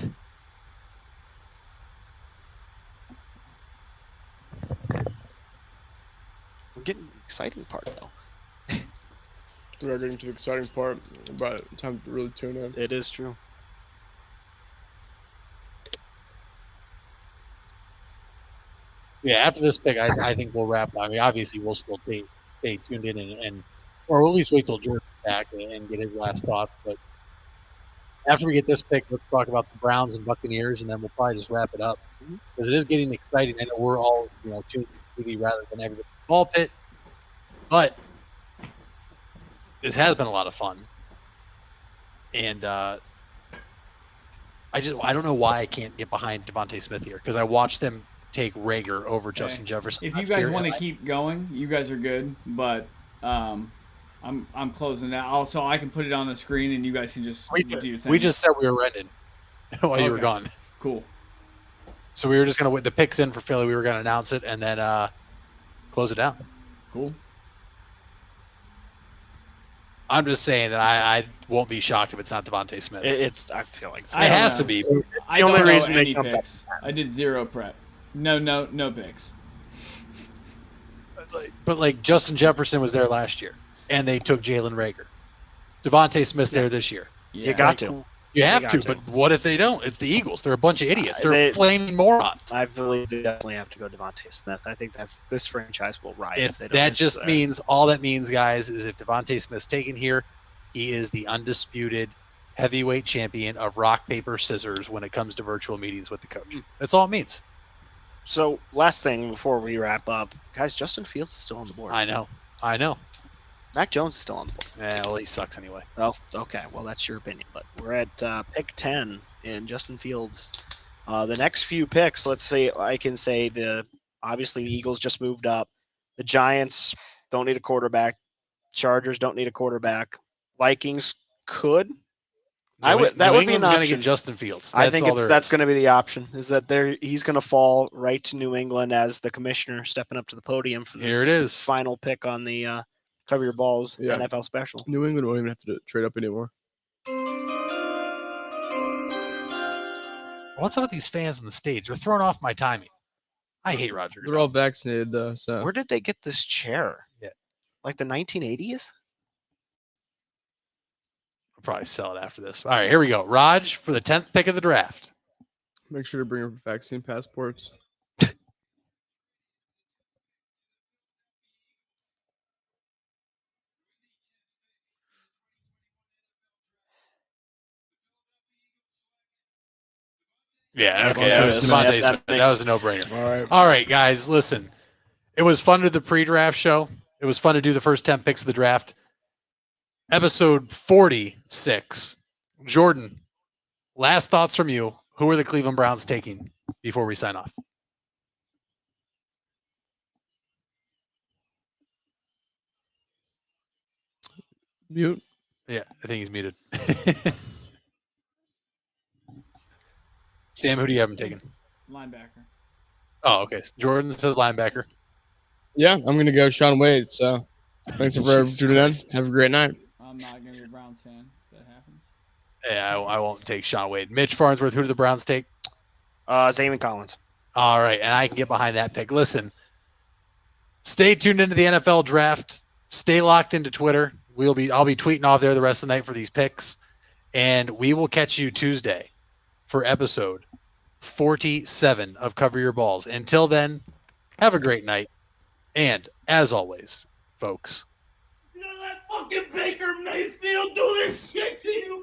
[SPEAKER 2] We're getting to the exciting part though.
[SPEAKER 8] We are getting to the exciting part. But time to really tune in.
[SPEAKER 2] It is true.
[SPEAKER 1] yeah, after this pick, I think we'll wrap. I mean, obviously, we'll still stay tuned in and or at least wait till Jordan's back and get his last thoughts. But after we get this pick, let's talk about the Browns and Buccaneers, and then we'll probably just wrap it up because it is getting exciting. I know we're all tuned to TV rather than everybody in the ball pit, but this has been a lot of fun, and I don't know why I can't get behind Devontae Smith here because I watched them take Rager over Justin Jefferson.
[SPEAKER 4] If you guys want to keep going, you guys are good, but I'm closing out. Also, I can put it on the screen and you guys can just do your thing.
[SPEAKER 1] We just said we were rented while you were
[SPEAKER 4] Okay.
[SPEAKER 1] gone.
[SPEAKER 4] Cool.
[SPEAKER 1] So we were just going to the picks in for Philly. We were going to announce it and then close it down.
[SPEAKER 4] Cool.
[SPEAKER 1] I'm just saying that I won't be shocked if it's not Devontae Smith.
[SPEAKER 2] I feel like it's
[SPEAKER 1] It has to be.
[SPEAKER 2] It's
[SPEAKER 4] I
[SPEAKER 2] the only
[SPEAKER 4] don't know
[SPEAKER 2] reason they
[SPEAKER 4] any
[SPEAKER 2] jumped up.
[SPEAKER 4] picks. I did zero prep. No picks.
[SPEAKER 1] But like Justin Jefferson was there last year, and they took Jalen Reagor. Devontae Smith's there this year.
[SPEAKER 4] Yeah.
[SPEAKER 2] You got to.
[SPEAKER 1] You have
[SPEAKER 2] got
[SPEAKER 1] to,
[SPEAKER 2] to.
[SPEAKER 1] but what if they don't? It's the Eagles. They're a bunch of idiots. They're
[SPEAKER 2] They-
[SPEAKER 1] flaming morons.
[SPEAKER 2] I believe they definitely have to go Devontae Smith. I think that this franchise will rise.
[SPEAKER 1] If
[SPEAKER 2] they don't
[SPEAKER 1] that
[SPEAKER 2] miss
[SPEAKER 1] just
[SPEAKER 2] that.
[SPEAKER 1] means all that means, guys, is if Devontae Smith's taken here, he is the undisputed heavyweight champion of rock, paper, scissors when it comes to virtual meetings with the coach. That's all it means.
[SPEAKER 2] So, last thing before we wrap up, guys, Justin Fields is still on the board.
[SPEAKER 1] I know.
[SPEAKER 2] Mac Jones is still on the board.
[SPEAKER 1] Yeah, well, he sucks anyway.
[SPEAKER 2] Oh, okay. Well, that's your opinion. But we're at pick 10 in Justin Fields. The next few picks, let's say, I can say obviously the Eagles just moved up. The Giants don't need a quarterback. Chargers don't need a quarterback. Vikings could. That would be an
[SPEAKER 1] going to
[SPEAKER 2] option.
[SPEAKER 1] get Justin Fields.
[SPEAKER 2] I think that's going to be the option. Is that he's going to fall right to New England as the commissioner stepping up to the podium for this
[SPEAKER 1] Here it is.
[SPEAKER 2] final pick on the Cover Your Balls
[SPEAKER 8] Yeah.
[SPEAKER 2] NFL special.
[SPEAKER 8] New England won't even have to trade up anymore.
[SPEAKER 1] What's up with these fans on the stage? They're throwing off my timing. I hate Roger.
[SPEAKER 8] They're all vaccinated though, so
[SPEAKER 2] Where did they get this chair?
[SPEAKER 1] Yeah.
[SPEAKER 2] Like the 1980s?
[SPEAKER 1] I'll probably sell it after this. All right, here we go. Raj for the 10th pick of the draft.
[SPEAKER 8] make sure to bring your vaccine passports.
[SPEAKER 1] Yeah, okay.
[SPEAKER 2] Devontae
[SPEAKER 1] That was
[SPEAKER 2] Smith.
[SPEAKER 1] Devontae
[SPEAKER 2] That
[SPEAKER 1] Smith.
[SPEAKER 2] makes-
[SPEAKER 1] That was a no-brainer.
[SPEAKER 8] All right.
[SPEAKER 1] All right, guys, listen. It was fun to do the pre-draft show. It was fun to do the first 10 picks of the draft. Episode 46. Jordan, last thoughts from you. Who are the Cleveland Browns taking before we sign off?
[SPEAKER 8] Mute.
[SPEAKER 1] Yeah, I think he's muted. Sam, who do you have him taking?
[SPEAKER 4] Linebacker.
[SPEAKER 1] Oh, okay. Jordan says linebacker.
[SPEAKER 8] Yeah, I'm gonna go Sean Wade. So thanks for
[SPEAKER 1] Jesus
[SPEAKER 8] tuning in.
[SPEAKER 1] Christ.
[SPEAKER 8] Have a great night.
[SPEAKER 4] I'm not going to be a Browns fan if that happens.
[SPEAKER 1] Yeah, I won't take Sean Wade. Mitch Farnsworth, who do the Browns take?
[SPEAKER 2] Zayman Collins.
[SPEAKER 1] All right, and I can get behind that pick. Listen, stay tuned into the NFL draft. Stay locked into Twitter. I'll be tweeting off there the rest of the night for these picks, and we will catch you Tuesday for episode 47 of Cover Your Balls. Until then, have a great night, and as always, folks.
[SPEAKER 10] You know that fucking Baker Mayfield do this shit to you?